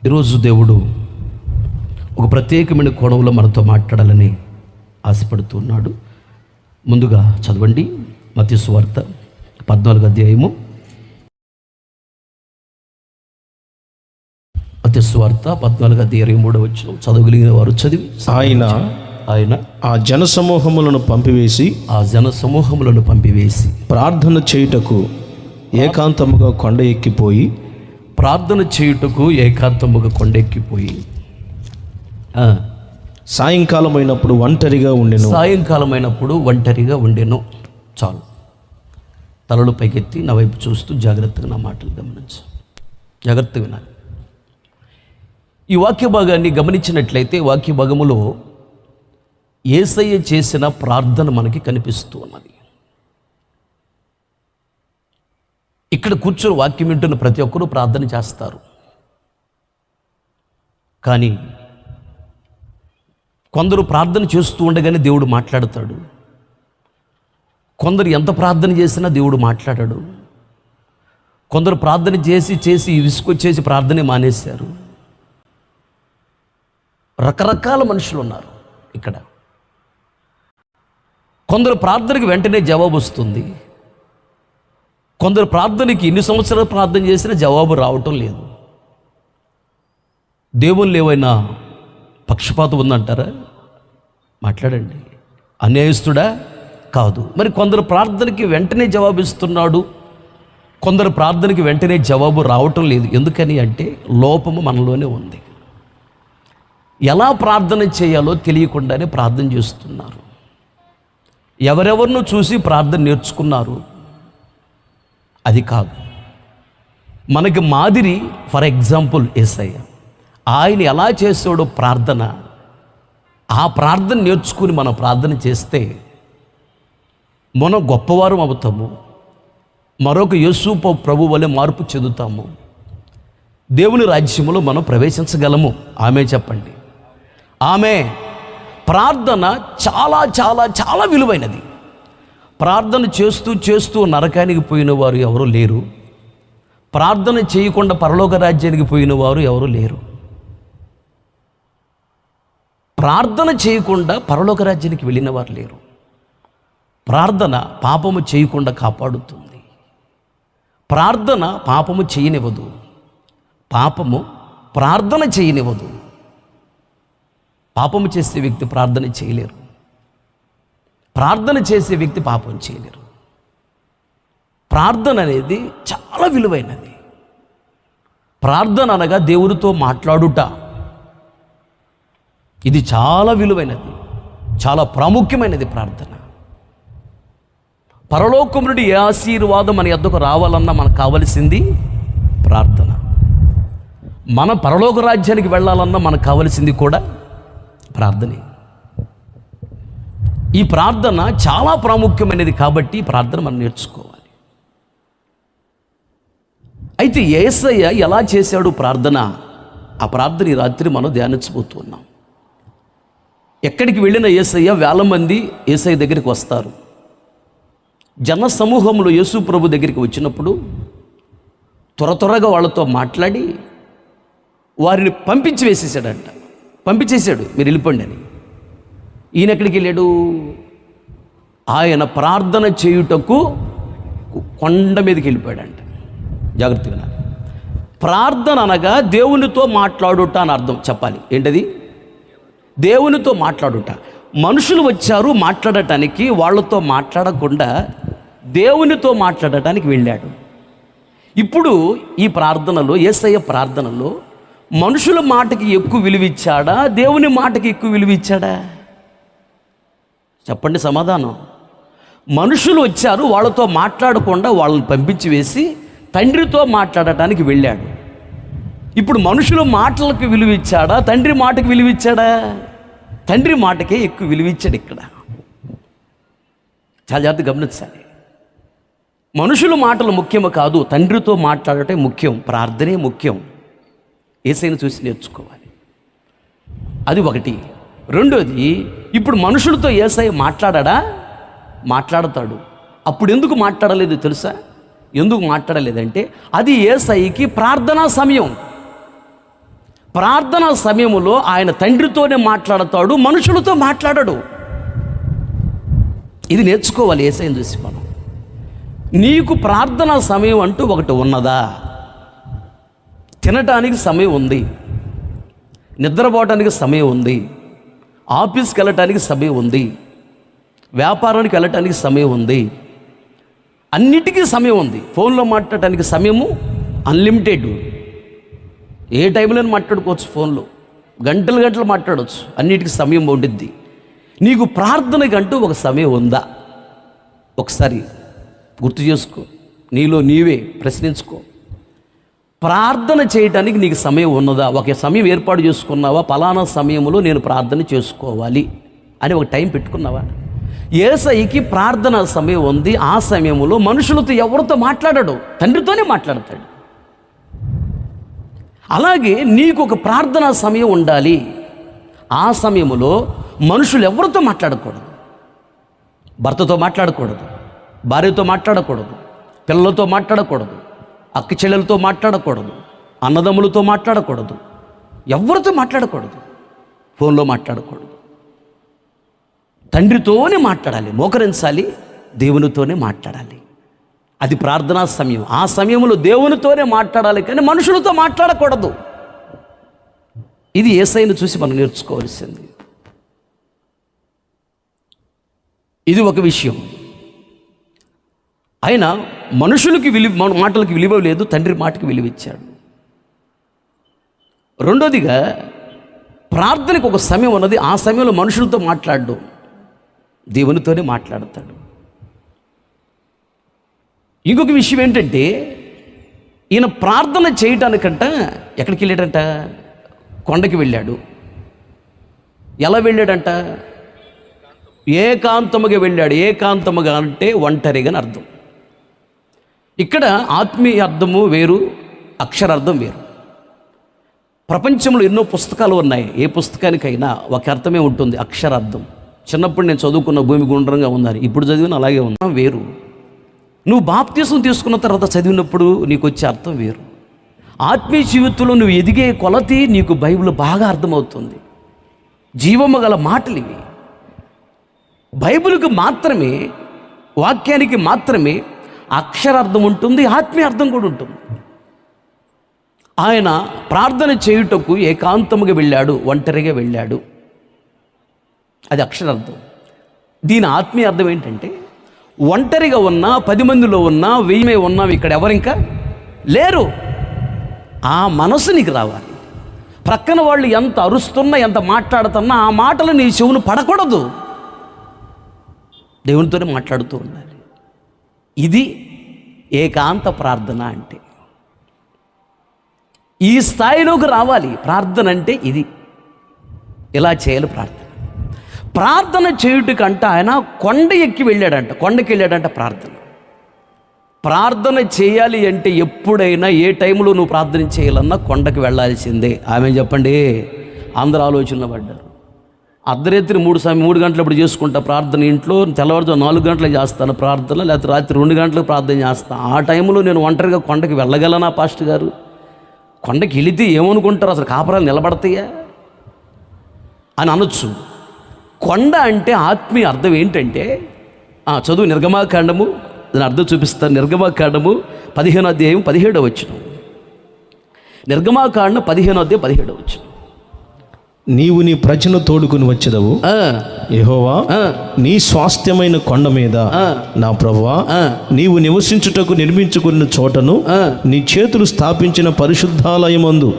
ఈరోజు దేవుడు ఒక ప్రత్యేకమైన కోణంలో మనతో మాట్లాడాలని ఆశపడుతున్నాడు. ముందుగా చదవండి మత్తయి సువార్త 14వ అధ్యాయము. మత్తయి సువార్త 14వ అధ్యాయం 23వ వచనం చదవగలిగిన వారు చదివి. ఆయన ఆ జన సమూహములను పంపివేసి ప్రార్థన చేయుటకు ఏకాంతముగా కొండ ఎక్కిపోయి సాయంకాలమైనప్పుడు ఒంటరిగా ఉండెను. చాలు. తలలు పైకెత్తి నా వైపు చూస్తూ జాగ్రత్తగా నా మాటలు గమనించు, జాగ్రత్తగా వినాలి. ఈ వాక్య భాగాన్ని గమనించినట్లయితే వాక్య భాగములో యేసయ్య చేసిన ప్రార్థన మనకి కనిపిస్తూ ఉన్నది. ఇక్కడ కూర్చొని వాక్యం వింటున్న ప్రతి ఒక్కరూ ప్రార్థన చేస్తారు. కానీ కొందరు ప్రార్థన చేస్తూ ఉండగానే దేవుడు మాట్లాడతాడు. కొందరు ఎంత ప్రార్థన చేసినా దేవుడు మాట్లాడాడు. కొందరు ప్రార్థన చేసి విసుకొచ్చేసి ప్రార్థనే మానేశారు. రకరకాల మనుషులు ఉన్నారు ఇక్కడ. కొందరు ప్రార్థనకి వెంటనే జవాబు వస్తుంది. కొందరు ప్రార్థనకి ఎన్ని సంవత్సరాలు ప్రార్థన చేసినా జవాబు రావటం లేదు. దేవుళ్ళు ఏమైనా పక్షపాతం ఉందంటారా? మాట్లాడండి. అన్యాయస్తుడా? కాదు. మరి కొందరు ప్రార్థనకి వెంటనే జవాబిస్తున్నాడు, కొందరు ప్రార్థనకి వెంటనే జవాబు రావటం లేదు. ఎందుకని అంటే లోపము మనలోనే ఉంది. ఎలా ప్రార్థన చేయాలో తెలియకుండానే ప్రార్థన చేస్తున్నారు. ఎవరెవరినో చూసి ప్రార్థన నేర్చుకున్నారు. అది కాదు. మనకి మాదిరి ఫర్ ఎగ్జాంపుల్ యేసయ్య. ఆయన ఎలా చేసాడో ప్రార్థన, ఆ ప్రార్థన నేర్చుకుని మనం ప్రార్థన చేస్తే మనం గొప్పవారం అవుతాము. మరొక యేసు ప్రభు వలె మార్పు చెందుతాము. దేవుని రాజ్యములో మనం ప్రవేశించగలము. ఆమె చెప్పండి. ఆమె. ప్రార్థన చాలా చాలా చాలా విలువైనది. ప్రార్థన చేస్తూ నరకానికి పోయిన వారు ఎవరు లేరు. ప్రార్థన చేయకుండా పరలోక రాజ్యానికి పోయిన వారు ఎవరు లేరు. ప్రార్థన చేయకుండా పరలోక రాజ్యానికి వెళ్ళిన వారు లేరు. ప్రార్థన పాపము చేయకుండా కాపాడుతుంది. ప్రార్థన పాపము చేయనివ్వదు. పాపము ప్రార్థన చేయనివ్వదు. పాపము చేసే వ్యక్తి ప్రార్థన చేయలేరు. ప్రార్థన చేసే వ్యక్తి పాపం చేయలేరు. ప్రార్థన అనేది చాలా విలువైనది. ప్రార్థన అనగా దేవుడితో మాట్లాడుట. ఇది చాలా విలువైనది, చాలా ప్రాముఖ్యమైనది ప్రార్థన. పరలోకం నుండి ఏ ఆశీర్వాదం మన యొద్దకు రావాలన్నా మనకు కావలసింది ప్రార్థన. మన పరలోక రాజ్యానికి వెళ్ళాలన్నా మనకు కావలసింది కూడా ప్రార్థనే. ఈ ప్రార్థన చాలా ప్రాముఖ్యమైనది కాబట్టి ప్రార్థన మనం నేర్చుకోవాలి. అయితే యేసయ్య ఎలా చేశాడు ప్రార్థన? ఆ ప్రార్థన ఈ రాత్రి మనం ధ్యానించబోతున్నాం. ఎక్కడికి వెళ్ళిన యేసయ్య వేల మంది యేసయ్య దగ్గరికి వస్తారు. జన సమూహంలో యేసు ప్రభు దగ్గరికి వచ్చినప్పుడు త్వరగా వాళ్ళతో మాట్లాడి వారిని పంపించేశాడు, మీరు వెళ్ళిపోండి అని. ఈయన ఎక్కడికి వెళ్ళాడు? ఆయన ప్రార్థన చేయుటకు కొండ మీదకి వెళ్ళిపోయాడంట. జాగ్రత్తగా. ప్రార్థన అనగా దేవునితో మాట్లాడుట అని అర్థం. చెప్పాలి ఏంటది? దేవునితో మాట్లాడుట. మనుషులు వచ్చారు మాట్లాడటానికి, వాళ్ళతో మాట్లాడకుండా దేవునితో మాట్లాడటానికి వెళ్ళాడు. ఇప్పుడు ఈ ప్రార్థనలో, యేసయ్య ప్రార్థనలో మనుషుల మాటకి ఎక్కువ విలువిచ్చాడా, దేవుని మాటకి ఎక్కువ విలువిచ్చాడా? చెప్పండి సమాధానం. మనుషులు వచ్చారు, వాళ్ళతో మాట్లాడకుండా వాళ్ళని పంపించి వేసి తండ్రితో మాట్లాడటానికి వెళ్ళాడు. ఇప్పుడు మనుషుల మాటలకు విలువిచ్చాడా, తండ్రి మాటకి విలువిచ్చాడా? తండ్రి మాటకే ఎక్కువ విలువిచ్చాడు. ఇక్కడ చాలా జాగ్రత్తగా గమనించాలి. మనుషుల మాటలు ముఖ్యము కాదు, తండ్రితో మాట్లాడటం ముఖ్యం, ప్రార్థనే ముఖ్యం. యేసయ్యను చూసి నేర్చుకోవాలి. అది ఒకటి. రెండోది, ఇప్పుడు మనుషులతో యేసయ్య మాట్లాడతాడు. అప్పుడు ఎందుకు మాట్లాడలేదు తెలుసా? ఎందుకు మాట్లాడలేదంటే అది యేసయ్యకి ప్రార్థనా సమయం. ప్రార్థనా సమయంలో ఆయన తండ్రితోనే మాట్లాడతాడు, మనుషులతో మాట్లాడడు. ఇది నేర్చుకోవాలి యేసయ్యను చూసి మనం. నీకు ప్రార్థనా సమయం అంటూ ఒకటి ఉన్నదా? తినటానికి సమయం ఉంది, నిద్రపోవటానికి సమయం ఉంది, ఆఫీస్కి వెళ్ళటానికి సమయం ఉంది, వ్యాపారానికి వెళ్ళటానికి సమయం ఉంది, అన్నిటికీ సమయం ఉంది. ఫోన్లో మాట్లాడటానికి సమయము అన్లిమిటెడ్. ఏ టైంలో మాట్లాడుకోవచ్చు, ఫోన్లో గంటలు గంటలు మాట్లాడవచ్చు, అన్నిటికీ సమయం ఉండిద్ది. నీకు ప్రార్థనకంటూ ఒక సమయం ఉందా? ఒకసారి గుర్తు చేసుకో, నీలో నీవే ప్రశ్నించుకో. ప్రార్థన చేయడానికి నీకు సమయం ఉన్నదా? ఒక సమయం ఏర్పాటు చేసుకున్నావా? పలానా సమయంలో నేను ప్రార్థన చేసుకోవాలి అని ఒక టైం పెట్టుకున్నావా? యేసయ్యకి ప్రార్థన సమయం ఉంది. ఆ సమయంలో మనుషులతో ఎవరితో మాట్లాడాడు? తండ్రితోనే మాట్లాడతాడు. అలాగే నీకు ఒక ప్రార్థనా సమయం ఉండాలి. ఆ సమయంలో మనుషులు ఎవరితో మాట్లాడకూడదు. భర్తతో మాట్లాడకూడదు, భార్యతో మాట్లాడకూడదు, పిల్లలతో మాట్లాడకూడదు, అక్క చెల్లెలతో మాట్లాడకూడదు, అన్నదమ్ములతో మాట్లాడకూడదు, ఎవరితో మాట్లాడకూడదు, ఫోన్లో మాట్లాడకూడదు. తండ్రితోనే మాట్లాడాలి, మోకరించాలి, దేవునితోనే మాట్లాడాలి. అది ప్రార్థనా సమయం. ఆ సమయంలో దేవునితోనే మాట్లాడాలి, కానీ మనుషులతో మాట్లాడకూడదు. ఇది యేసయ్యను చూసి మనం నేర్చుకోవాల్సింది. ఇది ఒక విషయం. ఆయన మనుషులకి మాటలకి విలువ లేదు, తండ్రి మాటకి విలువ ఇచ్చాడు. రెండోదిగా ప్రార్థనకు ఒక సమయం ఉన్నది. ఆ సమయంలో మనుషులతో మాట్లాడడం, దేవునితోనే మాట్లాడతాడు. ఇంకొక విషయం ఏంటంటే, ఈయన ప్రార్థన చేయటానికంట ఎక్కడికి వెళ్ళాడంట? కొండకి వెళ్ళాడు. ఎలా వెళ్ళాడంట? ఏకాంతముగా వెళ్ళాడు. ఏకాంతముగా అంటే ఒంటరిగా అని అర్థం. ఇక్కడ ఆత్మీయ అర్థము వేరు, అక్షరార్థం వేరు. ప్రపంచంలో ఎన్నో పుస్తకాలు ఉన్నాయి. ఏ పుస్తకానికైనా ఒక అర్థమే ఉంటుంది, అక్షరార్థం. చిన్నప్పుడు నేను చదువుకున్న భూమి గుండ్రంగా ఉందని, ఇప్పుడు చదివిన అలాగే ఉన్నా వేరు. నువ్వు బాప్తీసం తీసుకున్న తర్వాత చదివినప్పుడు నీకు వచ్చే అర్థం వేరు. ఆత్మీయ జీవితంలో నువ్వు ఎదిగే కొలతి నీకు బైబిల్ బాగా అర్థమవుతుంది. జీవము గల మాటలు ఇవి. బైబిల్కి మాత్రమే, వాక్యానికి మాత్రమే అక్షరార్థం ఉంటుంది, ఆత్మీయ అర్థం కూడా ఉంటుంది. ఆయన ప్రార్థన చేయుటకు ఏకాంతముగా వెళ్ళాడు, ఒంటరిగా వెళ్ళాడు. అది అక్షరార్థం. దీని ఆత్మీయ అర్థం ఏంటంటే, ఒంటరిగా ఉన్నా, 10 మందిలో ఉన్నా, 1000 ఉన్నా, ఇక్కడ ఎవరు ఇంకా లేరు. ఆ మనసు నీకు రావాలి. ప్రక్కన వాళ్ళు ఎంత అరుస్తున్నా, ఎంత మాట్లాడుతున్నా ఆ మాటలు నీ చెవును పడకూడదు. దేవునితోనే మాట్లాడుతూ ఉండాలి. ఇది ఏకాంత ప్రార్థన అంటే. ఈ స్థాయిలోకి రావాలి. ప్రార్థన అంటే ఇది. ఇలా చేయాలి ప్రార్థన. ప్రార్థన చేయుటకంట ఆయన కొండ ఎక్కి వెళ్ళాడంట. కొండకి వెళ్ళాడంట ప్రార్థన. ప్రార్థన చేయాలి అంటే ఎప్పుడైనా, ఏ టైంలో నువ్వు ప్రార్థన చేయాలన్నా కొండకి వెళ్ళాల్సిందే. ఆమె చెప్పండి. అందరూ ఆలోచనలో పడ్డారు. అర్ధరాత్రి 3 గంటలప్పుడు చేసుకుంటా ప్రార్థన. ఇంట్లో తెల్లవారుతో 4 గంటలకు చేస్తాను ప్రార్థన, లేకపోతే రాత్రి 2 గంటలకు ప్రార్థన చేస్తాను. ఆ టైంలో నేను ఒంటరిగా కొండకి వెళ్ళగలనా పాస్టర్ గారు? కొండకి వెళితే ఏమనుకుంటారు? అసలు కాపరాలు నిలబడతాయా అని అనొచ్చు. కొండ అంటే ఆత్మీయ అర్థం ఏంటంటే, చదువు నిర్గమాకాండము, దాని అర్థం చూపిస్తాను. నిర్గమాకాండము 15వ అధ్యాయం 17వ వచనం. నిర్గమాకాండం 15వ అధ్యాయం 17వ వచనం. నీవు నీ ప్రజను తోడుకుని వచ్చేదవు యెహోవా, నీ స్వాస్థ్యమైన కొండ మీద నా ప్రభువా, నీవు నివసించుటకు నిర్మించుకున్న చోటను నీ చేతులు స్థాపించిన పరిశుద్ధాలయమందు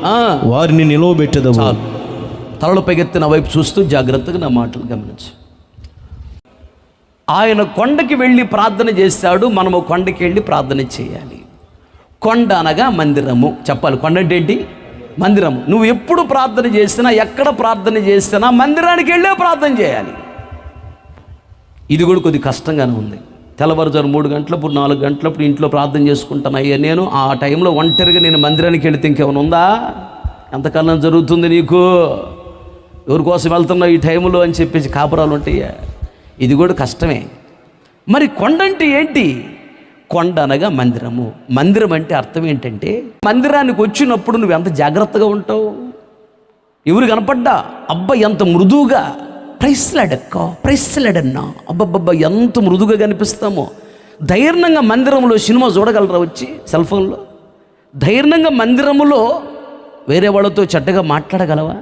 వారిని నిలవబెట్టెదవు. తలలు పైకెత్తిన వైపు చూస్తూ జాగ్రత్తగా నా మాటలు గమనించు. ఆయన కొండకి వెళ్ళి ప్రార్థన చేశాడు. మనము కొండకి వెళ్ళి ప్రార్థన చేయాలి. కొండ అనగా మందిరము. చెప్పాలి, కొండ అంటే ఏంటి? మందిరము. నువ్వు ఎప్పుడు ప్రార్థన చేసినా, ఎక్కడ ప్రార్థన చేసినా మందిరానికి వెళ్ళే ప్రార్థన చేయాలి. ఇది కూడా కొద్ది కష్టంగానే ఉంది. తెల్లవారుజాము 3 గంటలప్పుడు 4 గంటలప్పుడు ఇంట్లో ప్రార్థన చేసుకుంటాను. అయ్యా నేను ఆ టైంలో ఒంటరిగా నేను మందిరానికి వెళితే ఇంకేమైనా ఉందా? ఎంతకాలం జరుగుతుంది నీకు? ఎవరి కోసం వెళ్తున్నావు ఈ టైంలో అని చెప్పేసి కాపురాలు ఉంటాయా? ఇది కూడా కష్టమే. మరి కొండ అంటే ఏంటి? కొండ అనగా మందిరము. మందిరం అంటే అర్థం ఏంటంటే, మందిరానికి వచ్చినప్పుడు నువ్వు ఎంత జాగ్రత్తగా ఉంటావు. ఎవరు కనపడ్డా అబ్బా ఎంత మృదువుగా ప్రైస్లాడన్నా అబ్బబ్బబ్బా ఎంత మృదువుగా కనిపిస్తామో. ధైర్యంగా మందిరంలో సినిమా చూడగలరా వచ్చి సెల్ ఫోన్లో? ధైర్యంగా మందిరములో వేరే వాళ్ళతో చెడ్డగా మాట్లాడగలవా?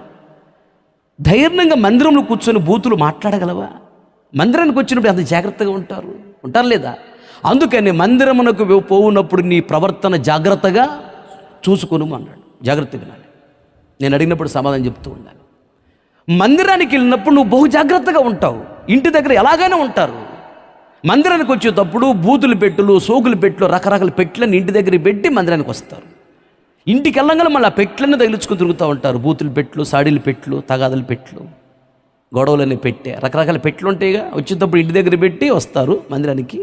ధైర్యంగా మందిరంలో కూర్చొని బూతులు మాట్లాడగలవా? మందిరానికి వచ్చినప్పుడు అంత జాగ్రత్తగా ఉంటారు లేదా? అందుకని మందిరమునకు పోవునప్పుడు నీ ప్రవర్తన జాగ్రత్తగా చూసుకొను అన్నాడు. జాగ్రత్తగా నాడు. నేను అడిగినప్పుడు సమాధానం చెప్తూ ఉండాలి. మందిరానికి వెళ్ళినప్పుడు నువ్వు బహు జాగ్రత్తగా ఉంటావు. ఇంటి దగ్గర ఎలాగైనా ఉంటారు. మందిరానికి వచ్చేటప్పుడు బూతులు పెట్టులు, సోకులు పెట్లు, రకరకాల పెట్లని ఇంటి దగ్గర పెట్టి మందిరానికి వస్తారు. ఇంటికి వెళ్ళగానే మళ్ళీ ఆ పెట్లన్నీ తగిలించుకుని తిరుగుతూ ఉంటారు. బూతులు పెట్లు, సాడీలు పెట్లు, తగాదలు పెట్లు, గొడవలని పెట్టే రకరకాల పెట్లు ఉంటాయిగా. వచ్చేటప్పుడు ఇంటి దగ్గర పెట్టి వస్తారు మందిరానికి.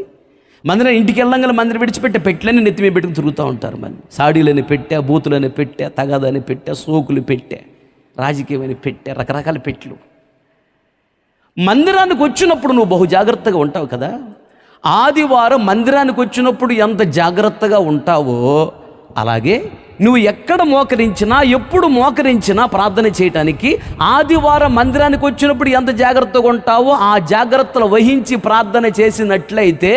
మందిరం ఇంటికి వెళ్ళంగానే మందిరం విడిచిపెట్టే పెట్లని నెత్తి మీద పెట్టుకుని తిరుగుతూ ఉంటారు. మళ్ళీ సాడీలని పెట్టే, బూతులని పెట్టే, తగాదని పెట్టే, సోకులు పెట్టే, రాజకీయమైన పెట్టే, రకరకాల పెట్లు. మందిరానికి వచ్చినప్పుడు నువ్వు బహు జాగ్రత్తగా ఉంటావు కదా. ఆదివారం మందిరానికి వచ్చినప్పుడు ఎంత జాగ్రత్తగా ఉంటావో అలాగే నువ్వు ఎక్కడ మోకరించినా, ఎప్పుడు మోకరించినా ప్రార్థన చేయటానికి ఆదివారం మందిరానికి వచ్చినప్పుడు ఎంత జాగ్రత్తగా ఉంటావో ఆ జాగ్రత్తలు వహించి ప్రార్థన చేసినట్లయితే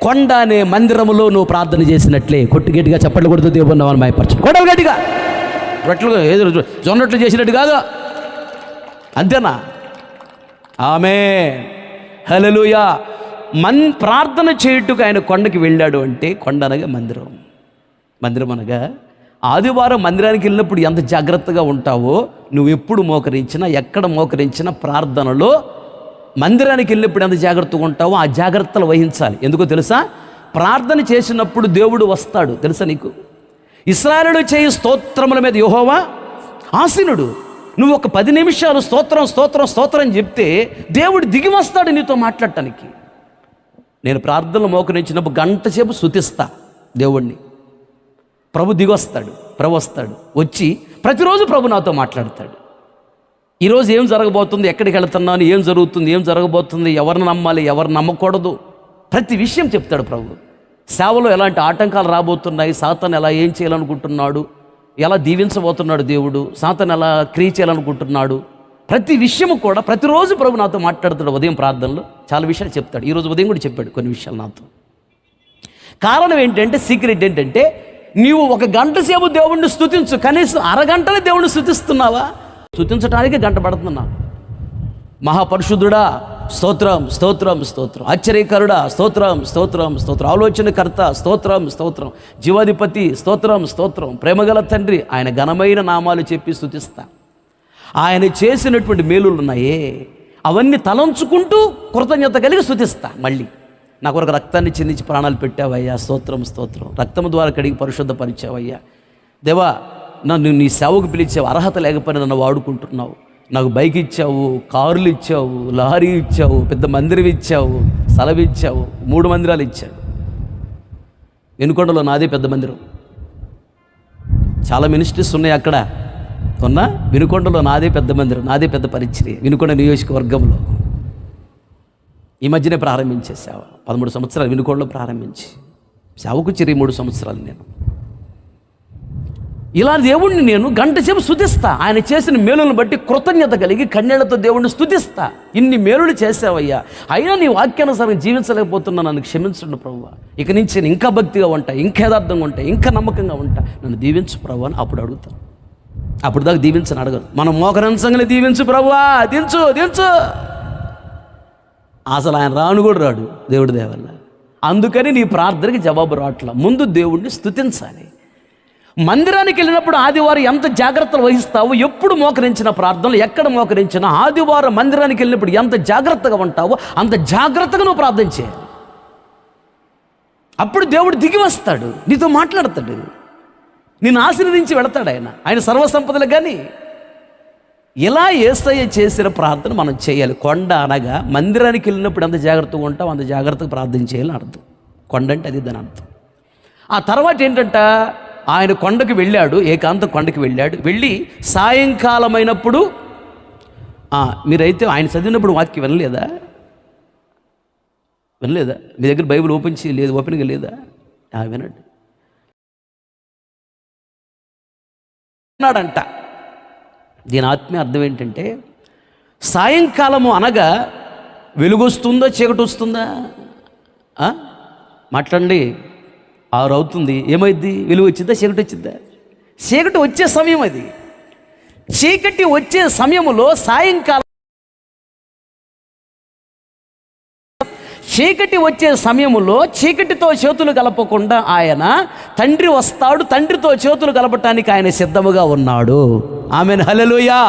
కొండ అనే మందిరములో నువ్వు ప్రార్థన చేసినట్లే. కొట్టు గట్టిగా చప్పట్లు కొడుతూ దేవుని మాయపరచు. కొట్టలు గట్టిగా రొట్టెలు ఏదో జొన్నట్లు చేసినట్టు కాదు. అంతేనా? ఆమేన్, హల్లెలూయా. ప్రార్థన చేయుటకు ఆయన కొండకి వెళ్ళాడు అంటే కొండ అనగా మందిరం అనగా ఆదివారం మందిరానికి వెళ్ళినప్పుడు ఎంత జాగ్రత్తగా ఉంటావో నువ్వు ఎప్పుడు మోకరించినా, ఎక్కడ మోకరించినా ప్రార్థనలో మందిరానికి వెళ్ళినప్పుడు ఎంత జాగ్రత్తగా ఉంటావో ఆ జాగ్రత్తలు వహించాలి. ఎందుకో తెలుసా? ప్రార్థన చేసినప్పుడు దేవుడు వస్తాడు. తెలుసా నీకు? ఇశ్రాయేలు చేయి స్తోత్రముల మీద యెహోవా ఆసీనుడు. నువ్వు ఒక 10 నిమిషాలు స్తోత్రం స్తోత్రం స్తోత్రం అని చెప్తే దేవుడు దిగి వస్తాడు నీతో మాట్లాడటానికి. నేను ప్రార్థనలు మోకరించినప్పుడు గంట సేపు స్తుతిస్తా దేవుణ్ణి. ప్రభు దిగొస్తాడు, ప్రభు వస్తాడు. వచ్చి ప్రతిరోజు ప్రభు నాతో మాట్లాడతాడు. ఈరోజు ఏం జరగబోతుంది, ఎక్కడికి వెళుతున్నాను, ఏం జరుగుతుంది, ఏం జరగబోతుంది, ఎవరిని నమ్మాలి, ఎవరిని నమ్మకూడదు, ప్రతి విషయం చెప్తాడు ప్రభు. సేవలో ఎలాంటి ఆటంకాలు రాబోతున్నాయి, సాతాను ఎలా ఏం చేయాలనుకుంటున్నాడు, ఎలా దీవించబోతున్నాడు దేవుడు, సాతాను ఎలా క్రియ చేయాలనుకుంటున్నాడు, ప్రతి విషయము కూడా ప్రతిరోజు ప్రభు నాతో మాట్లాడుతాడు. ఉదయం ప్రార్థనలో చాలా విషయాలు చెప్తాడు. ఈరోజు ఉదయం కూడా చెప్పాడు కొన్ని విషయాలు నాతో. కారణం ఏంటంటే, సీక్రెట్ ఏంటంటే, నీవు 1 గంట సేపు దేవుణ్ణి స్తుతించు. కనీసం అరగంటనే దేవుణ్ణి స్తుతిస్తున్నావా? స్తుతించడానికి గంట పడుతున్నావు. మహాపరిశుద్ధుడా స్తోత్రం స్తోత్రం స్తోత్రం, ఆశ్చర్యకరుడా స్తోత్రం స్తోత్రం స్తోత్రం, ఆలోచనకర్త స్తోత్రం స్తోత్రం, జీవాధిపతి స్తోత్రం స్తోత్రం, ప్రేమగల తండ్రి, ఆయన ఘనమైన నామాలు చెప్పి స్తుతిస్తా. ఆయన చేసినటువంటి మేలులు ఉన్నాయే అవన్నీ తలంచుకుంటూ కృతజ్ఞత కలిగి స్తుతిస్తా. మళ్ళీ నా కొరకు రక్తాన్ని చిందించి ప్రాణాలు పెట్టావయ్యా, స్తోత్రం స్తోత్రం, రక్తము ద్వారా కడిగి పరిశుద్ధపరిచావయ్యా. దేవా, నన్ను నీ సేవకు పిలిచావు, అర్హత లేకపోయినా నన్ను వాడుకుంటున్నావు. నాకు బైక్ ఇచ్చావు, కార్లు ఇచ్చావు, లారీ ఇచ్చావు, పెద్ద మందిరం ఇచ్చావు, స్థలం ఇచ్చావు, 3 మందిరాలు ఇచ్చావు. వినుకొండలో నాదే పెద్ద మందిరం. చాలా మినిస్ట్రీస్ ఉన్నాయి అక్కడ ఉన్నా, వినుకొండలో నాదే పెద్ద మందిరం, నాదే పెద్ద పరిచర్య. వినుకొండ నియోజకవర్గంలో ఈ మధ్యనే ప్రారంభించే సేవ. 13 సంవత్సరాలు వినుకొండలో ప్రారంభించి సేవకు చేరి 3 సంవత్సరాలు నేను. ఇలా దేవుణ్ణి నేను గంట సేపు స్తుతిస్తా. ఆయన చేసిన మేలులను బట్టి కృతజ్ఞత కలిగి కన్నీళ్లతో దేవుణ్ణి స్తుతిస్తా. ఇన్ని మేలులు చేసావయ్యా, అయినా నీ వాక్యానుసారం జీవించలేకపోతున్నా, నన్ను క్షమించండి ప్రభువా. ఇక నుంచి నేను ఇంకా భక్తిగా ఉంటా, ఇంకా యథార్థంగా ఉంటా, ఇంకా నమ్మకంగా ఉంటా, నన్ను దీవించు ప్రభువా అని అప్పుడు అడుగుతాను. అప్పుడు దాకా దీవించని అడగను. మనం మోకరించంగానే దీవించు ప్రభువా, దించు దించు. అసలు ఆయన రాను కూడా రాడు దేవుడి దేవల్ల. అందుకని నీ ప్రార్థనకి జవాబు రావట్లా. ముందు దేవుణ్ణి స్తుతించాలి. మందిరానికి వెళ్ళినప్పుడు ఆదివారం ఎంత జాగ్రత్తలు వహిస్తావో, ఎప్పుడు మోకరించిన ప్రార్థనలు, ఎక్కడ మోకరించినా ఆదివారం మందిరానికి వెళ్ళినప్పుడు ఎంత జాగ్రత్తగా ఉంటావో అంత జాగ్రత్తగా నువ్వు ప్రార్థన చేయాలి. అప్పుడు దేవుడు దిగి వస్తాడు, నీతో మాట్లాడతాడు, నిన్ను ఆశీర్వదించి వెళతాడు. ఆయన సర్వసంపదలు. కానీ ఇలా యేసయ్య చేసిన ప్రార్థన మనం చేయాలి. కొండ అనగా మందిరానికి వెళ్ళినప్పుడు ఎంత జాగ్రత్తగా ఉంటావు అంత జాగ్రత్తగా ప్రార్థన చేయాలని అర్థం. కొండ అంటే అది దాని అర్థం. ఆ తర్వాత ఏంటంట, ఆయన కొండకి వెళ్ళాడు, ఏకాంత కొండకి వెళ్ళాడు. వెళ్ళి సాయంకాలమైనప్పుడు, మీరైతే ఆయన చదివినప్పుడు వాక్యం వినలేదా? మీ దగ్గర బైబిల్ ఓపెన్ చేయలేదు, ఓపెన్గా లేదా? వినండి. అన్నాడంట, దీని ఆత్మీయ అర్థం ఏంటంటే, సాయంకాలము అనగా వెలుగొస్తుందో చీకటి వస్తుందా? మాట్లాడండి. 6 అవుతుంది, ఏమైద్ది? వెలుగు వచ్చిద్దా చీకటి వచ్చిద్దా? చీకటి వచ్చే సమయం అది. చీకటి వచ్చే సమయంలో సాయంకాలం, చీకటి వచ్చే సమయంలో చీకటితో చేతులు కలపకుండా ఆయన తండ్రి వస్తాడు, తండ్రితో చేతులు కలపటానికి ఆయన సిద్ధముగా ఉన్నాడు. ఆమెన్, హల్లెలూయా.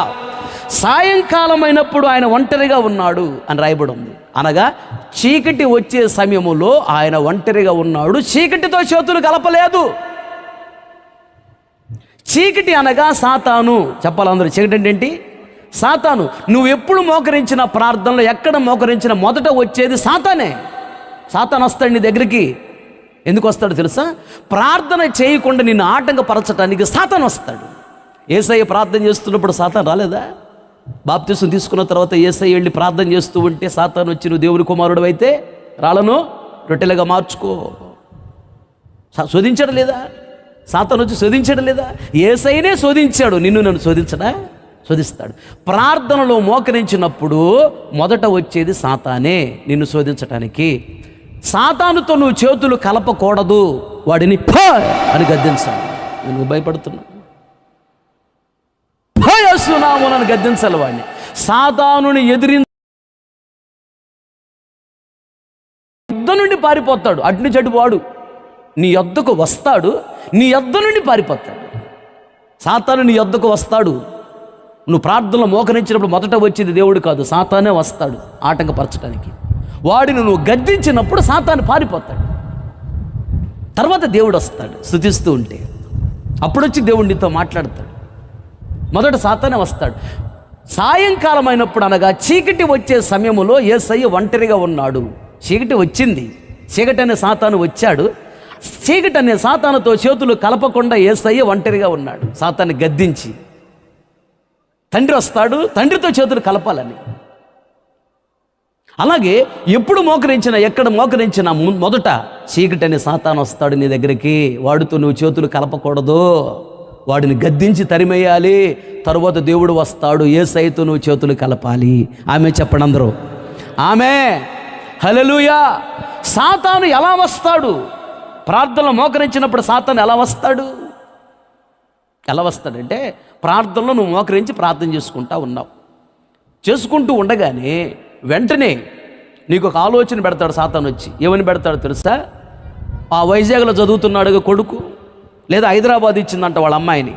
సాయంకాలం అయినప్పుడు ఆయన ఒంటరిగా ఉన్నాడు అని రాయబడి ఉంది. అనగా చీకటి వచ్చే సమయములో ఆయన ఒంటరిగా ఉన్నాడు, చీకటితో చేతులు కలపలేదు. చీకటి అనగా సాతాను. చెప్పాలందరూ, చీకటి అంటే ఏంటి? సాతాను. నువ్వు ఎప్పుడు మోకరించిన ప్రార్థనలో, ఎక్కడ మోకరించిన మొదట వచ్చేది సాతానే. సాతాను వస్తాడు నీ దగ్గరికి. ఎందుకు వస్తాడు తెలుసా? ప్రార్థన చేయకుండా నిన్ను ఆటంకపరచడానికి సాతాను వస్తాడు. యేసయ్య ప్రార్థన చేస్తున్నప్పుడు సాతాను రాలేదా? బాప్తిసం తీసుకున్న తర్వాత యేసయ్య వెళ్ళి ప్రార్థన చేస్తూ ఉంటే సాతాను వచ్చి, నువ్వు దేవుని కుమారుడు అయితే రాళ్ళను రొట్టెలుగా మార్చుకో. శోధించడం లేదా? సాతాను వచ్చి శోధించడం లేదా? యేసయ్యనే శోధించాడు, నిన్ను నన్ను శోధించడా? శోధిస్తాడు. ప్రార్థనలో మోకరించినప్పుడు మొదట వచ్చేది సాతానే నిన్ను శోధించటానికి. సాతానుతో నువ్వు చేతులు కలపకూడదు, వాడిని ఫ అని గద్దించాలి. నువ్వు భయపడుతున్నావు, భయస్తున్నాము నన్ను గద్దించాలి వాడిని. సాతానుని యుద్ధ నుండి పారిపోతాడు. అటు నుంచి అటు వాడు నీ యొద్దకు వస్తాడు, నీ యొద్ద నుండి పారిపోతాడు. సాతాను నీ యొద్దకు వస్తాడు. నువ్వు ప్రార్థనలో మోకరించినప్పుడు మొదట వచ్చేది దేవుడు కాదు, సాతానే వస్తాడు ఆటంకపరచడానికి. వాడిని నువ్వు గద్దించినప్పుడు సాతాను పారిపోతాడు. తర్వాత దేవుడు వస్తాడు స్తుతిస్తూ ఉంటే. అప్పుడు వచ్చి దేవుడు నీతో మాట్లాడతాడు. మొదట సాతానే వస్తాడు. సాయంకాలం అయినప్పుడు అనగా చీకటి వచ్చే సమయంలో యేసయ్య ఒంటరిగా ఉన్నాడు. చీకటి వచ్చింది, చీకటి అనే సాతాను వచ్చాడు. చీకటి అనే సాతానుతో చేతులు కలపకుండా యేసయ్య ఒంటరిగా ఉన్నాడు, సాతాన్ని గద్దించి. తండ్రి వస్తాడు, తండ్రితో చేతులు కలపాలని. అలాగే ఎప్పుడు మోకరించినా, ఎక్కడ మోకరించినా మొదట చీకటి అనే సాతాను వస్తాడు నీ దగ్గరికి. వాడితో నువ్వు చేతులు కలపకూడదు, వాడిని గద్దించి తరిమేయాలి. తరువాత దేవుడు వస్తాడు, యేసయ్యతో నువ్వు చేతులు కలపాలి. ఆమె చెప్పండి అందరూ, ఆమె, హల్లెలూయా. సాతాను ఎలా వస్తాడు? ప్రార్థనలో మోకరించినప్పుడు సాతాను ఎలా వస్తాడు? ఎలా వస్తాడంటే, ప్రార్థనలో నువ్వు మోకరించి ప్రార్థన చేసుకుంటూ ఉన్నావు. చేసుకుంటూ ఉండగానే వెంటనే నీకు ఒక ఆలోచన పెడతాడు సాతాను వచ్చి. ఏమని పెడతాడు తెలుసా? ఆ వైజాగ్లో చదువుతున్నాడుగా కొడుకు, లేదా హైదరాబాద్ ఇచ్చిందంట వాళ్ళ అమ్మాయిని.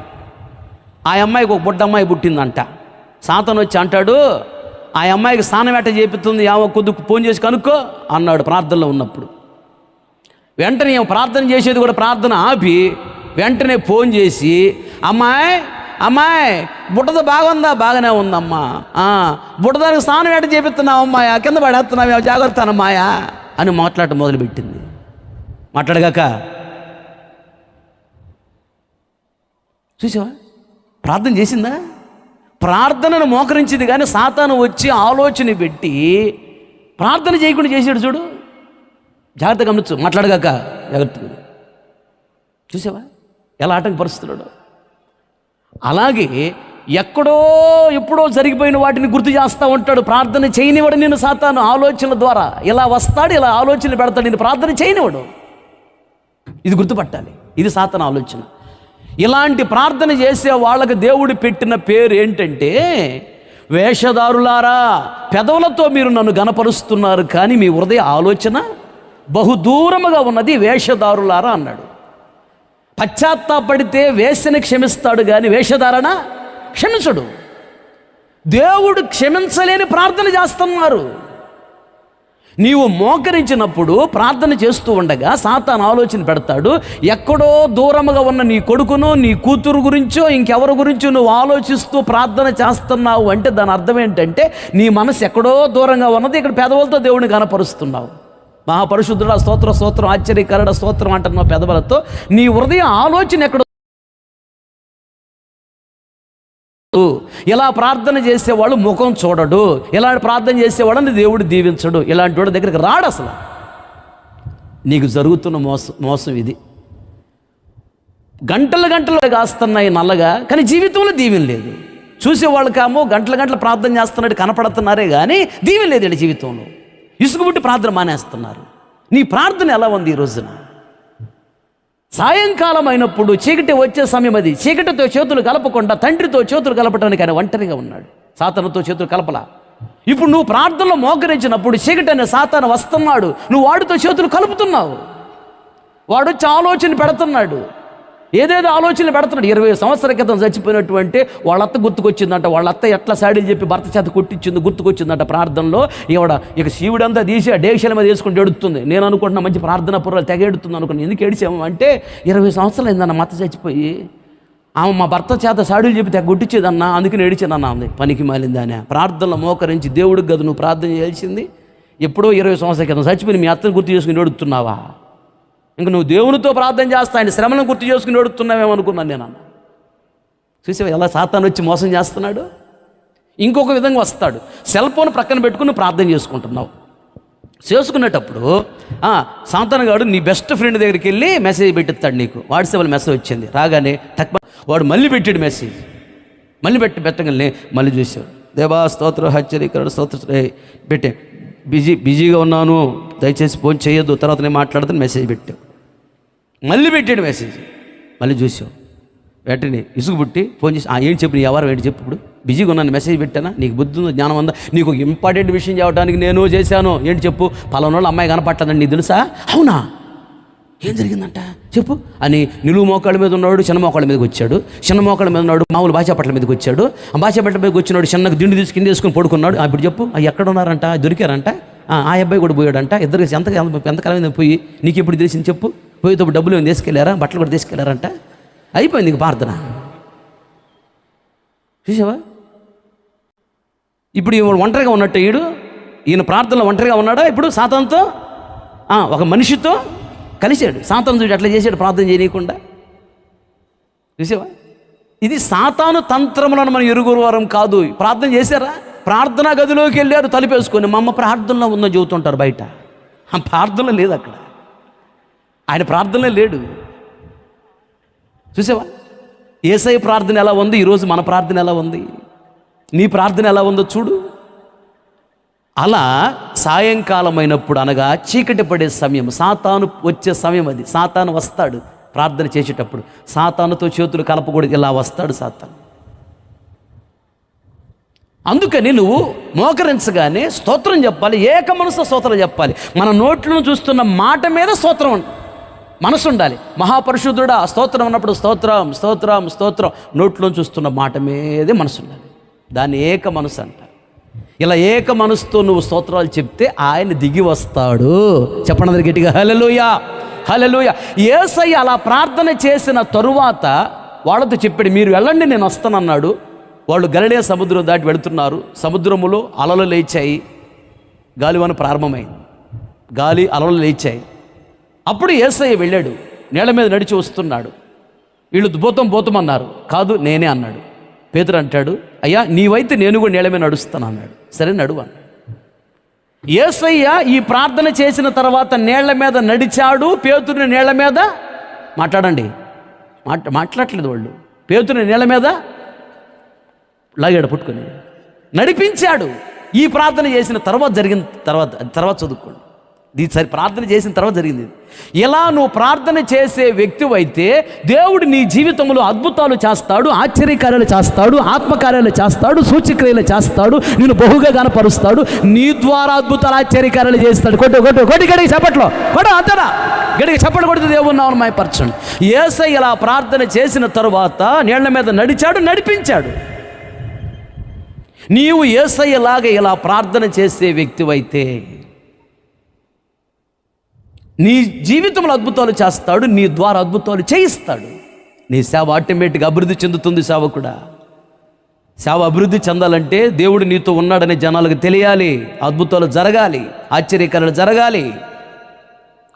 ఆ అమ్మాయికి ఒక బుడ్డ అమ్మాయి పుట్టిందంట. సాతాను వచ్చి అంటాడు, ఆ అమ్మాయికి స్నానవేట చేపిస్తుంది, కొద్దిగా ఫోన్ చేసి కనుక్కో అన్నాడు ప్రార్థనలో ఉన్నప్పుడు. వెంటనే ప్రార్థన చేసేది కూడా ప్రార్థన ఆపి వెంటనే ఫోన్ చేసి, అమ్మాయి అమ్మాయి బుట్టతో బాగుందా? బాగానే ఉందమ్మా. బుట్టదానికి స్నానం వేట చేపిస్తున్నావు అమ్మాయ, కింద పడేస్తున్నావు, జాగ్రత్త అమ్మాయా అని మాట్లాడటం మొదలుపెట్టింది. మాట్లాడగాక చూసావా, ప్రార్థన చేసిందా? ప్రార్థనను మోకరించింది, కానీ సాతాను వచ్చి ఆలోచన పెట్టి ప్రార్థన చేయకుండా చేసాడు. చూడు, జాగ్రత్తగా గమనించు, మాట్లాడగాక జాగ్రత్తగా. చూసావా ఎలా ఆటంకపరుస్తున్నాడు? అలాగే ఎక్కడో ఎప్పుడో జరిగిపోయిన వాటిని గుర్తు చేస్తూ ఉంటాడు. ప్రార్థన చేయనివాడు నేను సాతాను ఆలోచనల ద్వారా. ఇలా వస్తాడు, ఇలా ఆలోచనలు పెడతాడు, నేను ప్రార్థన చేయనివాడు. ఇది గుర్తుపట్టాలి, ఇది సాతాను ఆలోచన. ఇలాంటి ప్రార్థన చేసే వాళ్ళకి దేవుడు పెట్టిన పేరు ఏంటంటే, వేషధారులారా, పెదవులతో మీరు నన్ను గనపరుస్తున్నారు, కానీ మీ హృదయ ఆలోచన బహుదూరముగా ఉన్నది, వేషధారులారా అన్నాడు. పశ్చాత్తాపడితే వేషని క్షమిస్తాడు, కానీ వేషధారణ క్షమించడు. దేవుడు క్షమించలేని ప్రార్థన చేస్తున్నారు. నీవు మోకరించినప్పుడు ప్రార్థన చేస్తూ ఉండగా సాతాను ఆలోచన పెడతాడు. ఎక్కడో దూరముగా ఉన్న నీ కొడుకునో నీ కూతురు గురించో ఇంకెవరి గురించో నువ్వు ఆలోచిస్తూ ప్రార్థన చేస్తున్నావు అంటే దాని అర్థం ఏంటంటే, నీ మనసు ఎక్కడో దూరంగా ఉన్నది, ఇక్కడ పెదవులతో దేవుడిని కనపరుస్తున్నావు. మహాపరిశుద్ధుడా స్తోత్రం, స్తోత్రం, ఆశ్చర్యకరుడ స్తోత్రం అంటున్నావు పెదవులతో. నీ హృదయ ఆలోచన ఎక్కడో. ఇలా ప్రార్థన చేసేవాళ్ళు ముఖం చూడడు, ఇలాంటి ప్రార్థన చేసేవాళ్ళని దేవుడు దీవించడు. ఇలాంటి వాడి దగ్గరికి రాడు. అసలు నీకు జరుగుతున్న మోసం ఇది. గంటలు గంటలు కాస్తున్నాయి నల్లగా, కానీ జీవితంలో దీవెన లేదు. చూసేవాళ్ళకేమో గంటల గంటల ప్రార్థన చేస్తున్నట్టు కనపడుతున్నారే కానీ దీవెన లేదు వీళ్ళ జీవితంలో. ఇసుగుబుట్టి ప్రార్థన మానేస్తున్నారు. నీ ప్రార్థన ఎలా ఉంది ఈ రోజున? సాయంకాలం అయినప్పుడు చీకటి వచ్చే సమయం అది. చీకటితో చేతులు కలపకుండా తండ్రితో చేతులు కలపడానికి ఆయన ఒంటరిగా ఉన్నాడు. సాతానుతో చేతులు కలపలా. ఇప్పుడు నువ్వు ప్రార్థనలో మోకరించినప్పుడు చీకటి అనే సాతాను వస్తున్నాడు, నువ్వు వాడితో చేతులు కలుపుతున్నావు. వాడు వచ్చి ఆలోచన పెడుతున్నాడు, ఏదేదో ఆలోచనలు పెడుతున్నాడు. 20 సంవత్సరాల క్రితం చచ్చిపోయినటువంటి వాళ్ళ అత్త గుర్తుకొచ్చిందంట. వాళ్ళ అత్త ఎట్లా సాడీలు చెప్పి భర్త చేత కొట్టించింది గుర్తుకొచ్చిందంట ప్రార్థనలో. ఇక శివుడంతా తీసి ఆ డేక్షల మీద వేసుకుంటూ ఎడుతుంది. నేను అనుకుంటున్నా మంచి ప్రార్థన పుర్రాలు తెగ ఎడుతుంది అనుకున్నాను. ఎందుకు ఏడిచాము అంటే 20 సంవత్సరాలు అయిందన్న మా అత్త చచ్చిపోయి, ఆమె మా భర్త చేత సాడీలు చెప్పి తెగ కొట్టించేదన్నా, అందుకని ఏడిచానన్నా అంది. పనికి మాలిందానే ప్రార్థనలో మోకరించి దేవుడికి గదు నువ్వు ప్రార్థన చేయాల్సింది. ఎప్పుడో 20 సంవత్సరాల క్రితం చచ్చిపోయి మీ అత్తను గుర్తు చేసుకుని ఎడుతున్నావా? ఇంక నువ్వు దేవునితో ప్రార్థన చేస్తా ఆయన శ్రమలను గుర్తు చేసుకుని ఎడుతున్నావేమనుకున్నాను నేను. చూసావా ఎలా సాతాను వచ్చి మోసం చేస్తున్నాడు? ఇంకొక విధంగా వస్తాడు. సెల్ ఫోన్ ప్రక్కన పెట్టుకుని ప్రార్థన చేసుకుంటున్నావు. చేసుకునేటప్పుడు సాతానుగాడు నీ బెస్ట్ ఫ్రెండ్ దగ్గరికి వెళ్ళి మెసేజ్ పెట్టిస్తాడు. నీకు వాట్సాప్లో మెసేజ్ వచ్చింది రాగానే టక్ వాడు మళ్ళీ పెట్టాడు మెసేజ్. మళ్ళీ పెట్టగలనే మళ్ళీ చూసాడు. దేవా స్తోత్ర హెచ్చరికడు స్తోత్ర పెట్టే బిజీగా ఉన్నాను దయచేసి ఫోన్ చేయొద్దు, తర్వాత నేను మాట్లాడుతాను మెసేజ్ పెట్టావు. మళ్ళీ పెట్టాడు మెసేజ్. మళ్ళీ చూసావు. వెంటనే ఇసుగు పుట్టి ఫోన్ చేసి ఏం చెప్పు నీ ఎవరు ఏంటి చెప్పు, ఇప్పుడు బిజీగా ఉన్నాను మెసేజ్ పెట్టానా, నీకు బుద్ధి ఉందో జ్ఞానం ఉందా, నీకు ఇంపార్టెంట్ విషయం చెప్పడానికి నేను చేశాను ఏంటి చెప్పు, పలానా అమ్మాయి కనపట్టదండి నీకు తెలుసా? అవునా, ఏం జరిగిందంట చెప్పు అని నిలువు మోకాళ్ళ మీద ఉన్నాడు చిన్న మోకాళ్ళ మీదకి వచ్చాడు. చిన్న మోకాళ్ళ మీద ఉన్నాడు మామూలు భాషాపట్ల మీదకి వచ్చాడు. ఆ భాషాపట్ల మీదకి వచ్చినాడు చిన్నగా దిండు తీసి కింద వేసుకుని పడుకున్నాడు. ఇప్పుడు చెప్పు ఎక్కడ ఉన్నారంట, దొరికారంట, ఆ అబ్బాయి కూడా పోయాడంట, ఇద్దరు ఎంతకాలం పోయి నీకు ఎప్పుడు తెలిసింది చెప్పు, పోయేటప్పుడు డబ్బులు ఏమైనా తీసుకెళ్లారా, బట్టలు కూడా తీసుకెళ్లారంట. అయిపోయింది ఇంక ప్రార్థన. చూసావా? ఇప్పుడు ఒంటరిగా ఉన్నట్టు ఈయన ప్రార్థనలో ఒంటరిగా ఉన్నాడా? ఇప్పుడు సాతానుతో ఒక మనిషితో కలిశాడు. సాతాను చూసి అట్లా చేశాడు ప్రార్థన చేయనీయకుండా. చూసావా? ఇది సాతాను తంత్రములను మనం ఎరుగురు వారం కాదు. ప్రార్థన చేశారా? ప్రార్థనా గదిలోకి వెళ్ళారు తలుపేసుకొని, మా అమ్మ ప్రార్థనలో ఉందని చెబుతుంటారు బయట. ఆ ప్రార్థనలో లేదు, అక్కడ ఆయన ప్రార్థనలో లేడు. చూసావా? యేసయ్య ప్రార్థన ఎలా ఉంది, ఈరోజు మన ప్రార్థన ఎలా ఉంది, నీ ప్రార్థన ఎలా ఉందో చూడు. అలా సాయంకాలం అయినప్పుడు అనగా చీకటి పడే సమయం, సాతాను వచ్చే సమయం అది. సాతాను వస్తాడు ప్రార్థన చేసేటప్పుడు. సాతానుతో చేతులు కలపకూడదు, ఇలా వస్తాడు సాతాను. అందుకని నువ్వు మోకరించగానే స్తోత్రం చెప్పాలి, ఏక మనసుతో స్తోత్రం చెప్పాలి. మన నోట్లను చూస్తున్న మాట మీద స్తోత్రం మనసు ఉండాలి. మహాపరిశుద్ధుడా స్తోత్రం అన్నప్పుడు స్తోత్రం స్తోత్రం స్తోత్రం, నోట్లో చూస్తున్న మాట మీదే మనసు ఉండాలి. దాన్ని ఏక మనసు అంటారు. ఇలా ఏక మనసుతో నువ్వు స్తోత్రాలు చెప్తే ఆయన దిగి వస్తాడు. చెప్పండి అందరు గట్టిగా హల్లెలూయా హల్లెలూయా. యేసయ్య అలా ప్రార్థన చేసిన తరువాత వాళ్ళతో చెప్పాడు, మీరు వెళ్ళండి నేను వస్తానన్నాడు. వాళ్ళు గలిలయ సముద్రం దాటి వెళుతున్నారు. సముద్రములో అలలు లేచాయి, గాలివాన ప్రారంభమైంది, గాలి అలలు లేచాయి. అప్పుడు యేసయ్య వెళ్ళాడు, నీళ్ళ మీద నడిచి వస్తున్నాడు. వీళ్ళు పోతామన్నారు, కాదు నేనే అన్నాడు. పేతురు అంటాడు, అయ్యా నీవైతే నేను కూడా నీళ్ళ మీద నడుస్తాను అన్నాడు. సరే నడువు అన్నాడు. యేసయ్య ఈ ప్రార్థన చేసిన తర్వాత నీళ్ల మీద నడిచాడు. పేతురుని నీళ్ల మీద మాట్లాడట్లేదు వాళ్ళు. పేతురుని నీళ్ల మీద లాగాడు పట్టుకొని నడిపించాడు. ఈ ప్రార్థన చేసిన తర్వాత జరిగిన తర్వాత చదువుకోండి. ప్రార్థన చేసిన తర్వాత జరిగింది. ఇలా నువ్వు ప్రార్థన చేసే వ్యక్తివైతే దేవుడు నీ జీవితంలో అద్భుతాలు చేస్తాడు, ఆశ్చర్యకార్యాలు చేస్తాడు, ఆత్మకార్యాలు చేస్తాడు, సూచక్రియలు చేస్తాడు, నేను బహుగా కనపరుస్తాడు. నీ ద్వారా అద్భుతాలు ఆశ్చర్యకార్యాలు చేస్తాడు. గడికి చెప్పట్లో అంతేనా? గడికి చెప్పలు కొడితే దేవుడు నామమున మహిమపరచండి. యేసయ్య ఇలా ప్రార్థన చేసిన తరువాత నీళ్ల మీద నడిచాడు, నడిపించాడు. నీవు యేసయ్యలాగా ఇలా ప్రార్థన చేసే వ్యక్తివైతే నీ జీవితంలో అద్భుతాలు చేస్తాడు, నీ ద్వారా అద్భుతాలు చేయిస్తాడు. నీ సేవ ఆటోమేటిక్గా అభివృద్ధి చెందుతుంది. సేవకుడా, సేవ అభివృద్ధి చెందాలంటే దేవుడు నీతో ఉన్నాడనే జనాలకు తెలియాలి, అద్భుతాలు జరగాలి, ఆశ్చర్యకార్యాలు జరగాలి.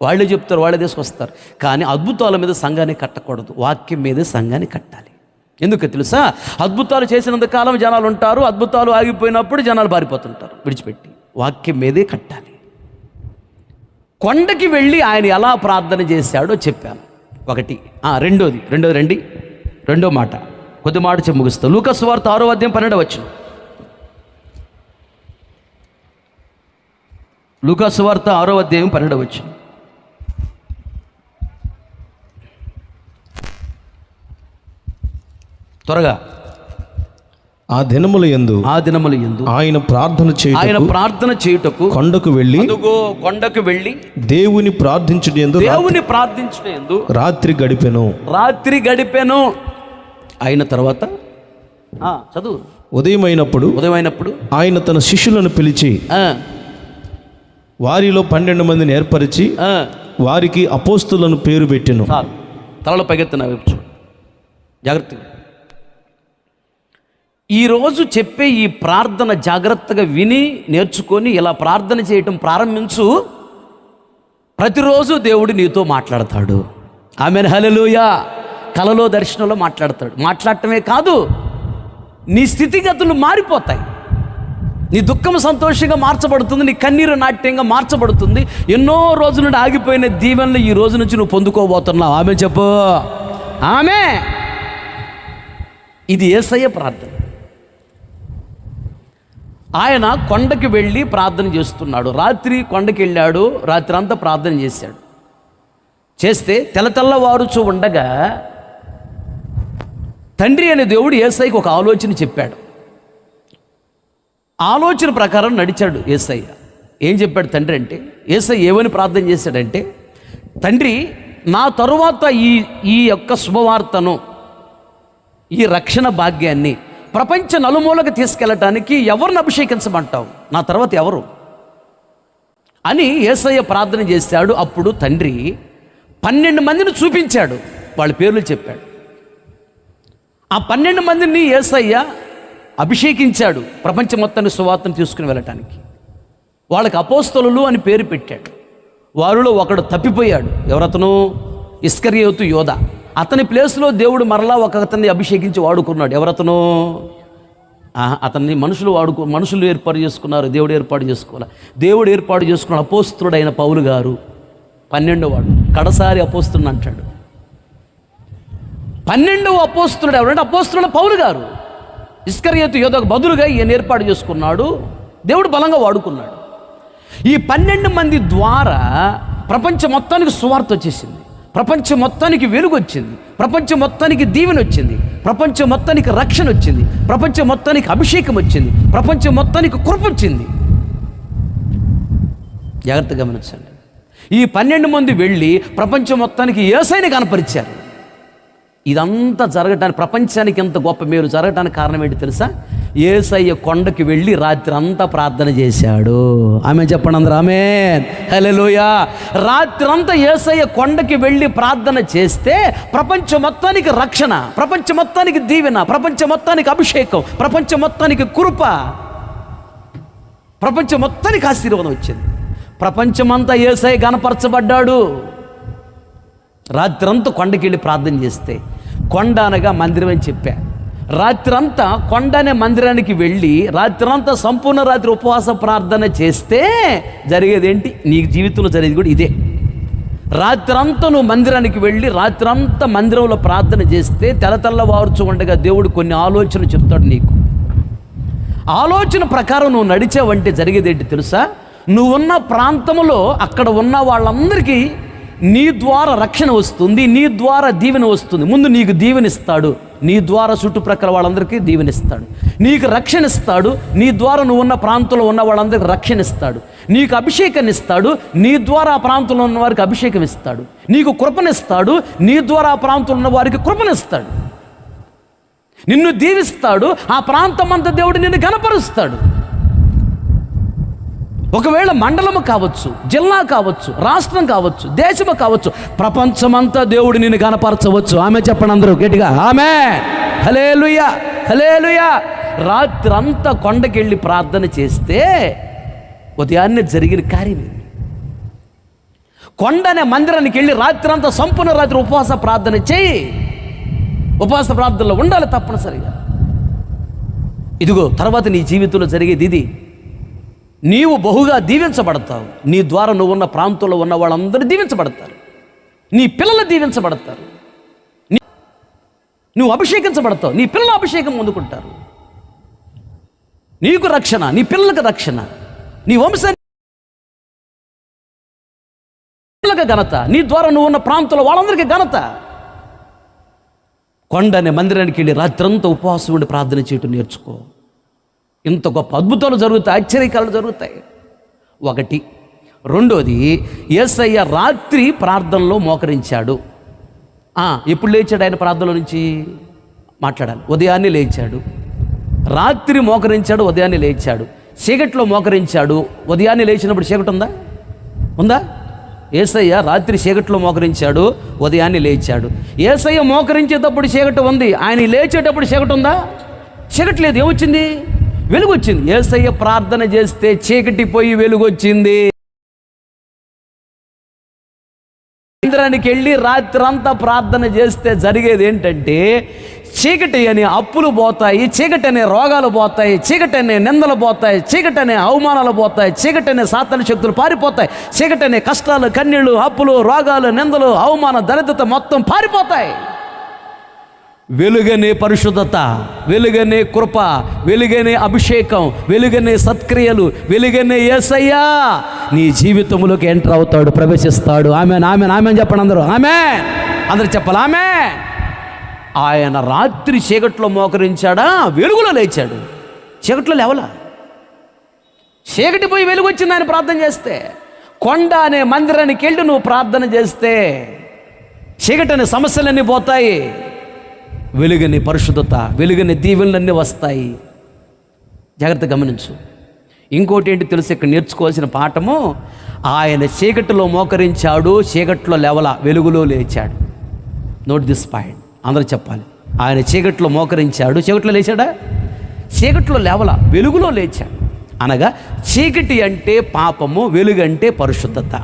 వాళ్ళే చెప్తారు, వాళ్ళే తీసుకొస్తారు. కానీ అద్భుతాల మీద సంఘాన్ని కట్టకూడదు, వాక్యం మీదే సంఘాన్ని కట్టాలి. ఎందుకు తెలుసా? అద్భుతాలు చేసినంత కాలం జనాలు ఉంటారు, అద్భుతాలు ఆగిపోయినప్పుడు జనాలు పారిపోతుంటారు విడిచిపెట్టి. వాక్యం మీదే కట్టాలి. కొండకి వెళ్ళి ఆయన ఎలా ప్రార్థన చేశాడో చెప్పాను ఒకటి. రెండో మాట కొద్ది మాట చెప్పి ముగిస్తా. లూకా సువార్త 6వ అధ్యాయం 12వ వచనం. లూకా సువార్త 6వ అధ్యాయం 12వ వచనం. త్వరగా. ఆ దినముల యందు ఆయన ప్రార్థన చేయుటకు కొండకు వెళ్ళి దేవుని ప్రార్థించుటయందు రాత్రి గడిపెను. అయిన తర్వాత చదువు. ఉదయమైనప్పుడు ఆయన తన శిష్యులను పిలిచి వారిలో 12 మందిని ఏర్పరిచి వారికి అపోస్తులను పేరు పెట్టెను. తలలో పైకెత్తిన జాగ్రత్తగా. ఈరోజు చెప్పే ఈ ప్రార్థన జాగ్రత్తగా విని నేర్చుకొని ఇలా ప్రార్థన చేయటం ప్రారంభించు. ప్రతిరోజు దేవుడు నీతో మాట్లాడతాడు. ఆమేన్, హల్లెలూయా. కలలో దర్శనంలో మాట్లాడతాడు. మాట్లాడటమే కాదు, నీ స్థితిగతులు మారిపోతాయి. నీ దుఃఖం సంతోషంగా మార్చబడుతుంది, నీ కన్నీరు నాట్యంగా మార్చబడుతుంది. ఎన్నో రోజుల నుండి ఆగిపోయిన దీవెనలు ఈ రోజు నుంచి నువ్వు పొందుకోబోతున్నావు. ఆమె చెప్పు, ఆమె. ఇది యేసయ్య ప్రార్థన. ఆయన కొండకి వెళ్ళి ప్రార్థన చేస్తున్నాడు. రాత్రి కొండకి వెళ్ళాడు, రాత్రి అంతా ప్రార్థన చేశాడు. చేస్తే తెల్లవారుచూ ఉండగా తండ్రి అనే దేవుడు యేసయ్యకి ఒక ఆలోచన చెప్పాడు. ఆలోచన ప్రకారం నడిచాడు యేసయ్య. ఏం చెప్పాడు తండ్రి అంటే, యేసయ్య ఏమని ప్రార్థన చేశాడంటే, తండ్రి నా తరువాత ఈ యొక్క శుభవార్తను, ఈ రక్షణ భాగ్యాన్ని ప్రపంచ నలుమూలకు తీసుకెళ్ళటానికి ఎవరిని అభిషేకించమంటావు? నా తర్వాత ఎవరు అని యేసయ్య ప్రార్థన చేశాడు. అప్పుడు తండ్రి 12 మందిని చూపించాడు, వాళ్ళ పేర్లు చెప్పాడు. ఆ 12 మందిని యేసయ్య అభిషేకించాడు ప్రపంచం మొత్తాన్ని సువార్తను తీసుకుని వెళ్ళటానికి. వాళ్ళకి అపోస్తలులు అని పేరు పెట్టాడు. వారిలో ఒకడు తప్పిపోయాడు. ఎవరతను? ఇస్కరియోతు యోధ. అతని ప్లేస్లో దేవుడు మరలా అతన్ని అభిషేకించి వాడుకున్నాడు. ఎవరతను? అతన్ని మనుషులు ఏర్పాటు చేసుకున్నారు, దేవుడు ఏర్పాటు చేసుకోవాలి. దేవుడు ఏర్పాటు చేసుకున్న అపోస్తుడైన పౌలు గారు 12వ వాడు, కడసారి అపోస్తుడు అంటాడు. 12వ అపోస్తుడు ఎవరంటే అపోస్తుడు పౌలు గారు. ఇస్కరియోతు యోధకు బదులుగా ఈయన ఏర్పాటు చేసుకున్నాడు, దేవుడు బలంగా వాడుకున్నాడు. ఈ 12 మంది ద్వారా ప్రపంచం మొత్తానికి సువార్త వచ్చేసింది. ప్రపంచం మొత్తానికి వెలుగు వచ్చింది. ప్రపంచం మొత్తానికి దీవెన వచ్చింది. ప్రపంచం మొత్తానికి రక్షణ వచ్చింది. ప్రపంచం మొత్తానికి అభిషేకం వచ్చింది. ప్రపంచం మొత్తానికి కృప వచ్చింది. జాగ్రత్తగా గమనించండి. ఈ 12 మంది వెళ్ళి ప్రపంచం మొత్తానికి యేసయ్యని కనపరిచారు. ఇదంతా జరగటానికి, ప్రపంచానికి ఎంత గొప్ప మేలు జరగటానికి కారణం ఏంటి తెలుసా? యేసయ్య కొండకి వెళ్ళి రాత్రి అంతా ప్రార్థన చేశాడు. ఆమె చెప్పండి అందరూ ఆమేన్, హల్లెలూయా. రాత్రి అంతా యేసయ్య కొండకి వెళ్ళి ప్రార్థన చేస్తే ప్రపంచం మొత్తానికి రక్షణ, ప్రపంచం మొత్తానికి దీవెన, ప్రపంచం మొత్తానికి అభిషేకం, ప్రపంచం మొత్తానికి కృప, ప్రపంచం మొత్తానికి ఆశీర్వాదం వచ్చింది. ప్రపంచమంతా యేసయ్య గణపరచబడ్డాడు. రాత్రంతా కొండకి వెళ్ళి ప్రార్థన చేస్తే, కొండ అనగా మందిరం అని చెప్పా. రాత్రంతా కొండ అనే మందిరానికి వెళ్ళి రాత్రంతా సంపూర్ణ రాత్రి ఉపవాస ప్రార్థన చేస్తే జరిగేదేంటి? నీ జీవితంలో జరిగేది కూడా ఇదే. రాత్రంతా నువ్వు మందిరానికి వెళ్ళి రాత్రంతా మందిరంలో ప్రార్థన చేస్తే తెల్లవారుచు ఉండగా దేవుడు కొన్ని ఆలోచనలు చెప్తాడు నీకు. ఆలోచన ప్రకారం నువ్వు నడిచావంటే జరిగేదేంటి తెలుసా? నువ్వున్న ప్రాంతంలో అక్కడ ఉన్న వాళ్ళందరికీ నీ ద్వారా రక్షణ వస్తుంది, నీ ద్వారా దీవెన వస్తుంది. ముందు నీకు దీవెనిస్తాడు, నీ ద్వారా చుట్టుప్రక్కల వాళ్ళందరికీ దీవెనిస్తాడు. నీకు రక్షణ ఇస్తాడు, నీ ద్వారా నువ్వు ఉన్న ప్రాంతంలో ఉన్న వాళ్ళందరికీ రక్షణ ఇస్తాడు. నీకు అభిషేకాన్ని ఇస్తాడు, నీ ద్వారా ఆ ప్రాంతంలో ఉన్న వారికి అభిషేకం ఇస్తాడు. నీకు కృపనిస్తాడు, నీ ద్వారా ఆ ప్రాంతంలో ఉన్న వారికి కృపనిస్తాడు. నిన్ను దీవిస్తాడు, ఆ ప్రాంతం అంతా దేవుడు నిన్ను ఘనపరుస్తాడు. ఒకవేళ మండలము కావచ్చు, జిల్లా కావచ్చు, రాష్ట్రం కావచ్చు, దేశము కావచ్చు, ప్రపంచమంతా దేవుడు నిన్ను కనపరచవచ్చు. ఆమె చెప్పండి అందరూ గట్టిగా ఆమేన్, హల్లెలూయా, హల్లెలూయా. రాత్రి అంతా కొండకెళ్ళి ప్రార్థన చేస్తే ఉదయాన్నే జరిగిన కార్యం ఇది. కొండ అనే మందిరానికి వెళ్ళి రాత్రి అంతా సంపూర్ణ రాత్రి ఉపవాస ప్రార్థన చేయి. ఉపవాస ప్రార్థనలో ఉండాలి తప్పనిసరిగా. ఇదిగో తర్వాత నీ జీవితంలో జరిగేది ఇది. నీవు బహుగా దీవించబడతావు. నీ ద్వారా నువ్వు ఉన్న ప్రాంతంలో ఉన్న వాళ్ళందరూ దీవించబడతారు. నీ పిల్లలు దీవించబడతారు. నువ్వు అభిషేకించబడతావు, నీ పిల్లలు అభిషేకం పొందుకుంటారు. నీకు రక్షణ, నీ పిల్లలకు రక్షణ, నీ వంశానికి ఘనత, నీ ద్వారా నువ్వు ఉన్న ప్రాంతంలో వాళ్ళందరికీ ఘనత. కొండ అనే మందిరానికి వెళ్ళి రాత్రంతా ఉపవాసం ఉండి ప్రార్థన చేయటం నేర్చుకో. ఇంత గొప్ప అద్భుతాలు జరుగుతాయి, ఆశ్చర్యకాలు జరుగుతాయి. ఒకటి. రెండోది, యేసయ్య రాత్రి ప్రార్థనలో మోకరించాడు. ఎప్పుడు లేచాడు ఆయన ప్రార్థనలో నుంచి మాట్లాడాలి? ఉదయాన్నే లేచాడు. రాత్రి మోకరించాడు, ఉదయాన్నే లేచాడు. చీకట్లో మోకరించాడు. ఉదయాన్నే లేచినప్పుడు చీకటి ఉందా? యేసయ్య రాత్రి చీకట్లో మోకరించాడు, ఉదయాన్నే లేచాడు. యేసయ్య మోకరించేటప్పుడు చీకటి ఉంది, ఆయన లేచేటప్పుడు చీకటి ఉందా? చీకటి లేదు. ఏమొచ్చింది? వెలుగు వచ్చింది. యేసయ్య ప్రార్థన చేస్తే చీకటి పోయి వెలుగు వచ్చింది. మందిరానికి వెళ్ళి రాత్రంతా ప్రార్థన చేస్తే జరిగేది ఏంటంటే, చీకటి అనే అప్పులు పోతాయి, చీకటి అనే రోగాలు పోతాయి, చీకటి అనే నిందలు పోతాయి, చీకటి అనే అవమానాలు పోతాయి, చీకటి అనే సాతాను శక్తులు పారిపోతాయి, చీకటి అనే కష్టాలు, కన్నీళ్ళు, అప్పులు, రోగాలు, నిందలు, అవమాన, దరిద్రత మొత్తం పారిపోతాయి. వెలుగనే పరిశుద్ధత, వెలుగనే కృప, వెలుగనే అభిషేకం, వెలుగనే సత్క్రియలు, వెలుగనే యేసయ్య నీ జీవితంలోకి ఎంటర్ అవుతాడు, ప్రవేశిస్తాడు. ఆమెన్, ఆమెన్, ఆమెన్ చెప్పండి అందరూ. ఆమెన్, అందరూ చెప్పాలి ఆమెన్. ఆయన రాత్రి చీకట్లో మోకరించాడా, వెలుగులో లేచాడు. చీకట్లో లేవలా, చీకటి పోయి వెలుగు వచ్చింది ఆయన ప్రార్థన చేస్తే. కొండ అనే మందిరానికి వెళ్ళి నువ్వు ప్రార్థన చేస్తే చీకటి అనే సమస్యలన్నీ పోతాయి, వెలుగని పరిశుద్ధత, వెలుగని దీవెనలన్నీ వస్తాయి. జాగ్రత్త గమనించు. ఇంకోటి ఏంటి తెలుసు, ఇక్కడ నేర్చుకోవాల్సిన పాఠము, ఆయన చీకటిలో మోకరించాడు, చీకట్లో లేవల, వెలుగులో లేచాడు. నోట్ దిస్ పాయింట్, అందరూ చెప్పాలి. ఆయన చీకట్లో మోకరించాడు, చీకట్లో లేచాడా? చీకట్లో లేవల, వెలుగులో లేచాడు. అనగా చీకటి అంటే పాపము, వెలుగు అంటే పరిశుద్ధత.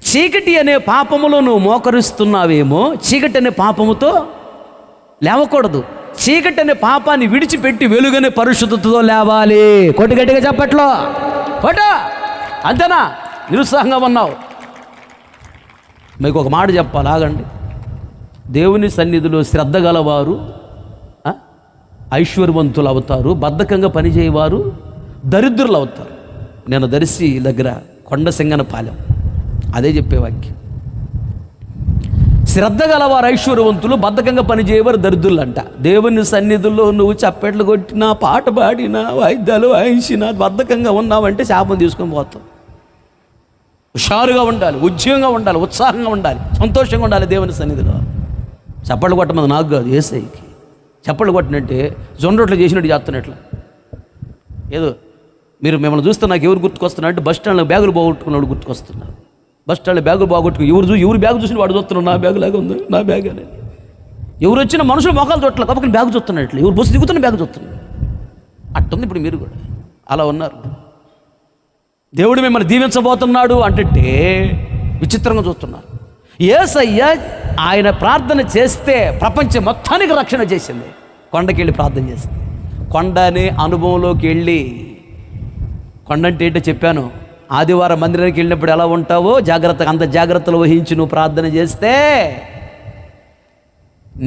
చీకటి అనే పాపములో నువ్వు మోకరిస్తున్నావేమో, చీకటి అనే పాపముతో లేవకూడదు. చీకటి అనే పాపాన్ని విడిచిపెట్టి వెలుగనే పరిశుద్ధతతో లేవాలి. కొట్టి గట్టిగా చెప్పట్లో కొట్టు. అంతేనా? నిరుత్సాహంగా ఉన్నావు. మీకు ఒక మాట చెప్పాలి, ఆగండి. దేవుని సన్నిధిలో శ్రద్ధ గలవారు ఐశ్వర్యవంతులు అవుతారు, బద్ధకంగా పనిచేయవారు దరిద్రులు అవుతారు. నేను దర్శి దగ్గర కొండసింగనపాలెం అదే చెప్పే వాక్యం. శ్రద్ధ గలవారు ఐశ్వర్యవంతులు, బద్ధకంగా పనిచేయవారు దరిద్రులు అంట. దేవుని సన్నిధుల్లో నువ్వు చప్పెట్లు కొట్టినా, పాట పాడినా, వాయిద్యాలు వాయించినా, బద్ధకంగా ఉన్నావంటే శాపం తీసుకొని పోతావు. హుషారుగా ఉండాలి, ఉద్యోగంగా ఉండాలి, ఉత్సాహంగా ఉండాలి, సంతోషంగా ఉండాలి దేవుని సన్నిధిలో. చప్పట్లు కొట్టమది నాకు కాదు, యేసయ్యకి. చప్పట్లు కొట్టినట్టే జొన్న రొట్టెలు చేసినట్టు చేస్తున్నట్లు. ఏదో మీరు మిమ్మల్ని చూస్తే నాకు ఎవరు గుర్తుకొస్తున్నా అంటే, బస్ స్టాండ్లో బ్యాగులు పోగొట్టుకున్నాడు గుర్తుకొస్తున్నారు. బస్ స్టాండ్లో బ్యాగులు పోగొట్టుకుని ఎవరు బ్యాగ్ చూసిన వాడు చూస్తున్నాడు, నా బ్యాగ్ లాగా ఉంది, నా బ్యాగ్ అని. ఎవరు వచ్చిన మనుషులు మొఖాలు చూడట్లేదు, కాబట్టి బ్యాగ్ చూస్తున్నట్లు. ఎవరు బస్సు దిగుతున్న బ్యాగ్ చూస్తున్నారు. అట్టుంది ఇప్పుడు మీరు కూడా అలా ఉన్నారు. దేవుడు మిమ్మల్ని దీవించబోతున్నాడు అంటే విచిత్రంగా చూస్తున్నారు. యేసయ్య ఆయన ప్రార్థన చేస్తే ప్రపంచం మొత్తానికి రక్షణ చేసింది. కొండకి వెళ్ళి ప్రార్థన చేస్తే, కొండ అనే అనుభవంలోకి వెళ్ళి, కొండ అంటే ఏంటో చెప్పాను. ఆదివారం మందిరానికి వెళ్ళినప్పుడు ఎలా ఉంటావో జాగ్రత్తగా, అంత జాగ్రత్తలు వహించి నువ్వు ప్రార్థన చేస్తే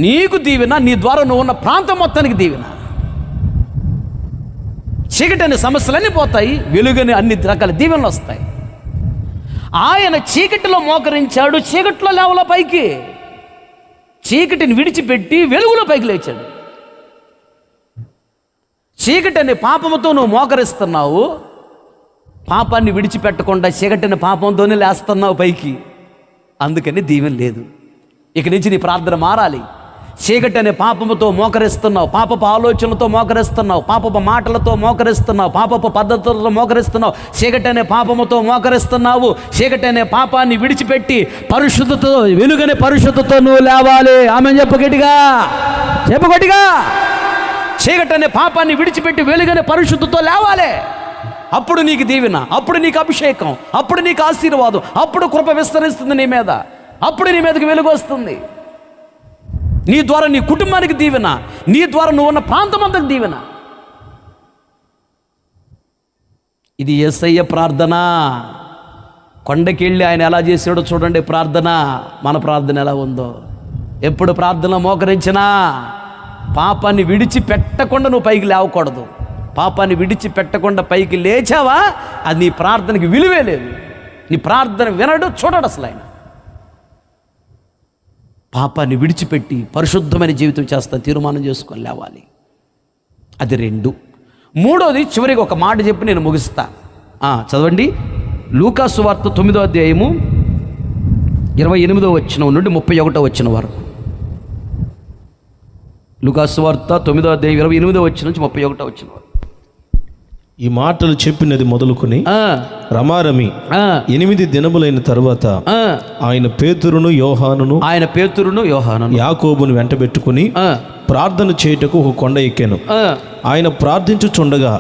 నీకు దీవెన, నీ ద్వారా నువ్వు ఉన్న ప్రాంతం మొత్తానికి దీవెన. చీకటి అనే సమస్యలన్నీ పోతాయి, వెలుగని అన్ని రకాల దీవెనలు వస్తాయి. ఆయన చీకటిలో మోకరించాడు, చీకటిలో లేవల పైకి, చీకటిని విడిచిపెట్టి వెలుగులో పైకి లేచాడు. చీకటి అనే పాపముతో నువ్వు మోకరిస్తున్నావు, పాపాన్ని విడిచిపెట్టకుండా చీకటి అనే పాపంతోనే లేస్తున్నావు పైకి. అందుకని దీవెన లేదు. ఇక నుంచి నీ ప్రార్థన మారాలి. చీకటి అనే పాపముతో మోకరిస్తున్నావు, పాపపు ఆలోచనలతో మోకరిస్తున్నావు, పాపపు మాటలతో మోకరిస్తున్నావు, పాపపు పద్ధతులతో మోకరిస్తున్నావు, చీకటి అనే పాపముతో మోకరిస్తున్నావు. చీకటి అనే పాపాన్ని విడిచిపెట్టి పరిశుద్ధతో, వెలుగనే పరిశుద్ధతో నువ్వు లేవాలి. ఆమె చెప్పు గట్టిగా, చెప్పు గట్టిగా. చీకటి అనే పాపాన్ని విడిచిపెట్టి వెలుగనే పరిశుద్ధతో లేవాలి. అప్పుడు నీకు దీవెన, అప్పుడు నీకు అభిషేకం, అప్పుడు నీకు ఆశీర్వాదం, అప్పుడు కృప విస్తరిస్తుంది నీ మీద, అప్పుడు నీ మీదకి వెలుగు వస్తుంది. నీ ద్వారా నీ కుటుంబానికి దీవెన, నీ ద్వారా నువ్వు ఉన్న ప్రాంతం అంతకు దీవెన. ఇది యేసయ్య ప్రార్థన. కొండకి వెళ్ళి ఆయన ఎలా చేసాడో చూడండి ప్రార్థన. మన ప్రార్థన ఎలా ఉందో. ఎప్పుడు ప్రార్థన మోకరించినా పాపాన్ని విడిచిపెట్టకుండా నువ్వు పైకి లేవకూడదు. పాపాన్ని విడిచిపెట్టకుండా పైకి లేచావా, అది నీ ప్రార్థనకి విలువే లేదు. నీ ప్రార్థన వినడు, చూడడు అసలు ఆయన. పాపాన్ని విడిచిపెట్టి పరిశుద్ధమైన జీవితం చేస్తా తీర్మానం చేసుకొని లేవాలి. అది 2. 3వది చివరికి ఒక మాట చెప్పి నేను ముగిస్తా. చదవండి, లూకా సువార్త 9వ అధ్యాయము 28వ వచనం నుండి 31వ వచనం వరకు. లూకా సువార్త 9వ అధ్యాయం 28వ వచనం నుంచి 31వ వచనం వరకు. ఈ మాటలు చెప్పినది మొదలుకొని రమారమి 8 దినములైన తరువాత ఆయన పేతురును యోహానును యాకోబును వెంటబెట్టుకుని ప్రార్థన చేయుటకు ఒక కొండ ఎక్కాను. ఆయన ప్రార్థించుచుండగా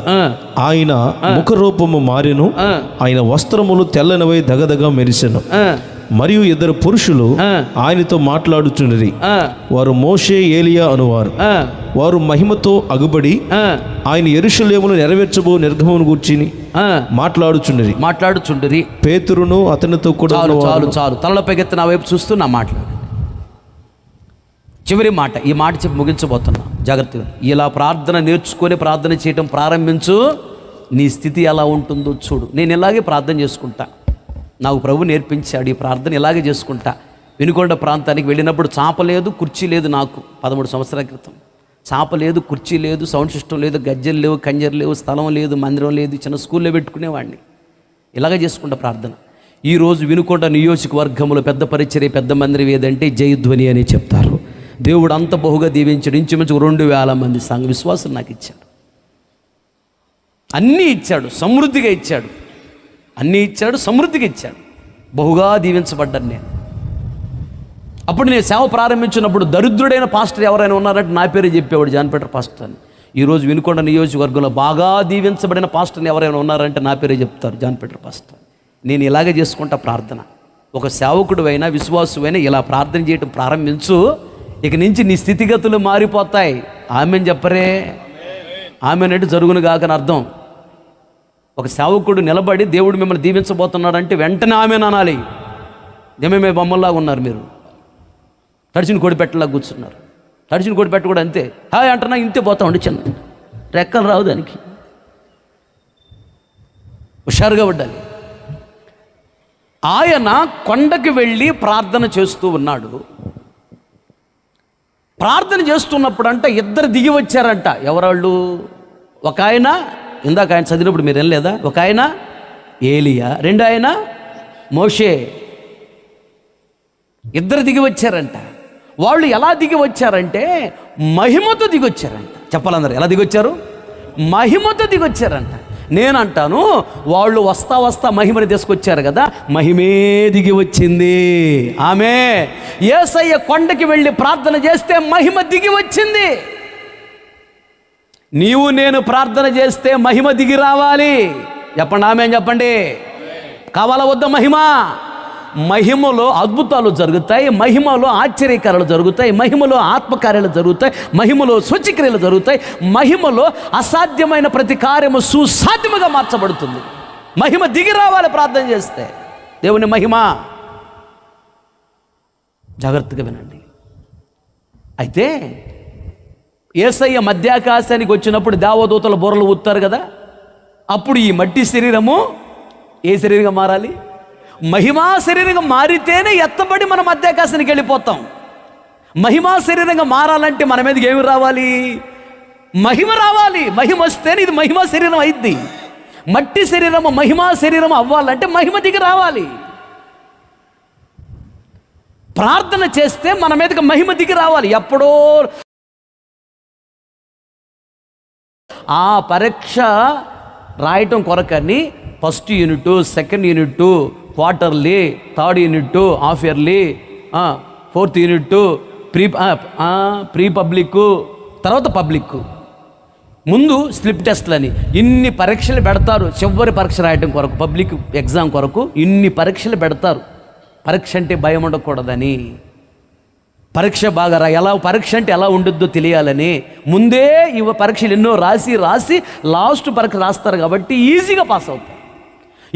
ఆయన ముఖరూపము మారెను, ఆయన వస్త్రములు తెల్లనివై దగదగా మెరిసెను. మరియు 2 పురుషులు ఆయనతో మాట్లాడుచుండిరి. వారు మోషే ఏలియా అనువారు. వారు మహిమతో అగుబడి ఆయన యెరూషలేమును నెరవేర్చబో నిర్గమమును గూర్చి మాట్లాడుచుండిరి. పేతురును అతనితో కూడా చాలు తలపైకెత్తి నా వైపు చూస్తూ నా మాట్లాడు. చివరి మాట, ఈ మాట చెప్పి ముగించబోతున్నా, జాగ్రత్తగా. ఇలా ప్రార్థన నేర్చుకొని ప్రార్థన చేయటం ప్రారంభించు, నీ స్థితి ఎలా ఉంటుందో చూడు. నేను ఇలాగే ప్రార్థన చేసుకుంటా, నాకు ప్రభు నేర్పించాడు ఈ ప్రార్థన, ఇలాగే చేసుకుంటా. వినుకొండ ప్రాంతానికి వెళ్ళినప్పుడు చాప లేదు, కుర్చీ లేదు. నాకు 13 సంవత్సరాల క్రితం చాప లేదు, కుర్చీ లేదు, సౌండ్ సిస్టమ్ లేదు, గజ్జలు లేవు, కంజరు లేవు, స్థలం లేదు, మందిరం లేదు. చిన్న స్కూల్లో పెట్టుకునేవాడిని. ఇలాగే చేసుకుంటా ప్రార్థన. ఈరోజు వినుకొండ నియోజకవర్గంలో పెద్ద పరిచర్య, పెద్ద మందిరం ఏదంటే జయధ్వని అని చెప్తారు. దేవుడు అంత బహుగా దీవించాడు. ఇంచుమించు 2000 మంది సంఘ విశ్వాసం నాకు ఇచ్చాడు. అన్నీ ఇచ్చాడు, సమృద్ధిగా ఇచ్చాడు. అన్నీ ఇచ్చాడు, సమృద్ధిగా ఇచ్చాడు. బహుగా దీవించబడ్డాను నేను. అప్పుడు నేను సేవ ప్రారంభించినప్పుడు దరిద్రుడైన పాస్టర్ ఎవరైనా ఉన్నారంటే నా పేరే చెప్పేవాడు, జాన్ పీటర్ పాస్టర్ అని. ఈరోజు వినుకొండ నియోజకవర్గంలో బాగా దీవించబడిన పాస్టర్ని ఎవరైనా ఉన్నారంటే నా పేరే చెప్తారు, జాన్ పీటర్ పాస్టర్. నేను ఇలాగే చేసుకుంటా ప్రార్థన. ఒక సేవకుడు అయినా విశ్వాసువైనా ఇలా ప్రార్థన చేయటం ప్రారంభించు, ఇక నుంచి నీ స్థితిగతులు మారిపోతాయి. ఆమెను చెప్పరే, ఆమెనంటే జరుగును కాకని అర్థం. ఒక సేవకుడు నిలబడి దేవుడు మిమ్మల్ని దీవించబోతున్నాడంటే వెంటనే ఆమెను అనాలి. ఏమేమే బొమ్మల్లాగా ఉన్నారు మీరు, తడిచిన కోడిపెట్టలాగా కూర్చున్నారు. తడిచిన కోడిపెట్ట కూడా అంతే, హాయ్ అంటున్నా ఇంతే పోతా ఉండి, చిన్న రెక్కలు రావు దానికి, హుషారుగా ఉండాలి. ఆయన కొండకి వెళ్ళి ప్రార్థన చేస్తూ ఉన్నాడు. ప్రార్థన చేస్తున్నప్పుడు అంట 2 దిగి వచ్చారంట. ఎవరాళ్ళు? ఒక ఆయన, ఇందాక ఆయన చదివినప్పుడు మీరు వెళ్ళలేదా, ఒక ఆయన ఏలియా, 2 ఆయన మోషే. 2 దిగి వచ్చారంట. వాళ్ళు ఎలా దిగి వచ్చారంటే మహిమతో దిగొచ్చారంట. చెప్పాలందరూ ఎలా దిగొచ్చారు? మహిమతో దిగొచ్చారంట. నేనంటాను, వాళ్ళు వస్తా మహిమని తీసుకొచ్చారు కదా, మహిమే దిగి వచ్చింది. ఆమె యేసయ్య కొండకి వెళ్ళి ప్రార్థన చేస్తే మహిమ దిగి వచ్చింది. నీవు నేను ప్రార్థన చేస్తే మహిమ దిగి రావాలి. చెప్పండి ఆమె, చెప్పండి. కావాలా వద్ద మహిమ? మహిమలో అద్భుతాలు జరుగుతాయి, మహిమలో ఆశ్చర్యకార్యాలు జరుగుతాయి, మహిమలో ఆత్మకార్యాలు జరుగుతాయి, మహిమలో సూచక్రియలు జరుగుతాయి, మహిమలో అసాధ్యమైన ప్రతి కార్యము సుసాధ్యముగా మార్చబడుతుంది. మహిమ దిగి రావాలి ప్రార్థన చేస్తే. దేవుని మహిమ. జాగ్రత్తగా వినండి. అయితే యేసయ్య మధ్యాకాశానికి వచ్చినప్పుడు దేవదూతల బుర్రలు ఊతారు కదా, అప్పుడు ఈ మట్టి శరీరము ఏ శరీరంగా మారాలి? మహిమా శరీరంగా మారితేనే ఎత్తబడి మనం మధ్యాకాశానికి వెళ్ళిపోతాం. మహిమా శరీరంగా మారాలంటే మన మీదకి ఏమి రావాలి? మహిమ రావాలి. మహిమ వస్తేనే ఇది మహిమా శరీరం అయింది. మట్టి శరీరము మహిమా శరీరం అవ్వాలంటే మహిమ దిగి రావాలి. ప్రార్థన చేస్తే మన మీదకి మహిమ దిగి రావాలి. ఎప్పుడో ఆ పరీక్ష రాయటం కొరకని first unit, second unit, quarterly, third unit, half yearly, fourth unit, pre public, తర్వాత పబ్లిక్, ముందు స్లిప్ టెస్ట్లని ఇన్ని పరీక్షలు పెడతారు. చివరి పరీక్ష రాయటం కొరకు, పబ్లిక్ ఎగ్జామ్ కొరకు ఇన్ని పరీక్షలు పెడతారు. పరీక్ష అంటే భయం ఉండకూడదని, పరీక్ష బాగా ఎలా పరీక్ష అంటే ఎలా ఉంటుందో తెలియాలని ముందే ఇవ పరీక్షలు ఎన్నో రాసి లాస్ట్ పరీక్ష రాస్తారు కాబట్టి ఈజీగా పాస్ అవుతారు.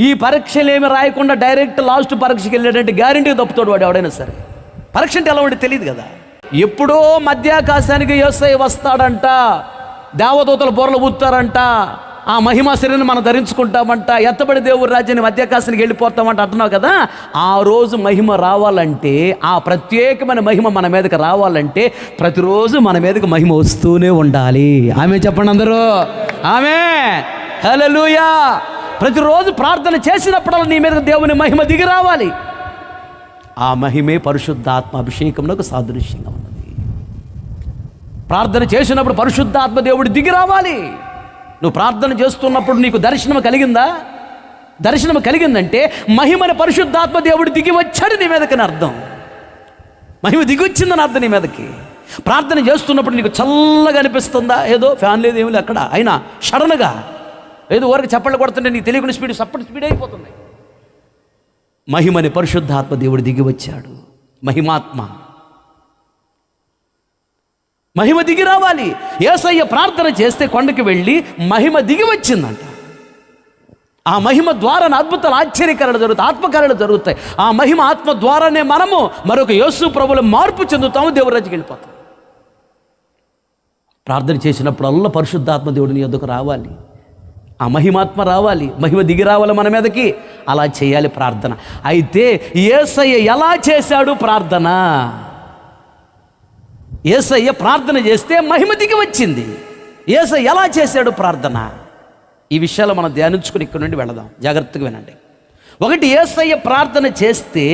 ఈ పరీక్షలు ఏమి రాయకుండా డైరెక్ట్ లాస్ట్ పరీక్షకి వెళ్ళాడంటే గ్యారెంటీగా తప్పుతాడు వాడు ఎవడైనా సరే. పరీక్ష అంటే ఎలా ఉంటే తెలియదు కదా. ఎప్పుడో మధ్యాకాశానికి యేసయ్య వస్తాడంట, దేవదూతలు బోర్లు ఊతారంట, ఆ మహిమా శరీరాన్ని మనం ధరించుకుంటామంట, ఎత్తబడి దేవుడి రాజ్యాన్ని మధ్యాకాశానికి వెళ్ళిపోతామంట అంటున్నావు కదా. ఆ రోజు మహిమ రావాలంటే, ఆ ప్రత్యేకమైన మహిమ మన మీదకి రావాలంటే ప్రతిరోజు మన మీదకి మహిమ వస్తూనే ఉండాలి. ఆమె చెప్పండి అందరూ, ఆమె హల్లెలూయా. ప్రతిరోజు ప్రార్థన చేసినప్పుడల్లా నీ మీదకి దేవుని మహిమ దిగి రావాలి. ఆ మహిమే పరిశుద్ధాత్మ అభిషేకంలో సాదృశ్యంగా ఉన్నది. ప్రార్థన చేసినప్పుడు పరిశుద్ధాత్మ దేవుడు దిగి రావాలి. నువ్వు ప్రార్థన చేస్తున్నప్పుడు నీకు దర్శనం కలిగిందా? దర్శనం కలిగిందంటే మహిమని పరిశుద్ధాత్మ దేవుడు దిగి వచ్చాడు నీ మీదకి అని అర్థం. మహిమ దిగి వచ్చిందని అర్థం నీ మీదకి. ప్రార్థన చేస్తున్నప్పుడు నీకు చల్లగా అనిపిస్తుందా? ఏదో ఫ్యాన్ లేదు, ఏమి లేదు అక్కడ, అయినా సడన్గా ఏదో ఊరికి చప్పట్లు కొడుతుంటే నీకు తెలియకుండా స్పీడ్ అయిపోతుంది. మహిమని పరిశుద్ధాత్మ దేవుడు దిగి వచ్చాడు. మహిమాత్మ మహిమ దిగి రావాలి. యేసయ్య ప్రార్థన చేస్తే కొండకి వెళ్ళి మహిమ దిగి వచ్చిందంట. ఆ మహిమ ద్వారా అద్భుతాలు, ఆశ్చర్యకరణ జరుగుతాయి, ఆత్మకార్యాలు జరుగుతాయి. ఆ మహిమ ఆత్మ ద్వారానే మనము మరొక యేసు ప్రభువుల మార్పు చెందుతాము, దేవుడి రాజ్యానికి వెళ్ళిపోతాం. ప్రార్థన చేసినప్పుడల్లా పరిశుద్ధాత్మ దేవుడిని యొద్దకు రావాలి, ఆ మహిమాత్మ రావాలి, మహిమ దిగి రావాలి మన మీదకి. అలా చేయాలి ప్రార్థన. అయితే యేసయ్య ఎలా చేశాడు ప్రార్థన? యేసయ్య ప్రార్థన చేస్తే మహిమ దిగి వచ్చింది. యేసయ్య ఎలా చేశాడు ప్రార్థన? ఈ విషయాలు మనం ధ్యానించుకుని ఇక్కడ నుండి వెళదాం. జాగ్రత్తగా వినండి. ఒకటి, యేసయ్య ప్రార్థన చేస్తే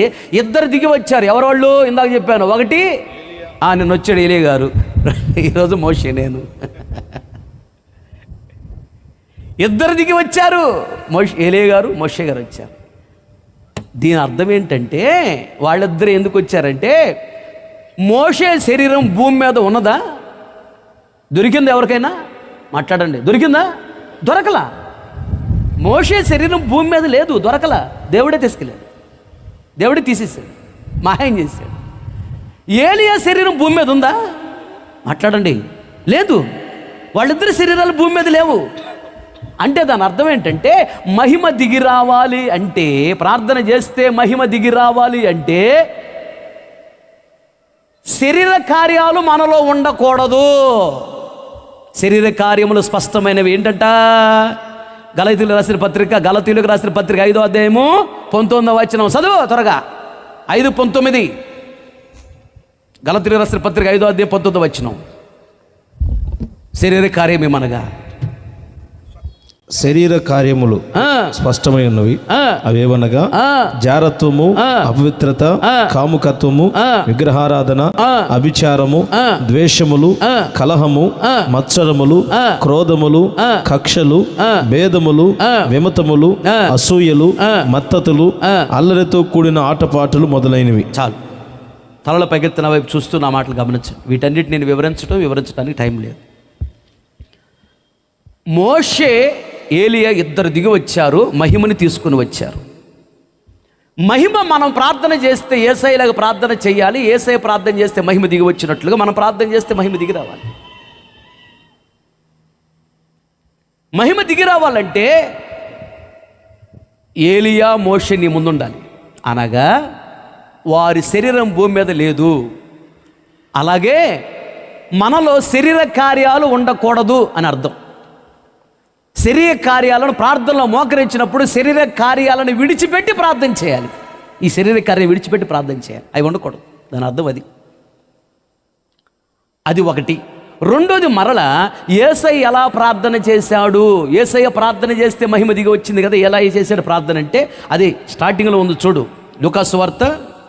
ఇద్దరు దిగి వచ్చారు. ఎవరోళ్ళు? ఇందాక చెప్పాను. ఒకటి నిన్న వచ్చాడు ఏలియా గారు, ఈరోజు మోషే నేను. ఇద్దరు దిగి వచ్చారు, ఏలియా గారు, మోషే గారు వచ్చారు. దీని అర్థం ఏంటంటే, వాళ్ళిద్దరు ఎందుకు వచ్చారంటే, మోషే శరీరం భూమి మీద ఉన్నదా? దొరికిందా? ఎవరికైనా మాట్లాడండి. దొరికిందా? దొరకలా. మోషే శరీరం భూమి మీద లేదు, దొరకలా. దేవుడే తీసుకెళ్ళాడు, దేవుడే తీసేసాడు, మాయం చేశాడు. ఏలియా శరీరం భూమి మీద ఉందా? మాట్లాడండి. లేదు. వాళ్ళిద్దరి శరీరాలు భూమి మీద లేవు. అంటే దాని అర్థం ఏంటంటే, మహిమ దిగి రావాలి అంటే, ప్రార్థన చేస్తే మహిమ దిగి రావాలి అంటే శరీర కార్యాలు మనలో ఉండకూడదు. శరీర కార్యములు స్పష్టమైనవి ఏంటంట? గలతీయులకు రాసిన పత్రిక 5వ అధ్యాయము 19వ వచనం చదువు త్వరగా. 5:19. గలతీయులకు రాసిన పత్రిక 5వ అధ్యాయం 19వ వచనం. శరీర కార్యమేమనగా శరీర కార్యములు స్పష్టమై ఉన్నవి. అవేవనగా జారత్వము, అపవిత్రత, కాముకత్వము, విగ్రహారాధన, అభిచారము, ద్వేషములు, కలహము, మత్సరములు, క్రోధములు, కక్షలు, భేదములు, విమతములు, అసూయలు, మత్తతులు, అల్లరితో కూడిన ఆటపాటలు మొదలైనవి. చాలు. తలల పైకెత్తిన వైపు చూస్తూ నా మాటలు గమనించండి. వీటన్నిటి నేను వివరించడానికి టైం లేదు. మోషే, ఏలియా ఇద్దరు దిగి వచ్చారు, మహిమని తీసుకుని వచ్చారు. మహిమ మనం ప్రార్థన చేస్తే యేసయ్యలాగా ప్రార్థన చేయాలి. యేసయ్య ప్రార్థన చేస్తే మహిమ దిగి వచ్చినట్లుగా మనం ప్రార్థన చేస్తే మహిమ దిగి రావాలి. మహిమ దిగి రావాలంటే ఏలియా, మోషే నీ ముందుండాలి. అనగా వారి శరీరం భూమి మీద లేదు. అలాగే మనలో శరీర కార్యాలు ఉండకూడదు అని అర్థం. శరీర కార్యాలను ప్రార్థనలో మోకరించినప్పుడు శరీర కార్యాలను విడిచిపెట్టి ప్రార్థన చేయాలి. ఈ శరీర కార్యం విడిచిపెట్టి ప్రార్థన చేయాలి, అవి ఉండకూడదు. దాని అర్థం అది ఒకటి. రెండోది, మరలా యేసయ్య ఎలా ప్రార్థన చేశాడు? యేసయ్య ప్రార్థన చేస్తే మహిమ దిగి వచ్చింది కదా. ఎలా చేశాడు ప్రార్థన అంటే అది స్టార్టింగ్లో ఉంది చూడు. లూకా సువార్త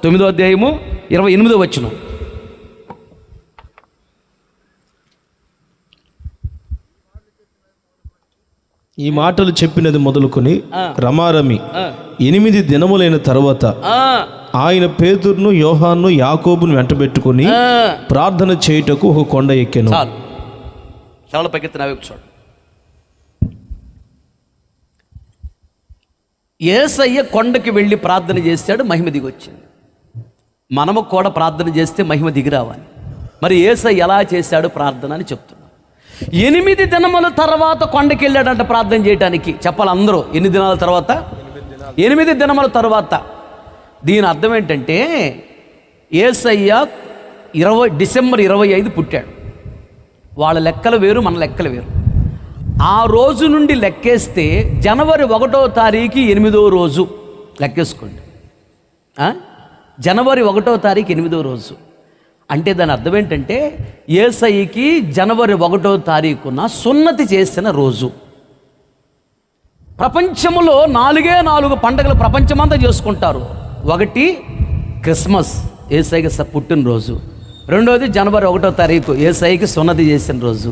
9వ అధ్యాయము 28వ వచనం. ఈ మాటలు చెప్పినది మొదలుకొని రమారమి 8 దినములైన తరువాత ఆయన పేతురును, యోహాను, యాకోబును వెంటబెట్టుకుని ప్రార్థన చేయుటకు ఒక కొండ ఎక్కెను. చాలా పైకెత్తిన చూడు. యేసయ్య కొండకి వెళ్ళి ప్రార్థన చేశాడు, మహిమ దిగి వచ్చింది. మనము కూడా ప్రార్థన చేస్తే మహిమ దిగి రావాలి. మరి యేసయ్య ఎలా చేశాడు ప్రార్థన అని చెప్తున్నాడు. 8 దినముల తర్వాత కొండకి వెళ్ళాడంట ప్రార్థన చేయడానికి. చెప్పాలి అందరూ. ఎన్ని దినాల తర్వాత? 8 దినముల తర్వాత. దీని అర్థం ఏంటంటే యేసయ్య డిసెంబర్ 25 పుట్టాడు. వాళ్ళ లెక్కలు వేరు, మన లెక్కలు వేరు. ఆ రోజు నుండి లెక్కేస్తే జనవరి 1వ తారీఖు 8వ రోజు లెక్కేసుకోండి. జనవరి 1వ తారీఖు 8వ రోజు అంటే దాని అర్థం ఏంటంటే యేసయ్యకి జనవరి 1వ తారీఖున సున్నతి చేసిన రోజు. ప్రపంచంలో 4 పండుగలు ప్రపంచమంతా చేసుకుంటారు. ఒకటి క్రిస్మస్, యేసయ్యకి పుట్టినరోజు. రెండోది జనవరి 1వ తారీఖు, యేసయ్యకి సున్నతి చేసిన రోజు.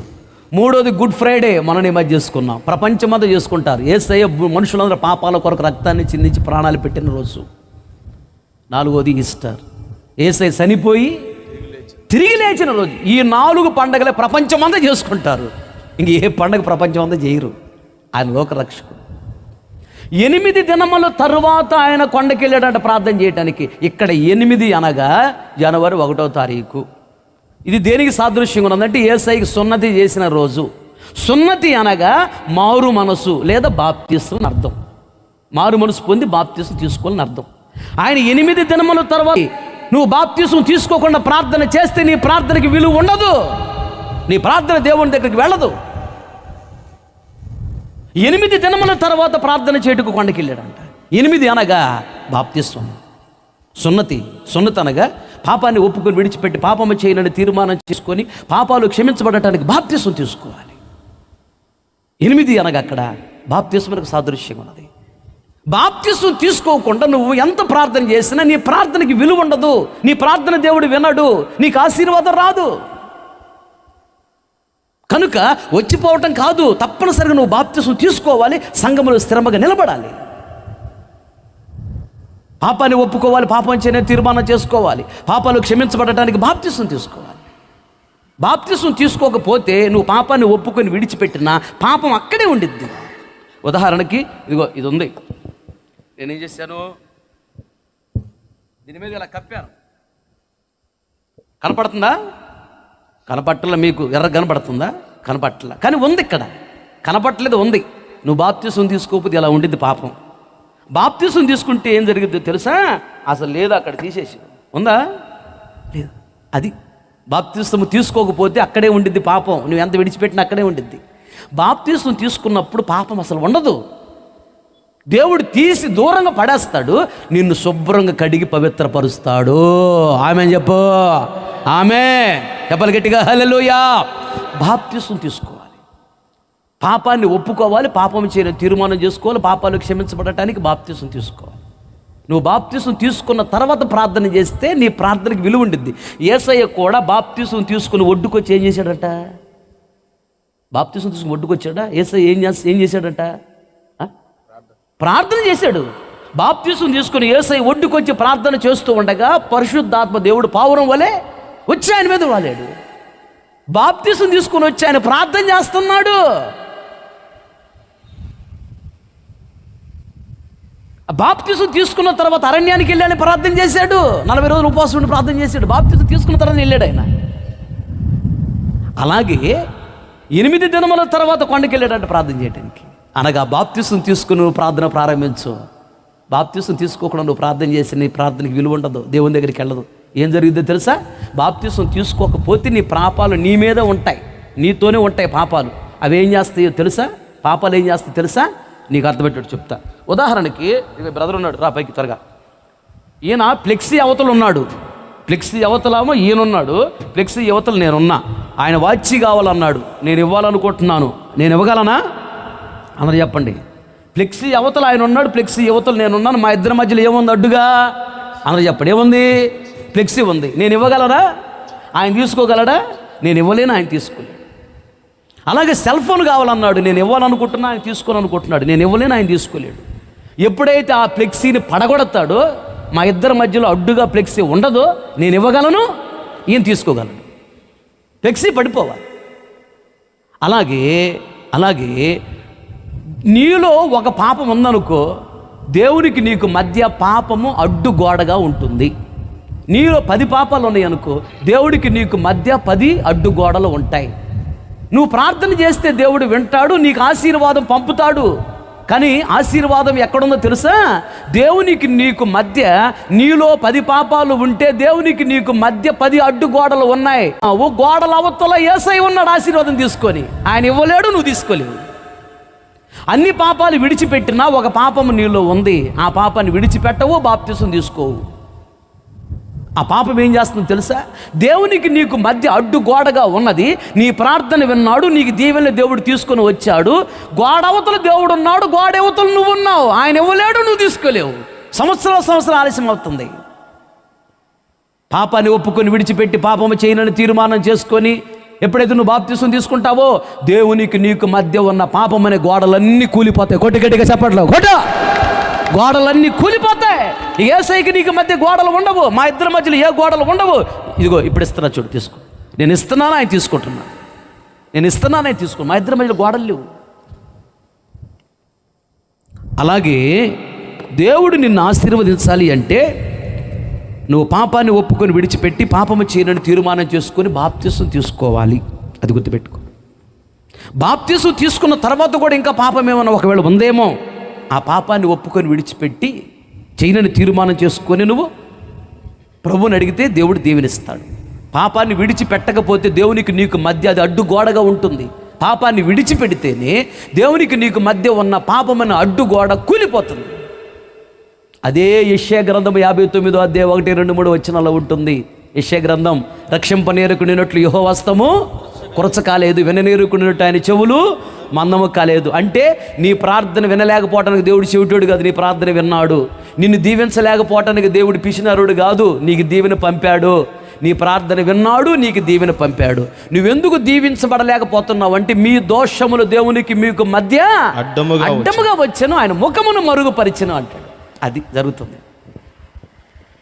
మూడోది గుడ్ ఫ్రైడే, మనం ఈ మధ్య చేసుకున్నాం, ప్రపంచమంతా చేసుకుంటారు. యేసయ్య మనుషులందరూ పాపాల కొరకు రక్తాన్ని చిందించి ప్రాణాలు పెట్టిన రోజు. నాలుగోది ఈస్టర్, యేసయ్య చనిపోయి తిరిగి లేచిన రోజు. ఈ 4 పండుగలే ప్రపంచమంతా చేసుకుంటారు. ఇంక ఏ పండుగ ప్రపంచం అంతా చేయరు. ఆయన లోకరక్షకుడు. 8 దినముల తరువాత ఆయన కొండకి వెళ్ళాడంట ప్రార్థన చేయడానికి. ఇక్కడ 8 అనగా జనవరి 1వ తారీఖు. ఇది దేనికి సాదృశ్యంగా ఉన్నదంటే యేసయ్యకి సున్నతి చేసిన రోజు. సున్నతి అనగా మారు మనసు లేదా బాప్తిసం అని అర్థం. మారు మనసు పొంది బాప్తిసం తీసుకోవాలని అర్థం. ఆయన 8 దినముల తర్వాత నువ్వు బాప్తిసం తీసుకోకుండా ప్రార్థన చేస్తే నీ ప్రార్థనకి విలువ ఉండదు, నీ ప్రార్థన దేవుని దగ్గరికి వెళ్ళదు. 8 దినముల తర్వాత ప్రార్థన చేటుకు కొండకి వెళ్ళాడంట. 8 అనగా బాప్తిస్వం. సున్నతి అనగా పాపాన్ని ఒప్పుకొని విడిచిపెట్టి పాపము చేయాలని తీర్మానం చేసుకొని పాపాలు క్షమించబడటానికి బాప్తిస్వం తీసుకోవాలి. 8 అనగా అక్కడ బాప్తిస్వానికి సాదృశ్యం ఉన్నది. బాప్తిస్వం తీసుకోకుండా నువ్వు ఎంత ప్రార్థన చేసినా నీ ప్రార్థనకి విలువ ఉండదు, నీ ప్రార్థన దేవుడు వినడు, నీకు ఆశీర్వాదం రాదు. కనుక వచ్చిపోవటం కాదు, తప్పనిసరిగా నువ్వు బాప్తిసం తీసుకోవాలి, సంఘములో స్థిరంగా నిలబడాలి, పాపాన్ని ఒప్పుకోవాలి, పాపం చేయని తీర్మానం చేసుకోవాలి, పాపాలు క్షమించబడటానికి బాప్తిసం తీసుకోవాలి. బాప్తిసం తీసుకోకపోతే నువ్వు పాపాన్ని ఒప్పుకొని విడిచిపెట్టినా పాపం అక్కడే ఉండిద్ది. ఉదాహరణకి ఇదిగో ఇది ఉంది, నేనేం చేశాను, దీని మీద ఇలా కప్పాను, కనపడుతుందా? కనపట్టల, మీకు ఎర్ర కనపడుతుందా? కనపట్టల, కానీ ఉంది ఇక్కడ, కనపట్టలేదు, ఉంది. నువ్వు బాప్తిసం తీసుకోకపోతే ఇలా ఉండిద్ది పాపం. బాప్తిసం తీసుకుంటే ఏం జరిగిద్దో తెలుసా? అసలు లేదు, అక్కడ తీసేసి ఉందా? లేదు. అది బాప్తిసం తీసుకోకపోతే అక్కడే ఉండిద్ది పాపం. నువ్వు ఎంత విడిచిపెట్టినా అక్కడే ఉండిద్ది. బాప్తిసం తీసుకున్నప్పుడు పాపం అసలు ఉండదు. దేవుడు తీసి దూరంగా పడేస్తాడు, నిన్ను శుభ్రంగా కడిగి పవిత్రపరుస్తాడు. ఆమె చెప్పు, ఆమె చెప్పలు గట్టిగా హల్లెలూయా. బాప్తిసం తీసుకోవాలి, పాపాన్ని ఒప్పుకోవాలి, పాపం చేయని తీర్మానం చేసుకోవాలి, పాపాలు క్షమించబడటానికి బాప్తిసం తీసుకోవాలి. నువ్వు బాప్తిసం తీసుకున్న తర్వాత ప్రార్థన చేస్తే నీ ప్రార్థనకి విలువ ఉండిద్ది. యేసయ్య కూడా బాప్తిసం తీసుకుని ఒడ్డుకొచ్చి ఏం చేశాడట? బాప్తిసం తీసుకుని ఒడ్డుకొచ్చాడా? యేసయ్య ఏం చేశాడట? ప్రార్థన చేశాడు. బాప్తిసం తీసుకుని యేసయ్య ఒడ్డుకొచ్చి ప్రార్థన చేస్తూ ఉండగా పరిశుద్ధాత్మ దేవుడు పావురం వలె వచ్చి ఆయన మీద వాలాడు. బాప్తిసం తీసుకుని వచ్చి ఆయన ప్రార్థన చేస్తున్నాడు. బాప్తిసం తీసుకున్న తర్వాత అరణ్యానికి వెళ్ళి ప్రార్థన చేశాడు. 40 రోజులు ఉపవాసం ఉండి ప్రార్థన చేశాడు. బాప్తిసం తీసుకున్న తర్వాత వెళ్ళాడు ఆయన. అలాగే 8 దినముల తర్వాత కొండకి వెళ్ళాడంటే ప్రార్థన చేయడానికి. అనగా బాప్తిసం తీసుకుని నువ్వు ప్రార్థన ప్రారంభించు. బాప్తిసం తీసుకోకుండా నువ్వు ప్రార్థన చేసి నీ ప్రార్థనకి విలువ ఉండదు, దేవుని దగ్గరికి వెళ్ళదు. ఏం జరిగిందో తెలుసా? బాప్తిసం తీసుకోకపోతే నీ పాపాలు నీ మీద ఉంటాయి, నీతోనే ఉంటాయి పాపాలు. అవి ఏం చేస్తాయో తెలుసా? పాపాలు ఏం చేస్తాయో తెలుసా? నీకు అర్థపెట్టాడు చెప్తా. ఉదాహరణకి ఇక బ్రదర్ ఉన్నాడు, రా పైకి త్వరగా. ఈయన ఫ్లెక్సీ అవతలు ఉన్నాడు, ఫ్లెక్సీ అవతలేమో ఈయనున్నాడు, ఫ్లెక్సీ యువతలు నేనున్నా. ఆయన వాచి కావాలన్నాడు, నేను ఇవ్వాలనుకుంటున్నాను, నేను ఇవ్వగలనా అన్నది చెప్పండి. ఫ్లెక్సీ అవతలు ఆయన ఉన్నాడు, ఫ్లెక్సీ యువతలు నేనున్నాను, మా ఇద్దరి మధ్యలో ఏముంది అడ్డుగా అన్నది చెప్పండి. ఏముంది? ఫ్లెక్సీ ఉంది. నేను ఇవ్వగలరా? ఆయన తీసుకోగలడా? నేను ఇవ్వలేను, ఆయన తీసుకోలేడు. అలాగే సెల్ ఫోన్ కావాలన్నాడు, నేను ఇవ్వాలనుకుంటున్నా, ఆయన తీసుకోవాలనుకుంటున్నాడు, నేను ఇవ్వలేను, ఆయన తీసుకోలేడు. ఎప్పుడైతే ఆ ఫ్లెక్సీని పడగొడతాడో, మా ఇద్దరి మధ్యలో అడ్డుగా ఫ్లెక్సీ ఉండదో, నేను ఇవ్వగలను, ఈయన తీసుకోగలను. ఫ్లెక్సీ పడిపోవాలి. అలాగే నీలో ఒక పాపం ఉందనుకో, దేవునికి నీకు మధ్య పాపము అడ్డుగోడగా ఉంటుంది. నీలో 10 పాపాలు ఉన్నాయి అనుకో, దేవుడికి నీకు మధ్య 10 అడ్డుగోడలు ఉంటాయి. నువ్వు ప్రార్థన చేస్తే దేవుడు వింటాడు, నీకు ఆశీర్వాదం పంపుతాడు. కానీ ఆశీర్వాదం ఎక్కడుందో తెలుసా? దేవునికి నీకు మధ్య, నీలో 10 పాపాలు ఉంటే దేవునికి నీకు మధ్య 10 అడ్డు గోడలు ఉన్నాయి. ఓ గోడల అవతల యేసయ్య ఉన్నాడు ఆశీర్వాదం తీసుకొని. ఆయన ఇవ్వలేడు, నువ్వు తీసుకోలేవు. అన్ని పాపాలు విడిచిపెట్టినా ఒక పాపము నీలో ఉంది. ఆ పాపాన్ని విడిచిపెట్టవు, బాప్తిసం తీసుకోవు. ఆ పాపం ఏం చేస్తుందో తెలుసా? దేవునికి నీకు మధ్య అడ్డు గోడగా ఉన్నది. నీ ప్రార్థన విన్నాడు, నీకు దీవెనలు దేవుడు తీసుకొని వచ్చాడు. గోడవతల దేవుడు ఉన్నాడు, గోడవతలు నువ్వు ఉన్నావు. ఆయన ఇవ్వలేడు, నువ్వు తీసుకోలేవు. సంవత్సరం ఆలస్యం అవుతుంది. పాపాన్ని ఒప్పుకొని విడిచిపెట్టి పాపము చేయనని తీర్మానం చేసుకొని ఎప్పుడైతే నువ్వు బాప్తిసం తీసుకుంటావో దేవునికి నీకు మధ్య ఉన్న పాపం అనే గోడలన్నీ కూలిపోతాయి. గట్టిగా చెప్పట్లేదు, గోడలన్నీ కూలిపోతాయి. యేసయ్యకి నీకు మధ్య గోడలు ఉండవు. మా ఇద్దరి మధ్యలో ఏ గోడలు ఉండవు. ఇదిగో ఇప్పుడు ఇస్తున్నా, చూడు, తీసుకో. నేను ఇస్తున్నాను, ఆయన తీసుకుంటున్నా. నేను ఇస్తున్నాను, ఆయన తీసుకో. మా ఇద్దరి మధ్యలో గోడలు లేవు. అలాగే దేవుడు నిన్ను ఆశీర్వదించాలి అంటే నువ్వు పాపాన్ని ఒప్పుకొని విడిచిపెట్టి పాపము చేయనని తీర్మానం చేసుకొని బాప్తిసం తీసుకోవాలి. అది గుర్తుపెట్టుకో. బాప్తిసం తీసుకున్న తర్వాత కూడా ఇంకా పాపం ఏమన్నా ఒకవేళ ఉందేమో, ఆ పాపాన్ని ఒప్పుకొని విడిచిపెట్టి చేయనని తీర్మానం చేసుకొని నువ్వు ప్రభువుని అడిగితే దేవుడు దీవెనిస్తాడు. పాపాన్ని విడిచిపెట్టకపోతే దేవునికి నీకు మధ్య అది అడ్డుగోడగా ఉంటుంది. పాపాన్ని విడిచిపెడితేనే దేవునికి నీకు మధ్య ఉన్న పాపమైన అడ్డుగోడ కూలిపోతుంది. అదే యెషయా గ్రంథం 59వ అధ్యాయం 1, 2, 3 వచనాల్లో ఉంటుంది. యెషయా గ్రంథం, రక్షింపనేరుకునేటట్లు యెహోవా హస్తము కొరచ కాలేదు, విననేరుకునేటట్టు ఆయన చెవులు మందము కాలేదు. అంటే నీ ప్రార్థన వినలేకపోవటానికి దేవుడు చెవిటోడు కాదు, నీ ప్రార్థన విన్నాడు. నిన్ను దీవించలేకపోవటానికి దేవుడు పిసినారుడు కాదు, నీకు దీవెన పంపాడు. నీ ప్రార్థన విన్నాడు, నీకు దీవెన పంపాడు. నువ్వెందుకు దీవించబడలేకపోతున్నావు అంటే మీ దోషములు దేవునికి మీకు మధ్య అడ్డముగా వచ్చాను, ఆయన ముఖమును మరుగుపరిచను అంటాడు. అది జరుగుతుంది.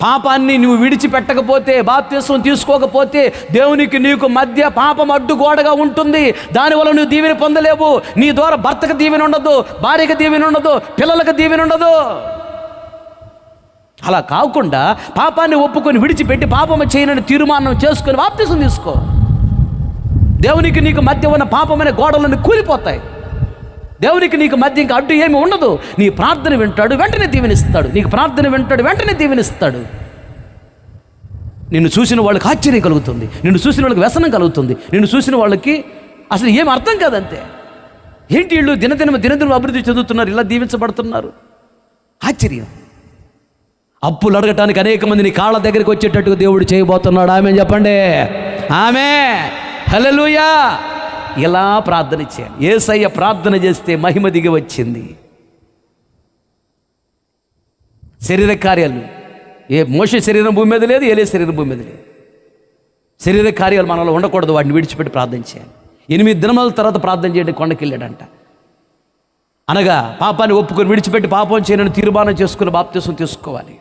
పాపాన్ని నువ్వు విడిచిపెట్టకపోతే, బాప్తిసం తీసుకోకపోతే దేవునికి నీకు మధ్య పాపం అడ్డుగోడగా ఉంటుంది. దానివల్ల నువ్వు దీవెన పొందలేవు. నీ ద్వారా భర్తకు దీవెన ఉండదు, భార్యకు దీవెన ఉండదు, పిల్లలకు దీవెన ఉండదు. అలా కాకుండా పాపాన్ని ఒప్పుకొని విడిచిపెట్టి పాపము చేయనని తీర్మానం చేసుకొని బాప్తిసం తీసుకో. దేవునికి నీకు మధ్య ఉన్న పాపమైన గోడలను కూలిపోతాయి. దేవునికి నీకు మధ్య ఇంకా అడ్డు ఏమి ఉండదు. నీ ప్రార్థన వింటాడు, వెంటనే దీవెనిస్తాడు. నీకు ప్రార్థన వింటాడు, వెంటనే దీవెనిస్తాడు. నిన్ను చూసిన వాళ్ళకి ఆశ్చర్యం కలుగుతుంది, నిన్ను చూసిన వాళ్ళకి వ్యసనం కలుగుతుంది, నిన్ను చూసిన వాళ్ళకి అసలు ఏం అర్థం కాదంతే. ఏంటి వీళ్ళు దినదినం అభివృద్ధి చెందుతున్నారు, ఇలా దీవించబడుతున్నారు. ఆశ్చర్యం. అప్పులు అడగటానికి అనేక మంది నీ కాళ్ళ దగ్గరికి వచ్చేటట్టుగా దేవుడు చేయబోతున్నాడు. ఆమె చెప్పండి, ఆమె హల్లెలూయా. ఇలా ప్రార్థన చేయాలి. యేసయ్య ప్రార్థన చేస్తే మహిమ దిగి వచ్చింది. శరీర కార్యాలు, మోషే శరీరం భూమి మీద లేదు, ఏలే శరీరం భూమి మీద లేదు. శరీర కార్యాలు మనలో ఉండకూడదు, వాటిని విడిచిపెట్టి ప్రార్థన చేయాలి. 8 దినముల తర్వాత ప్రార్థన చేయడం కొండకి వెళ్ళాడంట. అనగా పాపాన్ని ఒప్పుకొని విడిచిపెట్టి పాపం చేయనని తీర్మానం చేసుకుని బాప్తిసం తీసుకోవాలి.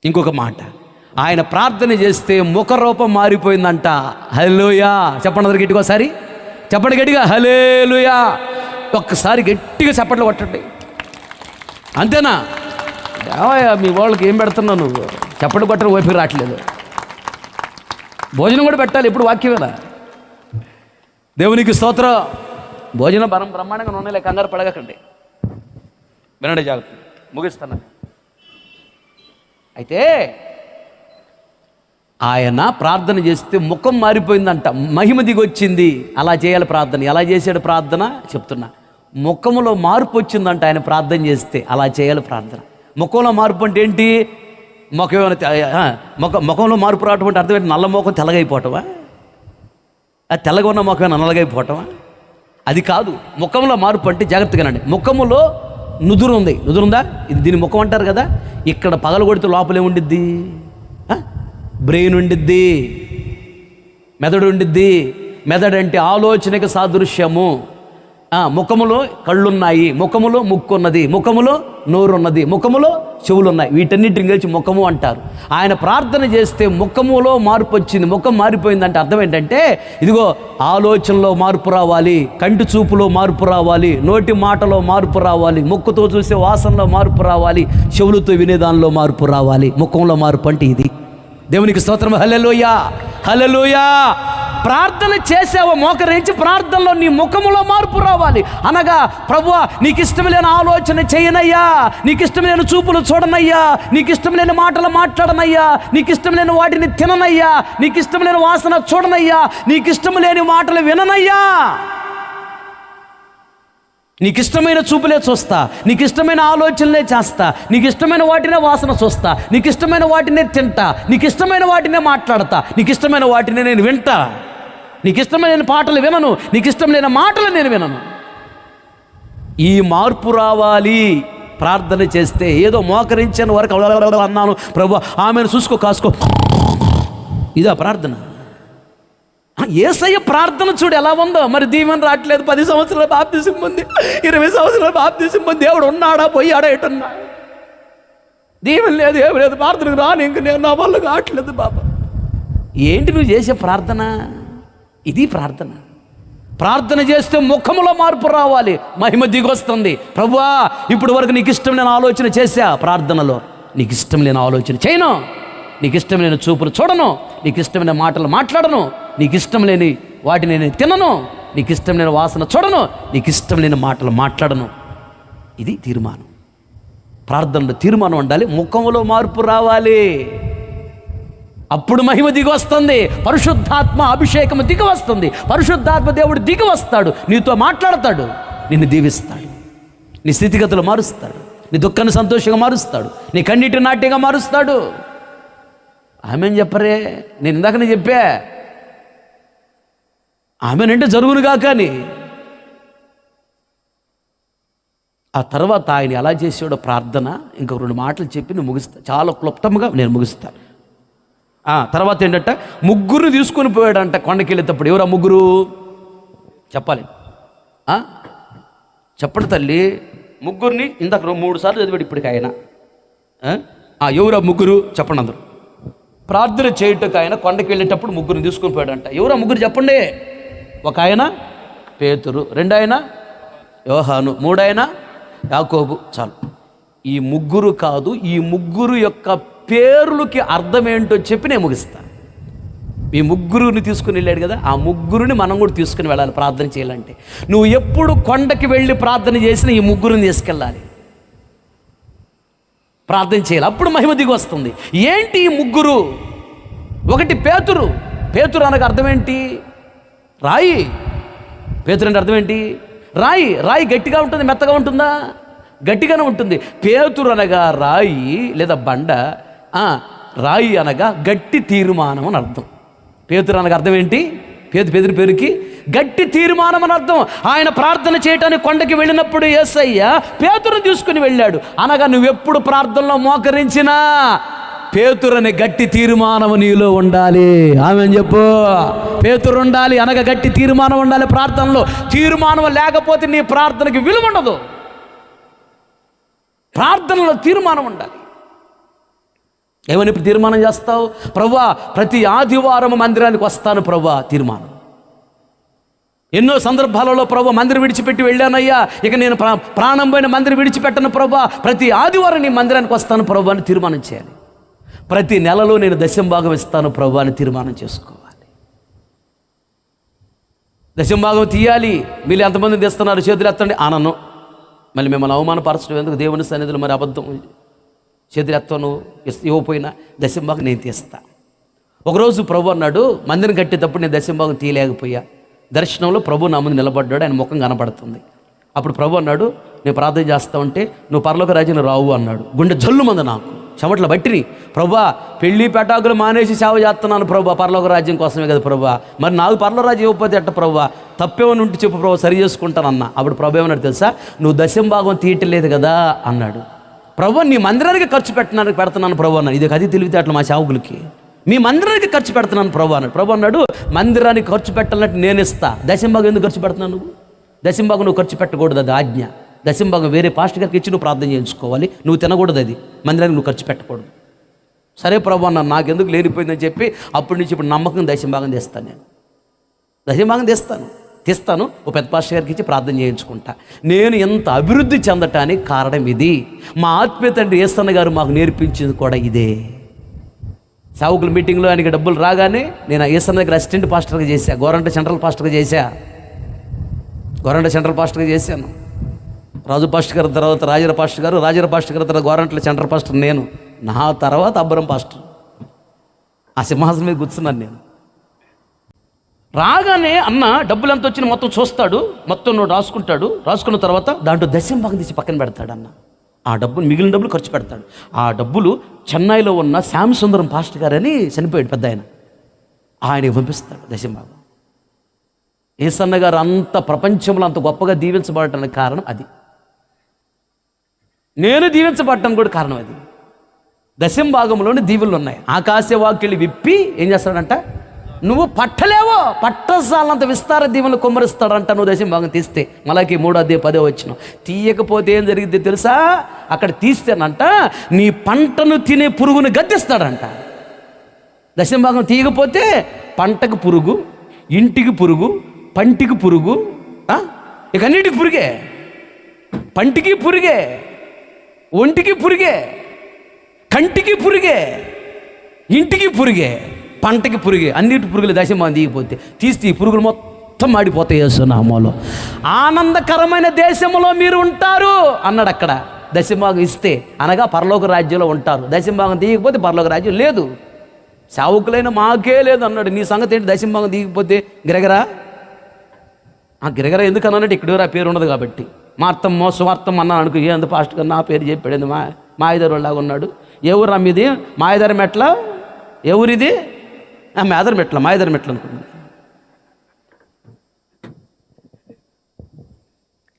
ఇంకొక మాట, ఆయన ప్రార్థన చేస్తే ముఖరూపం మారిపోయిందంట. హల్లెలూయా. చెప్పండి అందరు గట్టిగా, ఒకసారి చెప్పండి గట్టిగా, హల్లెలూయా. ఒక్కసారి గట్టిగా చప్పట్లు కొట్టండి. అంతేనా? మీ వాళ్ళకి ఏం పెడుతున్నావు నువ్వు? చప్పట్లు కొట్టడం ఓపిక రావట్లేదు. భోజనం కూడా పెట్టాలి, ఎప్పుడు వాక్యమేనా? దేవునికి స్తోత్రం. భోజనం బ్రహ్మాండంగా నూనెలే, కంగారు పడగకండి. వినండి, జాగ్రత్త, ముగిస్తాను. అయితే ఆయన ప్రార్థన చేస్తే ముఖం మారిపోయిందంట, మహిమ దిగొచ్చింది. అలా చేయాలి ప్రార్థన. ఎలా చేశాడు ప్రార్థన చెప్తున్నా. ముఖములో మార్పు వచ్చిందంట ఆయన ప్రార్థన చేస్తే. అలా చేయాలి ప్రార్థన. ముఖంలో మార్పు అంటే ఏంటి? ముఖంలో మార్పు రావటం అంటే అర్థం ఏంటి? నల్ల ముఖం తెల్లగైపోవటమా? తెల్లగా ఉన్న ముఖం నల్లగైపోవటమా? అది కాదు. ముఖంలో మార్పు అంటే జాగ్రత్తగానండి. ముఖములో నుదురు ఉంది, నుదురుందా? ఇది దీని ముఖం అంటారు కదా. ఇక్కడ పగలు కొడితే లోపలే ఉండిద్ది, బ్రెయిన్ ఉండిద్ది, మెదడు ఉండిద్ది. మెదడు అంటే ఆలోచనకి సాదృశ్యము. ముఖములో కళ్ళున్నాయి, ముఖములో ముక్కు ఉన్నది, ముఖములో నోరున్నది, ముఖములో చెవులున్నాయి. వీటన్నిటిని కలిసి ముఖము అంటారు. ఆయన ప్రార్థన చేస్తే ముఖములో మార్పు వచ్చింది, ముఖం మారిపోయిందంటే అర్థం ఏంటంటే, ఇదిగో ఆలోచనలో మార్పు రావాలి, కంటి చూపులో మార్పు రావాలి, నోటి మాటలో మార్పు రావాలి, ముక్కుతో చూసే వాసనలో మార్పు రావాలి, చెవులతో వినేదానిలో మార్పు రావాలి. ముఖంలో మార్పు అంటే ఇది. దేవునికి స్తోత్రం. హల్లెలూయా, హల్లెలూయా. ప్రార్థన చేసావో మోకరించి ప్రార్థనలో నీ ముఖములో మార్పు రావాలి. అనగా ప్రభువా నీకు ఇష్టం లేని ఆలోచన చేయనయ్యా, నీకు ఇష్టం లేని చూపులు చూడనయ్యా, నీకు ఇష్టం లేని మాటలు మాట్లాడనయ్యా, నీకు ఇష్టం లేని వాటిని తిననయ్యా, నీకు ఇష్టం లేని వాసన చూడనయ్యా, నీకు ఇష్టం లేని మాటలు విననయ్యా. నీకు ఇష్టమైన చూపులే చూస్తా, నీకు ఇష్టమైన ఆలోచనలే చేస్తా, నీకు ఇష్టమైన వాటినే వాసన చూస్తా, నీకు ఇష్టమైన వాటినే తింటా, నీకు ఇష్టమైన వాటినే మాట్లాడతా, నీకు ఇష్టమైన వాటినే నేను వింటా, నీకు ఇష్టమైన పాటలు వినను, నీకు ఇష్టం లేని మాటలు నేను వినను. ఈ మార్పు రావాలి. ప్రార్థన చేస్తే ఏదో మోకరించిన వరకు అన్నాను ప్రభు ఆమెను చూసుకో కాసుకో, ఇదా ప్రార్థన? యేసయ్య ప్రార్థన చూడు ఎలా ఉందో. మరి దీవెన రావట్లేదు, 10 సంవత్సరాల బాప్తిసం పొంది 20 సంవత్సరాల బాప్తిసం పొంది దేవుడు ఉన్నాడా పోయాడా ఎటున్నా? దీవెన లేదు, ఏమి లేదు, ప్రార్థనకు రాను, ఇంక నేను నా వల్ల కావట్లేదు బాబా. ఏంటి నువ్వు చేసే ప్రార్థన? ఇది ప్రార్థన. ప్రార్థన చేస్తే ముఖములో మార్పు రావాలి, మహిమ దిగొస్తుంది. ప్రభువా ఇప్పుడు వరకు నీకు ఇష్టం లేని ఆలోచన చేశా, ప్రార్థనలో నీకు ఇష్టం లేని ఆలోచన చేయను, నీకు ఇష్టం లేని చూపులు చూడను, నీకు ఇష్టమైన మాటలు మాట్లాడను, నీకు ఇష్టం లేని వాటిని నేను తినను, నీకు ఇష్టం లేని వాసన చూడను, నీకు ఇష్టం లేని మాటలు మాట్లాడను. ఇది తీర్మానం. ప్రార్థనలో తీర్మానం ఉండాలి, ముఖంలో మార్పు రావాలి. అప్పుడు మహిమ దిగి వస్తుంది, పరిశుద్ధాత్మ అభిషేకం దిగి వస్తుంది. పరిశుద్ధాత్మ దేవుడు దిగి వస్తాడు, నీతో మాట్లాడతాడు, నిన్ను దీవిస్తాడు, నీ స్థితిగతులు మారుస్తాడు, నీ దుఃఖాన్ని సంతోషంగా మారుస్తాడు, నీ కన్నీటి నాట్యంగా మారుస్తాడు. ఆమె చెప్పరే, నేను ఇందాకనే చెప్పా, ఆమెనంటే జరుగునుగా. కానీ ఆ తర్వాత ఆయన ఎలా చేసాడో ప్రార్థన ఇంకొక 2 మాటలు చెప్పి నేను ముగిస్తా, చాలా క్లుప్తంగా నేను ముగిస్తాను. తర్వాత ఏంటంటే ముగ్గురు తీసుకొని పోయాడంట కొండకి వెళ్ళేటప్పుడు. ఎవరు ఆ ముగ్గురు చెప్పాలి? చెప్పండి తల్లి. ముగ్గురిని ఇందాక 3 సార్లు చదివాడు ఇప్పటికి ఆయన. ఎవరు ఆ ముగ్గురు చెప్పండి అందరూ. ప్రార్థన చేయటకు ఆయన కొండకి వెళ్ళేటప్పుడు ముగ్గురిని తీసుకొని పోయాడంట. ఎవరు ఆ ముగ్గురు చెప్పండి? ఒక ఆయన పేతురు, 2 ఆయన యోహాను, 3 ఆయన యాకోబు. చాలు. ఈ ముగ్గురు కాదు, ఈ ముగ్గురు యొక్క పేర్లకి అర్థం ఏంటో చెప్పి నేను ముగిస్తాను. ఈ ముగ్గురుని తీసుకుని వెళ్ళాడు కదా, ఆ ముగ్గురిని మనం కూడా తీసుకుని వెళ్ళాలి ప్రార్థన చేయాలంటే. నువ్వు ఎప్పుడు కొండకి వెళ్ళి ప్రార్థన చేసినా ఈ ముగ్గురిని తీసుకెళ్ళాలి, ప్రార్థన చేయాలి, అప్పుడు మహిమ దిగి వస్తుంది. ఏంటి ఈ ముగ్గురు? ఒకటి పేతురు. పేతురు అనగా అర్థం ఏంటి? రాయి. పేతురు అంటే అర్థం ఏంటి? రాయి. రాయి గట్టిగా ఉంటుంది, మెత్తగా ఉంటుందా? గట్టిగానే ఉంటుంది. పేతురు అనగా రాయి లేదా బండ, రాయి అనగా గట్టి తీర్మానం అని అర్థం. పేతురు అనగా అర్థం ఏంటి? పేతురు పేరుకి గట్టి తీర్మానం అని అర్థం. ఆయన ప్రార్థన చేయటానికి కొండకి వెళ్ళినప్పుడు యేసయ్య పేతురుని తీసుకుని వెళ్ళాడు. అనగా నువ్వెప్పుడు ప్రార్థనలో మోకరించినా పేతురు అనే గట్టి తీర్మానం నీలో ఉండాలి. ఆమెన్ చెప్పు. పేతురు ఉండాలి, అనగా గట్టి తీర్మానం ఉండాలి. ప్రార్థనలో తీర్మానం లేకపోతే నీ ప్రార్థనకి విలువ ఉండదు. ప్రార్థనలో తీర్మానం ఉండాలి. ఏమని ఇప్పుడు తీర్మానం చేస్తావు? ప్రభువా ప్రతి ఆదివారం మందిరానికి వస్తాను ప్రభువా, తీర్మానం. ఎన్నో సందర్భాలలో ప్రభువా మందిరం విడిచిపెట్టి వెళ్ళానయ్యా, ఇక నేను ప్రాణం పోయిన మందిరం విడిచిపెట్టను ప్రభువా, ప్రతి ఆదివారం నీ మందిరానికి వస్తాను ప్రభువా అని తీర్మానం చేయాలి. ప్రతి నెలలో నేను 10వ భాగం ఇస్తాను ప్రభువా అని తీర్మానం చేసుకోవాలి. 10వ భాగం తీయాలి. మీరు ఎంతమంది తెస్తున్నారు? చేతులు ఎత్తండి. ఆనను. మళ్ళీ మిమ్మల్ని అవమానపరచడం ఎందుకు? దేవుని సన్నిధిలో మరి అబద్ధం. చేతులు ఎత్తను ఇవ్వపోయినా 10వ భాగం నేను తీస్తా. ఒకరోజు ప్రభు అన్నాడు, మందిరం కట్టేటప్పుడు నేను 10వ భాగం తీయలేకపోయా. దర్శనంలో ప్రభు నా ముందు నిలబడ్డాడు, ఆయన ముఖం కనపడుతుంది. అప్పుడు ప్రభు అన్నాడు, నేను ప్రార్థన చేస్తా ఉంటే నువ్వు పరలోక రాజ్యం రావు అన్నాడు. గుండె జల్లుమంది, నాకు చెమట్ల బట్టిని. ప్రభా పెళ్లి పెటాకులు మానేసి సేవ చేస్తున్నాను ప్రభా, పరలోక రాజ్యం కోసమే కదా ప్రభా, మరి నాకు పరలోక రాజ్యం ఇవ్వకపోతే ఎట్ట ప్రభా, తప్పేమని ఉంటే చెప్పు ప్రభా, సరి చేసుకుంటానన్నా. అప్పుడు ప్రభు ఏమన్నాడు తెలుసా? నువ్వు 10వ భాగం తీయట్లేదు కదా అన్నాడు. ప్రభు నీ మందిరానికి ఖర్చు పెడుతున్నాను ప్రభు అన్నాడు. ఇది అది తెలివితే అట్లా మా సేవకులకి, మీ మందిరానికి ఖర్చు పెడుతున్నాను ప్రభు అన్నాడు. ప్రభు అన్నాడు, మందిరానికి ఖర్చు పెట్టాలంటే నేను ఇస్తా, 10వ భాగం ఎందుకు ఖర్చు పెడుతున్నావు నువ్వు? 10వ భాగం నువ్వు ఖర్చు పెట్టకూడదు, అది ఆజ్ఞ. 10వ భాగం వేరే పాస్టర్ గారికి ఇచ్చి నువ్వు ప్రార్థన చేయించుకోవాలి, నువ్వు తినకూడదు, అది మందిరానికి నువ్వు ఖర్చు పెట్టకూడదు. సరే ప్రభు అన్నాను, నాకెందుకు లేనిపోయిందని చెప్పి అప్పటి నుంచి ఇప్పుడు నమ్మకం 10వ భాగం తెస్తాను. నేను 10వ భాగం తీస్తాను ఓ పెద్ద పాస్టర్ గారికి ఇచ్చి ప్రార్థన చేయించుకుంటా. నేను ఎంత అభివృద్ధి చెందటానికి కారణం ఇది. మా ఆత్మీయ తండ్రి యేసన్న గారు మాకు నేర్పించింది కూడా ఇదే. సేవకుల మీటింగ్లో ఆయనకి డబ్బులు రాగానే నేను ఏసన్న దగ్గర అసిస్టెంట్ పాస్టర్గా చేశా, గోరంట సెంట్రల్ పాస్టర్గా చేశాను. రాజు పాస్టర్ గారి తర్వాత రాజర పాస్టర్ గారు, రాజర పాస్టర్ గారి తర్వాత గోరంట్ల సెంట్రల్ పాస్టర్ నేను, నా తర్వాత అబ్బరం పాస్టర్. ఆ సింహాసనం మీద కూర్చున్నాను నేను. రాగానే అన్న డబ్బులు ఎంత వచ్చినా మొత్తం చూస్తాడు, మొత్తం నోటు రాసుకుంటాడు. రాసుకున్న తర్వాత దాంట్లో దశం భాగం తీసి పక్కన పెడతాడు అన్న. ఆ డబ్బులు, మిగిలిన డబ్బులు ఖర్చు పెడతాడు. ఆ డబ్బులు చెన్నైలో ఉన్న శ్యామ్ సుందరం పాస్టర్ గారు అని చనిపోయాడు పెద్ద ఆయనకి పంపిస్తాడు దశం భాగం. ఏసన్న గారు అంత ప్రపంచంలో అంత గొప్పగా దీవించబడటానికి కారణం అది. నేను దీవించబడటానికి కూడా కారణం అది. దశం భాగంలోని దీవులు ఉన్నాయి. ఆకాశవాక్యులు విప్పి ఏం చేస్తాడంట, నువ్వు పట్టలేవో, పట్టసాలంత విస్తార దీవులను కుమ్మరిస్తాడంట నువ్వు దశం భాగం తీస్తే. మలాకి 3:10 వచ్చిన తీయకపోతే ఏం జరిగింది తెలుసా? అక్కడ తీస్తేనంట నీ పంటను తినే పురుగును గద్దిస్తాడంట. దశం భాగం తీయకపోతే పంటకు పురుగు, ఇంటికి పురుగు, పంటికి పురుగు, ఇక అన్నిటికి పురుగే. పంటికి పురుగే, ఒంటికి పురుగే, కంటికి పురుగే, ఇంటికి పురుగే, పంటకి పురుగే, అన్నిటి పురుగులు దశం భాగం తీయకపోతే. తీస్తే ఈ పురుగులు మొత్తం మాడిపోతాయి యేసునామములో. ఆనందకరమైన దేశంలో మీరు ఉంటారు అన్నాడు అక్కడ. దశం భాగం ఇస్తే అనగా పరలోక రాజ్యంలో ఉంటారు. దశం భాగం తీయకపోతే పరలోక రాజ్యం లేదు. సేవకులైన మాకే లేదు అన్నాడు. నీ సంగతి ఏంటి? దశం భాగం తీయకపోతే గిరగరా. ఆ గిరగరా ఎందుకు అన్నానంటే ఇక్కడ ఆ పేరు ఉండదు కాబట్టి. మార్తమ్మ సువార్తమ్మ అన్నాను అనుకో, ఏంది పాస్టర్ గారు నా పేరు చెప్పాడు, మాయదారు లాగా ఉన్నాడు. ఏ ఊరు అమ్మిది? మాయదారి మెట్ల. ఏ ఊరిది? మాయదారి మెట్ల అనుకున్నాను.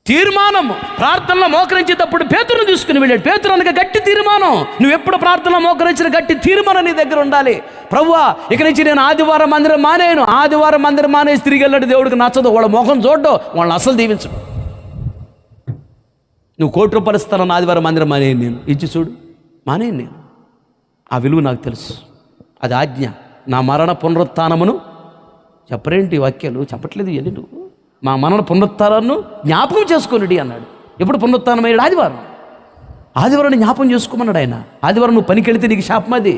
తీర్మానం ప్రార్థనలో మోకరించేటప్పుడు పేతురును తీసుకుని వెళ్ళాడు. పేతురు అనగా గట్టి తీర్మానం. నువ్వు ఎప్పుడు ప్రార్థనలో మోకరించిన గట్టి తీర్మానం నీ దగ్గర ఉండాలి. ప్రభువా ఇక నుంచి నేను ఆదివారం మందిరం మానేను. ఆదివారం మందిరం మానేసి తిరిగి వెళ్ళాడు. దేవుడికి నచ్చదు, వాళ్ళ ముఖం చూడడం, వాళ్ళని అసలు దీవించడు. నువ్వు ₹1,00,000 ఇస్తానని ఆదివారం మందిరం మానేను నేను, ఇచ్చి చూడు, మానేను నేను. ఆ విలువ నాకు తెలుసు, అది ఆజ్ఞ. నా మరణ పునరుత్థానమును చెప్పరేంటి వాక్యాలు? చెప్పట్లేదు ఎన్ని నువ్వు. మా మరణ పునరుత్థానాన్ని జ్ఞాపకం చేసుకోనుడి అన్నాడు. ఎప్పుడు పునరుత్థానం అయ్యాడు? ఆదివారం. ఆదివారాన్ని జ్ఞాపకం చేసుకోమన్నాడు ఆయన. ఆదివారం నువ్వు పనికి వెళితే నీకు శాపం అది.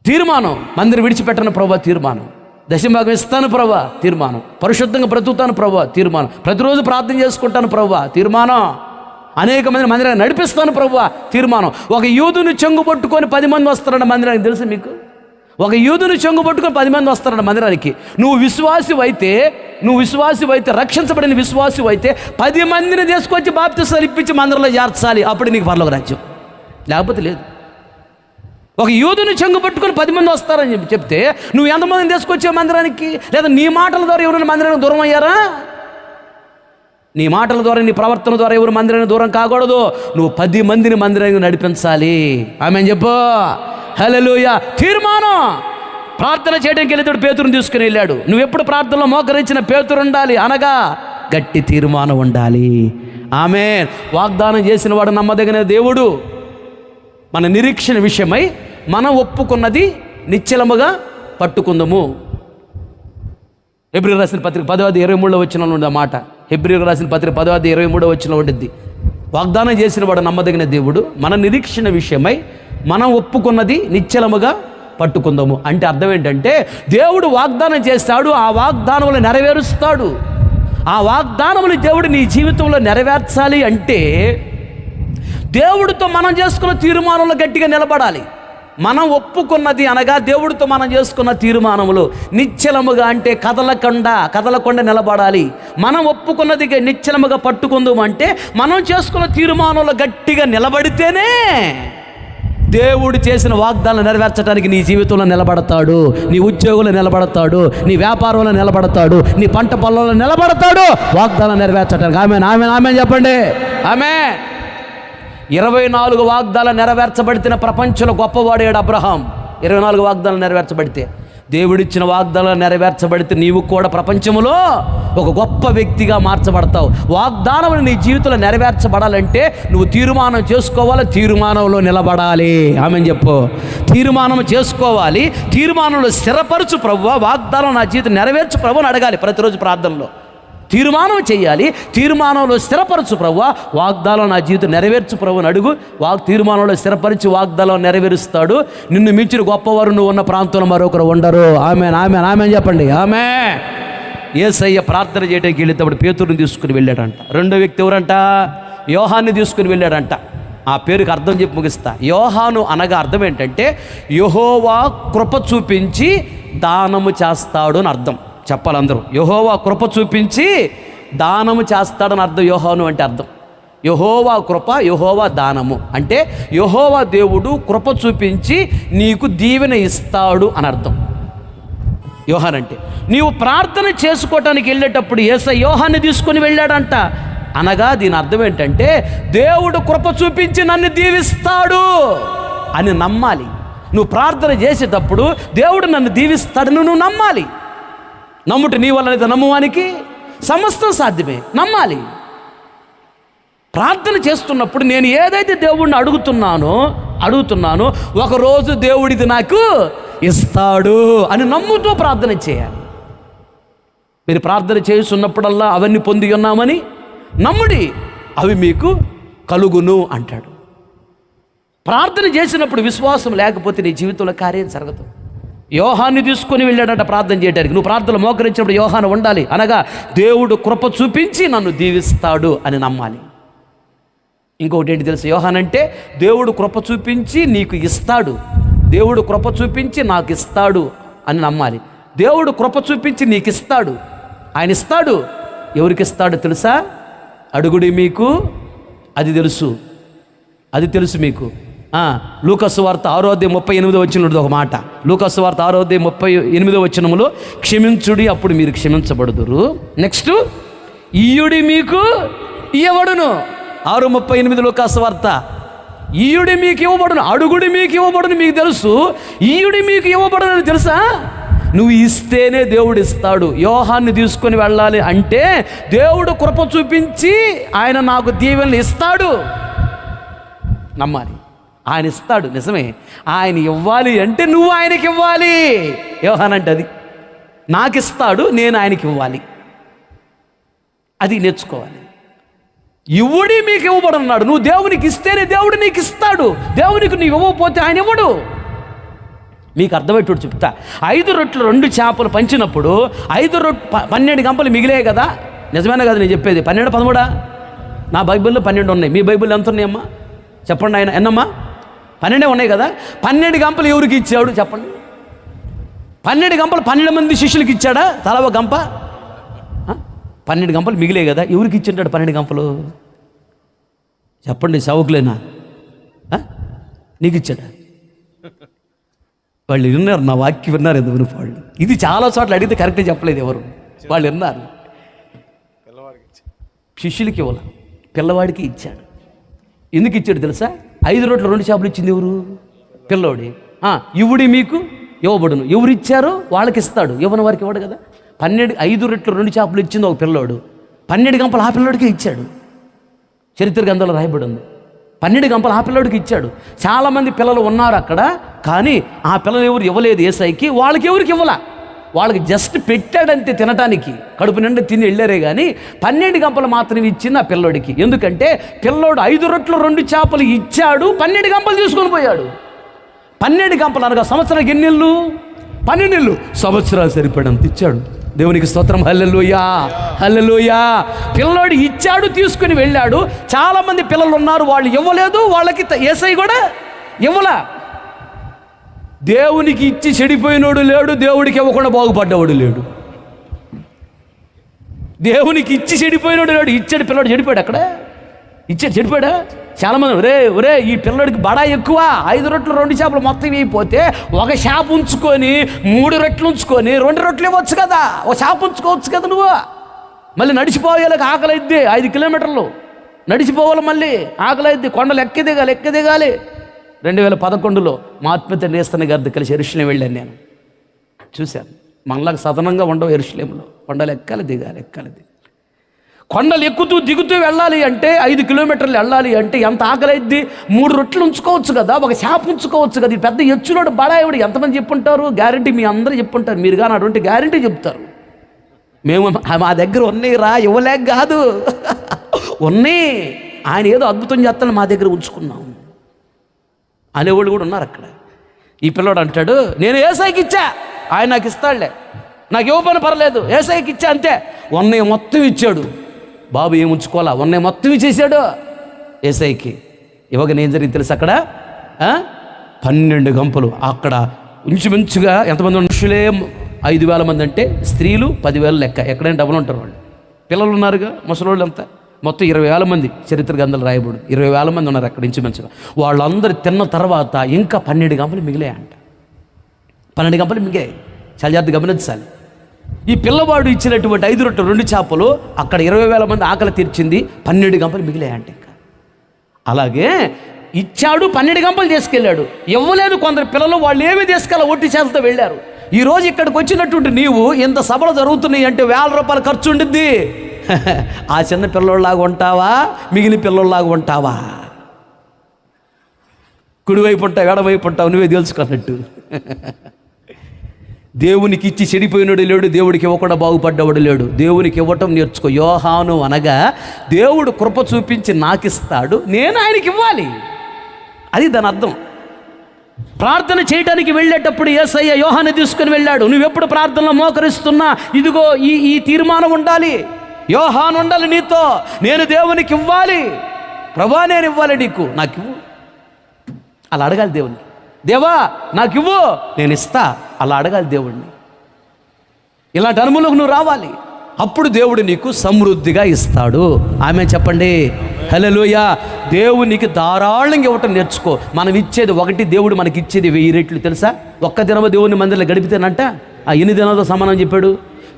తీర్మానం, మందిరం విడిచిపెట్టను ప్రభా, తీర్మానం. దశంభాగం ఇస్తాను ప్రభా, తీర్మానం. పరిశుద్ధంగా బ్రతుకుతాను ప్రభా, తీర్మానం. ప్రతిరోజు ప్రార్థన చేసుకుంటాను ప్రభా, తీర్మానం. అనేక మంది మందిరాన్ని నడిపిస్తాను ప్రభువా, తీర్మానం. ఒక యూదుని చెంగు పట్టుకొని 10 మంది వస్తారన్న మందిరానికి, తెలుసు మీకు? ఒక యూదుని చెంగు పట్టుకొని 10 మంది వస్తారన్న మందిరానికి. నువ్వు విశ్వాసివైతే రక్షించబడిన విశ్వాసివైతే 10 మందిని తీసుకొచ్చి బాప్తిసాలు ఇప్పించి మందిరంలో చేర్చాలి. అప్పుడు నీకు పరలోక రాజ్యం, లేకపోతే లేదు. ఒక యూదుని చెంగు పట్టుకొని 10 మంది వస్తారని చెప్తే నువ్వు ఎంతమందిని తీసుకొచ్చే మందిరానికి? లేదా నీ మాటల ద్వారా ఎవరైనా మందిరానికి దూరం అయ్యారా? నీ మాటల ద్వారా, నీ ప్రవర్తన ద్వారా ఎవరు మందిరానికి దూరం కాకూడదు. నువ్వు 10 మందిని మందిరానికి నడిపించాలి. ఆమేన్ చెప్పు. హల్లెలూయా. తీర్మానం. ప్రార్థన చేయడానికి వెళ్ళేటప్పుడు పేతురుని తీసుకుని వెళ్ళాడు. నువ్వు ఎప్పుడు ప్రార్థనలో మోకరించిన పేతురు ఉండాలి, అనగా గట్టి తీర్మానం ఉండాలి. ఆమేన్. వాగ్దానం చేసిన వాడు నమ్మదగిన దేవుడు. మన నిరీక్షణ విషయమై మనం ఒప్పుకున్నది నిశ్చలముగా పట్టుకుందాము. హెబ్రీయులకు రాసిన పత్రిక 10:23 వచ్చిన ఉంది ఆ మాట. హెబ్రీయులకు రాసిన పత్రిక 10:23 వచ్చిన ఉంటుంది. వాగ్దానం చేసిన వాడు నమ్మదగిన దేవుడు. మన నిరీక్షణ విషయమై మనం ఒప్పుకున్నది నిశ్చలముగా పట్టుకుందాము. అంటే అర్థం ఏంటంటే దేవుడు వాగ్దానం చేస్తాడు, ఆ వాగ్దానములు నెరవేరుస్తాడు. ఆ వాగ్దానములు దేవుడు నీ జీవితంలో నెరవేర్చాలి అంటే దేవుడితో మనం చేసుకున్న తీర్మానంలో గట్టిగా నిలబడాలి. మనం ఒప్పుకున్నది అనగా దేవుడితో మనం చేసుకున్న తీర్మానములు నిశ్చలముగా, అంటే కదలకుండా నిలబడాలి. మనం ఒప్పుకున్నది నిశ్చలముగా పట్టుకుందాం అంటే మనం చేసుకున్న తీర్మానంలో గట్టిగా నిలబడితేనే దేవుడు చేసిన వాగ్దానాలు నెరవేర్చడానికి నీ జీవితంలో నిలబడతాడు, నీ ఉద్యోగంలో నిలబడతాడు, నీ వ్యాపారంలో నిలబడతాడు, నీ పంట పొలంలో నిలబడతాడు వాగ్దానం నెరవేర్చడానికి. ఆమేన్, ఆమేన్, ఆమేన్ చెప్పండి. ఆమేన్. 24 వాగ్దానాలు నెరవేర్చబడితే ప్రపంచంలో గొప్పవాడాడు అబ్రహాం. 24 వాగ్దానాలు నెరవేర్చబడితే, దేవుడిచ్చిన వాగ్దానాలు నెరవేర్చబడితే నీవు కూడా ప్రపంచంలో ఒక గొప్ప వ్యక్తిగా మార్చబడతావు. వాగ్దానం నీ జీవితంలో నెరవేర్చబడాలంటే నువ్వు తీర్మానం చేసుకోవాలి, తీర్మానంలో నిలబడాలి. ఆమేన్ చెప్పు. తీర్మానం చేసుకోవాలి, తీర్మానంలో స్థిరపరచు ప్రభువా, వాగ్దానం నా జీవితం నెరవేర్చు ప్రభు అని అడగాలి ప్రతిరోజు ప్రార్థనలో. తీర్మానం చేయాలి. తీర్మానంలో స్థిరపరచు ప్రభువా, వాగ్దానం నా జీవితం నెరవేర్చు ప్రభు అని అడుగు. తీర్మానంలో స్థిరపరిచి వాగ్దానం నెరవేరుస్తాడు. నిన్ను మించిన గొప్పవారు నువ్వు ఉన్న ప్రాంతంలో మరొకరు ఉండరు. ఆమెన్, ఆమెన్, ఆమెన్ చెప్పండి. ఆమె యేసయ్య ప్రార్థన చేయడానికి వెళ్ళేటప్పుడు పేతురుని తీసుకుని వెళ్ళాడంట. రెండో వ్యక్తి ఎవరంట? యోహాన్ని తీసుకుని వెళ్ళాడంట. ఆ పేరుకి అర్థం చెప్పి ముగిస్తా. యోహాను అనగా అర్థం ఏంటంటే యెహోవా కృప చూపించి దానము చేస్తాడు అని అర్థం. చెప్పాలి అందరూ. యెహోవా కృప చూపించి దానము చేస్తాడని అర్థం. యోహాను అంటే అర్థం యెహోవా కృప, యెహోవా దానము అంటే యెహోవా దేవుడు కృప చూపించి నీకు దీవెన ఇస్తాడు అని అర్థం. యోహాన్ అంటే నీవు ప్రార్థన చేసుకోవటానికి వెళ్ళేటప్పుడు యేసయ్య యోహాన్ని తీసుకొని వెళ్ళాడంట. అనగా దీని అర్థం ఏంటంటే దేవుడు కృప చూపించి నన్ను దీవిస్తాడు అని నమ్మాలి. నువ్వు ప్రార్థన చేసేటప్పుడు దేవుడు నన్ను దీవిస్తాడని నువ్వు నమ్మాలి. నమ్ముట నీ వల్లనైతే నమ్మువానికి సమస్తం సాధ్యమే. నమ్మాలి. ప్రార్థన చేస్తున్నప్పుడు నేను ఏదైతే దేవుడిని అడుగుతున్నానో ఒకరోజు దేవుడిది నాకు ఇస్తాడు అని నమ్ముతూ ప్రార్థన చేయాలి. మీరు ప్రార్థన చేస్తున్నప్పుడల్లా అవన్నీ పొంది ఉన్నామని నమ్ముడి, అవి మీకు కలుగును అంటాడు. ప్రార్థన చేసినప్పుడు విశ్వాసం లేకపోతే నీ జీవితంలో కార్యం జరగదు. యోహాన్ని తీసుకొని వెళ్ళాడంట ప్రార్థన చేయడానికి. నువ్వు ప్రార్థనలు మోకరించినప్పుడు యోహాను ఉండాలి. అనగా దేవుడు కృప చూపించి నన్ను దీవిస్తాడు అని నమ్మాలి. ఇంకొకటి ఏంటి తెలుసు? యోహాన్ అంటే దేవుడు కృప చూపించి నీకు ఇస్తాడు, దేవుడు కృప చూపించి నాకు ఇస్తాడు అని నమ్మాలి. దేవుడు కృప చూపించి నీకు ఇస్తాడు. ఆయన ఇస్తాడు. ఎవరికి ఇస్తాడు తెలుసా? అడుగుడి మీకు అది తెలుసు మీకు. లూకాసు వార్త 6:38 ఒక మాట. లూకాసు వార్త 6:38 క్షమించుడి అప్పుడు మీరు క్షమించబడుదురు. నెక్స్ట్ ఈయుడి మీకు ఇవ్వబడును. 6:38 లూకాసు వార్త. ఈయుడి మీకు ఇవ్వబడును, అడుగుడి మీకు ఇవ్వబడును మీకు తెలుసు, ఈయుడి మీకు ఇవ్వబడును తెలుసా? నువ్వు ఇస్తేనే దేవుడు ఇస్తాడు. యోహాన్ని తీసుకొని వెళ్ళాలి అంటే దేవుడు కృప చూపించి ఆయన నాకు దీవెనలు ఇస్తాడు, నమ్మాలి. ఆయన ఇస్తాడు, నిజమే. ఆయన ఇవ్వాలి అంటే నువ్వు ఆయనకి ఇవ్వాలి. యోహాన్ అంటే అది. నాకు ఇస్తాడు, నేను ఆయనకి ఇవ్వాలి. అది నేర్చుకోవాలి. ఇవ్వడి మీకు ఇవ్వబడున్నాడు. నువ్వు దేవునికి ఇస్తేనే దేవుడు నీకు ఇస్తాడు. దేవునికి నువ్వు ఇవ్వకపోతే ఆయన ఇవ్వడు. మీకు అర్థమయ్యేటట్టు చెప్తా. 5 రొట్టెలు 2 చేపలు పంచినప్పుడు 12 గంపలు మిగిలాయి కదా. నిజమేనా కదా నేను చెప్పేది? 12, 13? నా బైబిల్లో 12 ఉన్నాయి. మీ బైబిల్లో ఎంత ఉన్నాయమ్మా చెప్పండి? ఆయన ఎన్నమ్మా? 12 ఉన్నాయి కదా. 12 గంపలు ఎవరికి ఇచ్చాడు చెప్పండి? 12 గంపలు 12 మంది శిష్యులకి ఇచ్చాడా? తల ఒక గంప. 12 గంపలు మిగిలే కదా. ఎవరికి ఇచ్చింటాడు 12 గంపలు చెప్పండి? సేవకులేనా? నీకు ఇచ్చాడా? వాళ్ళు విన్నారు, నా వాక్యం విన్నారు. ఎందుకు వాళ్ళు ఇది చాలా చోట్ల అడిగితే కరెక్ట్గా చెప్పలేదు ఎవరు. వాళ్ళు విన్నారు. శిష్యులకి ఇవ్వాల, పిల్లవాడికి ఇచ్చాడు. ఎందుకు ఇచ్చాడు తెలుసా? 5 రొట్టెలు 2 చేపలు ఇచ్చింది ఎవరు? పిల్లవాడి. ఇవుడి మీకు ఇవ్వబడును. ఎవరు ఇచ్చారో వాళ్ళకి ఇస్తాడు, ఇవ్వని వారికి ఇవ్వడు కదా. 5 రొట్టెలు 2 చేపలు ఇచ్చింది ఒక పిల్లోడు. 12 గంపలు ఆ పిల్లోడికి ఇచ్చాడు. చరిత్ర గ్రంథంలో రాయబడి ఉంది. 12 గంపలు ఆ పిల్లోడికి ఇచ్చాడు. చాలామంది పిల్లలు ఉన్నారు అక్కడ, కానీ ఆ పిల్లలు ఎవరు ఇవ్వలేదు యేసయ్యకి. వాళ్ళకి ఎవరికి ఇవ్వాల? వాళ్ళకి జస్ట్ పెట్టాడంతే తినటానికి, కడుపు నిండా తిని వెళ్ళారే కానీ 12 గంపలు మాత్రం ఇచ్చింది ఆ పిల్లోడికి. ఎందుకంటే పిల్లోడు 5 రొట్టెలు 2 చేపలు ఇచ్చాడు, 12 గంపలు తీసుకొని పోయాడు. 12 గంపలు అనగా సంవత్సరానికి ఎన్ని నెలలు? 12 నెలలు. సంవత్సరాలు సరిపడంత ఇచ్చాడు. దేవునికి స్తోత్రం. హల్లెలూయా, హల్లెలూయా. పిల్లోడు ఇచ్చాడు, తీసుకుని వెళ్ళాడు. చాలామంది పిల్లలు ఉన్నారు, వాళ్ళు ఇవ్వలేదు. వాళ్ళకి యేసయ్య కూడా ఇవ్వలా. దేవునికి ఇచ్చి చెడిపోయినోడు లేడు, దేవుడికి ఇవ్వకుండా బాగుపడ్డవాడు లేడు. దేవునికి ఇచ్చి చెడిపోయినోడు లేడు. ఇచ్చాడు, పిల్లడు చెడిపోయాడు. అక్కడ ఇచ్చాడు, చెడిపోయాడా? చాలామంది ఒరే ఈ పిల్లడికి బడా ఎక్కువ. 5 రొట్టెలు 2 చేపలు మొత్తం వేయిపోతే ఒక చేప ఉంచుకొని 3 రొట్టెలు ఉంచుకొని 2 రొట్టెలు ఇవ్వచ్చు కదా. ఒక చేప ఉంచుకోవచ్చు కదా నువ్వు. మళ్ళీ నడిచిపోవాలి, ఆకలి అయిద్ది. 5 కిలోమీటర్లు నడిచిపోవాలి, మళ్ళీ ఆకలి అయిద్ది. కొండలు ఎక్కి దిగాలి. 2011లో మా ఆత్మీయత నేస్తన్న గారితో కలిసి యెరూషలేం వెళ్ళాను. నేను చూశాను. మనలాగా సదనంగా ఉండవు యెరూషలేంలో. కొండలు ఎక్కాలి దిగాలి. కొండలు ఎక్కుతూ దిగుతూ వెళ్ళాలి అంటే 5 కిలోమీటర్లు వెళ్ళాలి అంటే ఎంత ఆకలి అయిద్ది. 3 రొట్టెలు ఉంచుకోవచ్చు కదా, ఒక చేప ఉంచుకోవచ్చు కదా. ఈ పెద్ద ఎచ్చులోడు బడాయివాడు ఎంతమంది చెప్పుంటారు? గ్యారంటీ మీ అందరూ చెప్పుంటారు. మీరు కానీ అటువంటి గ్యారంటీ చెప్తారు. మేము మా దగ్గర ఉన్నాయి రా, ఇవ్వలేక కాదు, ఉన్నాయి, ఆయన ఏదో అద్భుతం చేస్తాను మా దగ్గర ఉంచుకున్నాం అనేవాళ్ళు కూడా ఉన్నారు అక్కడ. ఈ పిల్లోడు అంటాడు, నేను ఏసైకి ఇచ్చా, ఆయన నాకు ఇస్తాడులే, నాకు ఇవ్వపని పర్లేదు, ఏసైకి ఇచ్చా అంతే. ఉన్నాయి మొత్తం ఇచ్చాడు. బాబు ఏం ఉంచుకోవాలా, ఉన్నాయి మొత్తం ఇచ్చేసాడు ఏసైకి. ఇవ్వగానే ఏం జరిగింది తెలుసు అక్కడ? 12 గంపలు. అక్కడ ఇంచుమించుగా ఎంతమంది మనుషులే 5,000 మంది అంటే స్త్రీలు 10,000 లెక్క. ఎక్కడైనా డబ్బులు ఉంటారు వాళ్ళు, పిల్లలు ఉన్నారుగా, ముసలోళ్ళు అంతా, మొత్తం 20,000 మంది చరిత్ర గ్రంథాలు రాయబడు. 20,000 మంది ఉన్నారు అక్కడ ఇంచుమించుగా. వాళ్ళందరూ తిన్న తర్వాత ఇంకా 12 గంపలు మిగిలాయంట. 12 గంపలు మిగిలాయి. చాలా జాగ్రత్తగా గమనించాలి. ఈ పిల్లవాడు ఇచ్చినటువంటి 5 రొట్టెలు 2 చేపలు అక్కడ 20,000 మంది ఆకలి తీర్చింది. 12 గంపలు మిగిలాయంట. ఇంకా అలాగే ఇచ్చాడు, 12 గంపలు తీసుకెళ్ళాడు. ఇవ్వలేదు కొందరు పిల్లలు, వాళ్ళు ఏమీ తీసుకెళ్ళ, ఒట్టి చేతులతో వెళ్ళారు. ఈరోజు ఇక్కడికి వచ్చినటువంటి నీవు ఇంత సభలు జరుగుతున్నాయి అంటే 1000 రూపాయలు ఖర్చు ఉండిద్ది. ఆ చిన్న పిల్లోళ్ళలాగా ఉంటావా, మిగిలిన పిల్లోళ్ళలాగా ఉంటావా? కుడివైపు ఉంటావు, ఎడవైపు ఉంటావు, నువ్వే తెలుసుకున్నట్టు. దేవునికి ఇచ్చి చెడిపోయినడు లేడు, దేవుడికి ఇవ్వకుండా బాగుపడ్డవాడు లేడు. దేవునికి ఇవ్వటం నేర్చుకో. యోహాను అనగా దేవుడు కృప చూపించి నాకు ఇస్తాడు, నేను ఆయనకి ఇవ్వాలి. అది దాని అర్థం. ప్రార్థన చేయడానికి వెళ్ళేటప్పుడు యేసయ్య యోహాన్ని తీసుకుని వెళ్ళాడు. నువ్వెప్పుడు ప్రార్థనలో మోకరిస్తున్నా ఇదిగో ఈ తీర్మానం ఉండాలి. యోహాను ఉండాలి నీతో, నేను దేవునికి ఇవ్వాలి, ప్రభా నేను ఇవ్వాలి, నీకు నాకు ఇవ్వు అలా అడగాలి దేవుని. దేవా నాకు ఇవ్వు, నేను ఇస్తా అలా అడగాలి దేవుడిని. ఇలాంటి అనుభవంలోకి నువ్వు రావాలి. అప్పుడు దేవుడు నీకు సమృద్ధిగా ఇస్తాడు. ఆమె చెప్పండి హల్లెలూయా. దేవునికి ధారాళంగా ఇవ్వటం నేర్చుకో. మనం ఇచ్చేది ఒకటి, దేవుడు మనకి ఇచ్చేది 1000 రెట్లు. తెలుసా? ఒక్క దినము దేవుని మందిరంలో గడిపితేనంట ఎన్ని దినాలతో సమానం చెప్పాడు?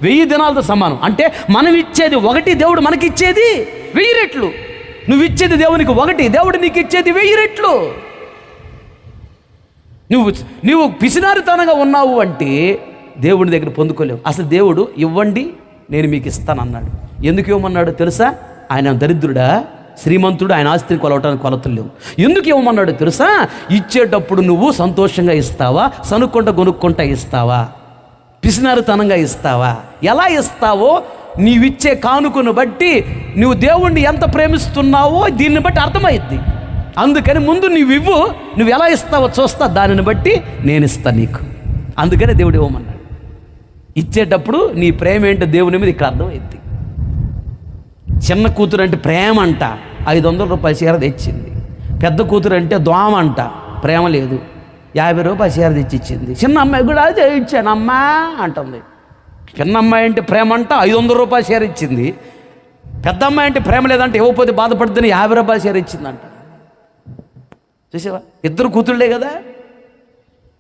1000 దినాలతో సమానం. అంటే మనం ఇచ్చేది ఒకటి, దేవుడు మనకి ఇచ్చేది 1000 రెట్లు. నువ్వు ఇచ్చేది దేవునికి ఒకటి, దేవుడు నీకు ఇచ్చేది 1000 రెట్లు. నువ్వు పిసినారితనంగా ఉన్నావు అంటే దేవుని దగ్గర పొందుకోలేవు. అసలు దేవుడు ఇవ్వండి నేను మీకు ఇస్తాను అన్నాడు. ఎందుకు ఇవ్వమన్నాడు తెలుసా? ఆయన దరిద్రుడా శ్రీమంతుడు, ఆయన ఆస్తిని కొలవటానికి కొలతలు లేవు. ఎందుకు ఇవ్వమన్నాడు తెలుసా? ఇచ్చేటప్పుడు నువ్వు సంతోషంగా ఇస్తావా, సనుక్కుంటా కొనుక్కుంటా ఇస్తావా, పిసినారితనంగా ఇస్తావా? ఎలా ఇస్తావో నీవిచ్చే కానుకను బట్టి నువ్వు దేవుణ్ణి ఎంత ప్రేమిస్తున్నావో దీన్ని బట్టి అర్థమైద్ది. అందుకని ముందు నువ్వు ఎలా ఇస్తావో చూస్తా, దానిని బట్టి నేను ఇస్తాను నీకు. అందుకనే దేవుడు ఇవ్వమన్నాడు. ఇచ్చేటప్పుడు నీ ప్రేమ ఏంటో దేవుని మీద ఇక్కడ అర్థమైంది. చిన్న కూతురు అంటే ప్రేమ అంట, 500 రూపాయల చీర తెచ్చింది. పెద్ద కూతురు అంటే దోమ అంట, ప్రేమ లేదు, 50 రూపాయల చీర తెచ్చిచ్చింది. చిన్న అమ్మాయి కూడా అదే ఇచ్చాను అమ్మా అంటుంది. చిన్న అమ్మాయి అంటే ప్రేమ అంట, 500 రూపాయల చీర ఇచ్చింది. పెద్ద అమ్మాయి అంటే ప్రేమ లేదంటే ఇవ్వకపోతే బాధపడుతుంది, 50 రూపాయల చీర ఇచ్చిందంట. చూసావా? ఇద్దరు కూతుళ్ళే కదా.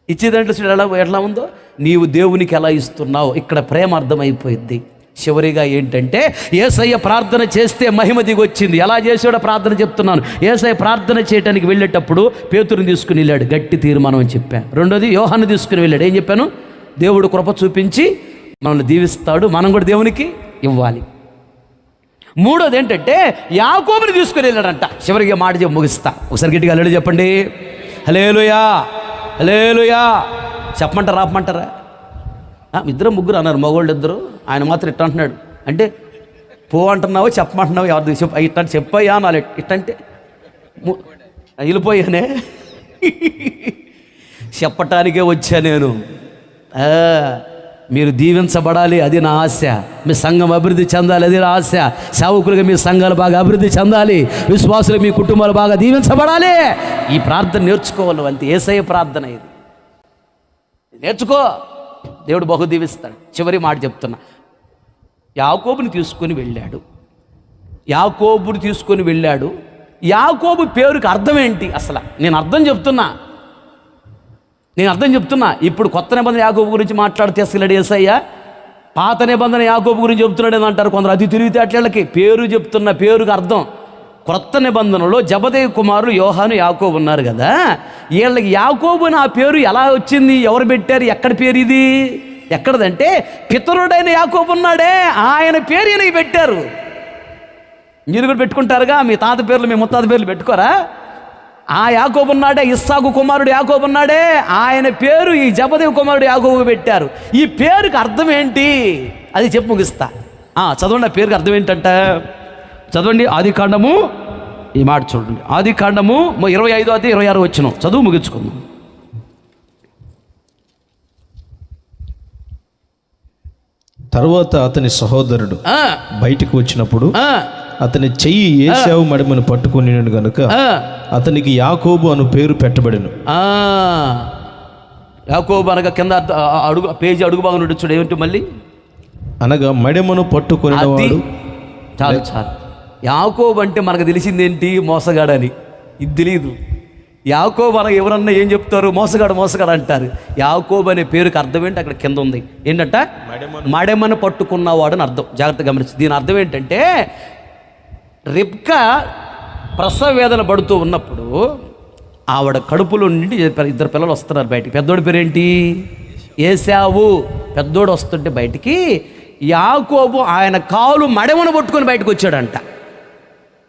ఇచ్చేదాంట్లో ఎట్లా ఉందో, నీవు దేవునికి ఎలా ఇస్తున్నావు ఇక్కడ ప్రేమ అర్థమైపోయింది. చివరిగా ఏంటంటే యేసయ్య ప్రార్థన చేస్తే మహిమ దిగొచ్చింది. ఎలా చేసాడో ప్రార్థన చెప్తున్నాను. యేసయ్య ప్రార్థన చేయడానికి వెళ్ళేటప్పుడు పేతురుని తీసుకుని వెళ్ళాడు, గట్టి తీర్మానం అని చెప్పాను. రెండోది యోహాను తీసుకుని వెళ్ళాడు. ఏం చెప్పాను? దేవుడు కృప చూపించి మనల్ని దీవిస్తాడు, మనం కూడా దేవునికి ఇవ్వాలి. మూడోది ఏంటంటే యాకోబుని తీసుకుని వెళ్ళాడంట. చివరికి మాట చెప్పి ముగిస్తా. ఒకసారి గట్టిగా అల్లుడు చెప్పండి హల్లెలూయా, హల్లెలూయా. చెప్పమంటారా ఆపమంటారా? ఇద్దరు ముగ్గురు అన్నారు, మగవాళ్ళు ఇద్దరు. ఆయన మాత్రం ఇట్ట అంటున్నాడు. అంటే పో అంటున్నావు, చెప్పమంటున్నావు, ఎవరు చెప్ప ఇట్ట చెప్పయ్యా అనాలి. ఇట్టంటే వెళ్ళిపోయానే, చెప్పటానికే వచ్చా నేను. మీరు దీవించబడాలి, అది నా ఆశ. మీ సంఘం అభివృద్ధి చెందాలి, అది నా ఆశ. సేవకులుగా మీ సంఘాలు బాగా అభివృద్ధి చెందాలి, విశ్వాసులు మీ కుటుంబాలు బాగా దీవించబడాలి. ఈ ప్రార్థన నేర్చుకోవాలి. అంతే యేసయ్య ప్రార్థన ఇది. నేర్చుకో, దేవుడు బహు దీవిస్తాడు. చివరి మాట చెప్తున్నా. యాకోబుని తీసుకొని వెళ్ళాడు. యాకోబు పేరుకి అర్థం ఏంటి అసలు? నేను అర్థం చెప్తున్నా. ఇప్పుడు కొత్త నిబంధన యాకోబు గురించి మాట్లాడి తీసుకెళ్ళాడు యేసయ్య. పాత నిబంధన యాకోబు గురించి చెప్తున్నాడు అని అంటారు కొందరు. అది తెలివితేటలకి పేరు చెప్తున్న, పేరుకి అర్థం. క్రొత్త నిబంధనలో జబదేయి కుమారులు యోహాను యాకోబు ఉన్నారు కదా, వీళ్ళకి యాకోబు అని ఆ పేరు ఎలా వచ్చింది, ఎవరు పెట్టారు, ఎక్కడ పేరు ఇది, ఎక్కడదంటే పితరుడైన యాకోబు ఉన్నాడే ఆయన పేరు ఈయనకి పెట్టారు. మీరు కూడా పెట్టుకుంటారుగా, మీ తాత పేర్లు మీ ముత్తాత పేర్లు పెట్టుకోరా? ఆ యాకోబు ఉన్నాడే, ఇస్సాకు కుమారుడు యాకోబు ఉన్నాడే, ఆయన పేరు ఈ జబదేవు కుమారుడు యాకోబు పెట్టారు. ఈ పేరుకి అర్థం ఏంటి అది చెప్పి ముగిస్తా. చదవండి, ఆ పేరుకి అర్థం ఏంటంట చదవండి. ఆదికాండము, ఈ మాట చూడండి, ఆదికాండము 25-26 వచ్చిన చదువు ముగించుకుందాం. తర్వాత అతని సహోదరుడు బయటికి వచ్చినప్పుడు అతని చెయ్యి ఏశావు మడిమను పట్టుకుని గనుక అతనికి యాకోబు అను పేరు పెట్టబడెను. యాకోబు అనగా కింద అడుగు పేజీ అడుగు భాగం నుండి చూడు ఏమిటి మళ్ళీ అనగా మడిమను పట్టుకుని వాడు. చాలు చాలు. యాకోబు అంటే మనకు తెలిసింది ఏంటి? మోసగాడని. ఇది తెలియదు. యాకోబు అనగా ఎవరన్నా ఏం చెప్తారు? మోసగాడు అంటారు. యాకోబు అనే పేరుకి అర్థం ఏంటి అక్కడ కింద ఉంది, ఏంటంట? మడెమను పట్టుకున్నవాడు అని అర్థం. జాగ్రత్తగా గమనించి దీని అర్థం ఏంటంటే, రిబ్కా ప్రసవ వేదన పడుతూ ఉన్నప్పుడు ఆవిడ కడుపులో నుండి 2 పిల్లలు వస్తున్నారు బయటికి. పెద్దోడి పేరేంటి? ఏశావు. పెద్దోడు వస్తుంటే బయటికి యాకోబు ఆయన కాలు మడెమను పట్టుకొని బయటకు వచ్చాడంట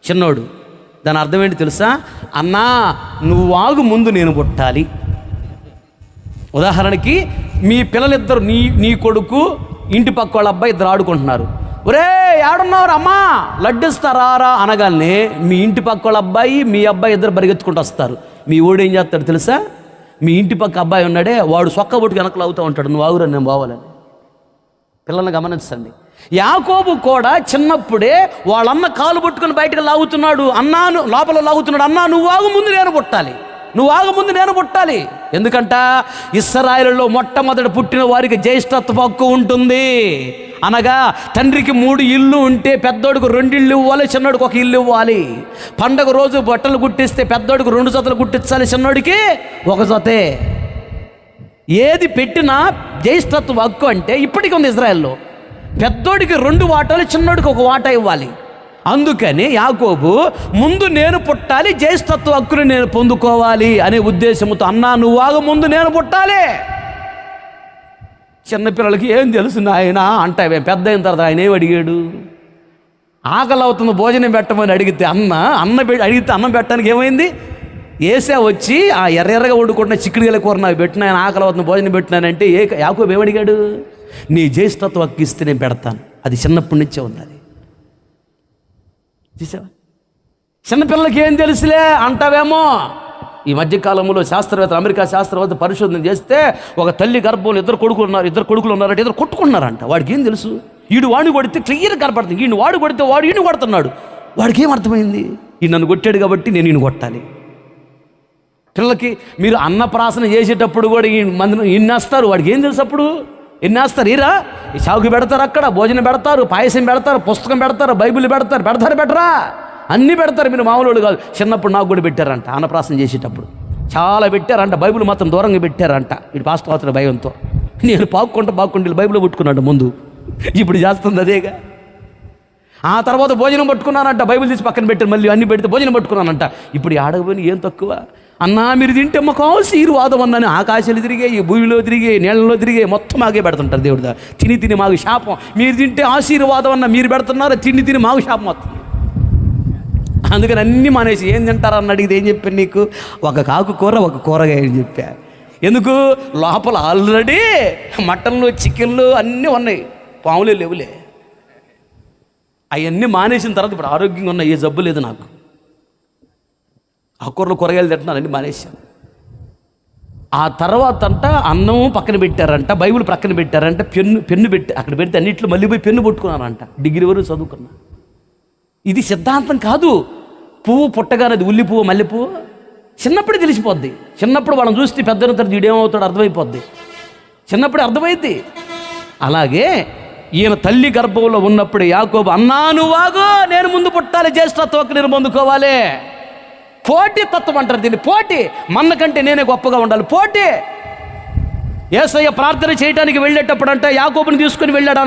చిన్నోడు. దాని అర్థం ఏంటి తెలుసా? అన్నా నువ్వు ఆగు, ముందు నేను పుట్టాలి. ఉదాహరణకి మీ పిల్లలిద్దరు, నీ కొడుకు ఇంటి పక్క వాళ్ళ అబ్బాయి ఇద్దరు ఆడుకుంటున్నారు. ఒరే ఏడున్నారు అమ్మా లడ్డిస్తారా అనగానే మీ ఇంటి పక్క వాళ్ళ అబ్బాయి మీ అబ్బాయి ఇద్దరు పరిగెత్తుకుంటూ వస్తారు. మీ ఓడు ఏం చేస్తాడు తెలుసా? మీ ఇంటి పక్క అబ్బాయి ఉన్నాడే వాడు సొక్క బొట్టుకు వెనకలు అవుతూ ఉంటాడు, నువ్వు ఆగురా నేను పోవాలని. పిల్లల్ని గమనించండి. యాకోబు కూడా చిన్నప్పుడే వాళ్ళన్న కాలు పట్టుకుని బయటకు లాగుతున్నాడు. అన్నాను లోపల లాగుతున్నాడు. అన్నా నువ్వు ఆగు, ముందు నేను పుట్టాలి. నువ్వు ఆగు, ముందు నేను పుట్టాలి. ఎందుకంట ఇశ్రాయేలులో మొట్టమొదటి పుట్టిన వారికి జ్యేష్ఠత్వ హక్కు ఉంటుంది. అనగా తండ్రికి 3 ఇళ్ళు ఉంటే పెద్దోడికి 2 ఇళ్ళు ఇవ్వాలి, చిన్నోడికి 1 ఇల్లు ఇవ్వాలి. పండగ రోజు బట్టలు కుట్టిస్తే పెద్దోడికి 2 జతలు కుట్టించాలి, చిన్నోడికి 1 జతే. ఏది పెట్టినా జ్యేష్ఠత్వ హక్కు అంటే ఇప్పటికీ ఉంది ఇజ్రాయెల్లో. పెద్దోడికి 2 వాటాలు, చిన్నోడికి 1 వాటా ఇవ్వాలి. అందుకని యాకోబు ముందు నేను పుట్టాలి, జ్యేష్ఠత్వ హక్కుని నేను పొందుకోవాలి అనే ఉద్దేశంతో అన్నా నువ్వు ఆగ, ముందు నేను పుట్టాలి. చిన్నపిల్లలకి ఏం తెలుసు నాయన అంటావే. పెద్ద అయిన తర్వాత ఆయన ఏమి అడిగాడు? ఆకలి అవుతుంది భోజనం పెట్టమని అడిగితే అడిగితే అన్నం పెట్టడానికి ఏమైంది? ఏసా వచ్చి ఆ ఎర్రగా వండుకుంటున్న చిక్కుడుగల కూర నాకు పెట్టిన, ఆయన ఆకలి అవుతుంది భోజనం పెట్టినానంటే యాకోబు ఏమడిగాడు? నీ జ్యేష్ఠత్వ హక్కు ఇస్తే నేను పెడతాను. అది చిన్నప్పటి నుంచే ఉంది. అది చూసావా? చిన్నపిల్లలకి ఏం తెలుసులే అంటావేమో. ఈ మధ్యకాలంలో శాస్త్రవేత్తలు, అమెరికా శాస్త్రవేత్త పరిశోధన చేస్తే ఒక తల్లి గర్భంలో 2 కొడుకులు ఉన్నారంటే 2 కొట్టుకుంటున్నారంట. వాడికి ఏం తెలుసు? వీడు వాడిని కొడితే క్లియర్గా కనపడుతుంది, వీడిని వాడు కొడితే వాడు ఈయన కొడుతున్నాడు. వాడికి ఏం అర్థమైంది? ఈ నన్ను కొట్టాడు కాబట్టి నేను ఈయన కొట్టాలి. పిల్లలకి మీరు అన్నప్రాసన చేసేటప్పుడు కూడా ఇన్నేస్తారు. వాడికి ఏం తెలుసు? అప్పుడు ఎన్నేస్తారు? ఈరా ఈ చావుకి పెడతారు, అక్కడ భోజనం పెడతారు, పాయసం పెడతారు, పుస్తకం పెడతారు, బైబిల్ పెడతారు పెట్టరా అన్నీ పెడతారు. మీరు మామూలు కాదు. చిన్నప్పుడు నాకు కూడా పెట్టారంట అన్నప్రాసన చేసేటప్పుడు, చాలా పెట్టారంట. బైబిల్ మాత్రం దూరంగా పెట్టారంట. ఇటు పాస్టర్ అవుతాడు భయంతో. నేను పాక్కుంటూ బైబిల్ పట్టుకున్నాడు ముందు. ఇప్పుడు చేస్తుంది అదేగా. ఆ తర్వాత భోజనం పట్టుకున్నానంట, బైబిల్ తీసి పక్కన పెట్టాను, మళ్ళీ అన్ని పెడితే భోజనం పట్టుకున్నానంట. ఇప్పుడు ఆడకపోయినా ఏం తక్కువ? అన్నా మీరు తింటే మాకు ఆశీర్వాదం అన్నాను. ఆకాశాలు తిరిగాయి, భూమిలో తిరిగాయి, నీళ్ళలో తిరిగాయి, మొత్తం మాకే పెడుతుంటారు దేవుడు. తిని మాకు శాపం. మీరు తింటే ఆశీర్వాదం అన్న మీరు పెడుతున్నారు, తిని మాకు శాపం వస్తుంది. అందుకని అన్నీ మానేసి ఏం తింటారని అడిగితే ఏం చెప్పాను నీకు? 1 కాకు కూర 1 కూరగాయ అని చెప్పా. ఎందుకు? లోపల ఆల్రెడీ మటన్లు, చికెన్లు అన్నీ ఉన్నాయి, పాములే లేవులే. అవన్నీ మానేసిన తర్వాత ఇప్పుడు ఆరోగ్యంగా ఉన్న ఏ జబ్బు లేదు నాకు. ఆకుకూరలు, కూరగాయలు తింటున్నాను, అన్నీ మానేశాను. ఆ తర్వాత అన్నం పక్కన పెట్టారంట, బైబిల్ పక్కన పెట్టారంట, పెన్ను పెట్టి అక్కడ పెడితే అన్నింటిలో మళ్ళీ పోయి పెన్ను పట్టుకున్నానంట. డిగ్రీ వరకు చదువుకున్నా. ఇది సిద్ధాంతం కాదు. పువ్వు పుట్టగానది ఉల్లి పువ్వు, మల్లె పువ్వు చిన్నప్పుడే తెలిసిపోద్ది. చిన్నప్పుడు వాళ్ళని చూస్తే పెద్దన తర్వాత వీడేమవుతాడు అర్థమైపోద్ది. చిన్నప్పుడే అర్థమైద్ది. అలాగే ఈయన తల్లి గర్భంలో ఉన్నప్పుడు యాకోబు అన్నా నువ్వాగో, నేను ముందు పుట్టాలి, జ్యేష్ఠత్వ హక్కు నేను పొందుకోవాలి. పోటీ తత్వం అంటారు దీన్ని. పోటీ. మన కంటే నేనే గొప్పగా ఉండాలి, పోటీ. యేసయ్య ప్రార్థన చేయడానికి వెళ్ళేటప్పుడు అంటే యాకోబుని తీసుకుని వెళ్ళాడు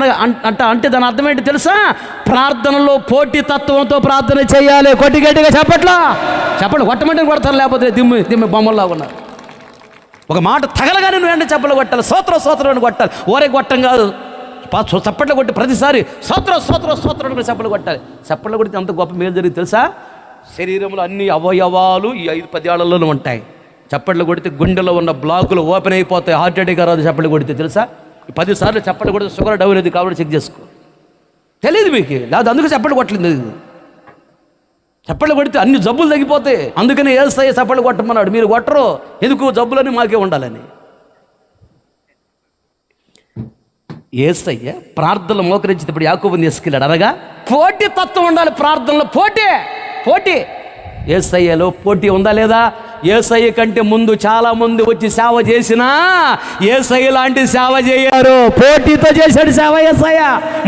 అంటే దాని అర్థం ఏంటి తెలుసా? ప్రార్థనలో పోటీ తత్వంతో ప్రార్థన చేయాలి. గట్టిగా చెప్పండి కొట్టమంటే కొడతారు, లేకపోతే దిమ్మి బొమ్మల్లా ఉన్నారు. ఒక మాట తగలగానే నువ్వు వెంటనే చెప్పలు కొట్టాలి, స్తోత్రం అని కొట్టాలి. ఓరే కొట్టం కాదు, చప్పట్లు కొట్టి ప్రతిసారి స్తోత్రం చెప్పలు కొట్టాలి. చప్పట్లు కొడితే అంత గొప్ప మేలు జరిగింది తెలుసా? శరీరంలో అన్ని అవయవాలు ఈ 5-10 ఏళ్లలోనే ఉంటాయి. చప్పట్లు కొడితే గుండెలో ఉన్న బ్లాకులు ఓపెన్ అయిపోతాయి. హార్ట్ అటాక్ రాదు చప్పట్లు కొడితే, తెలుసా? 10 సార్లు చప్పట్లు కొడితే షుగర్ డౌన్ అది కాబట్టి చెక్ చేసుకో. తెలియదు మీకు, లేదా అందుకు చప్పట్లు కొట్టలేదు. చప్పట్లు కొడితే అన్ని జబ్బులు తగ్గిపోతాయి. అందుకని యేసయ్య చప్పట్లు కొట్టమన్నాడు. మీరు కొట్టరు ఎందుకు? జబ్బులని మాకే ఉండాలని. యేసయ్య ప్రార్థనలు మోకరించినప్పుడు యాకోబుని తీసుకెళ్ళాడు. అనగా పోటీ తత్వం ఉండాలి ప్రార్థనలో. పోటీ యేసయ్యలో పోటీ ఉందా లేదా? యేసయ్య కంటే ముందు చాలా మంది వచ్చి సేవ చేసినా యేసయ్య లాంటి సేవ చేయరు. పోటీతో చేశాడు సేవ. యేసయ్య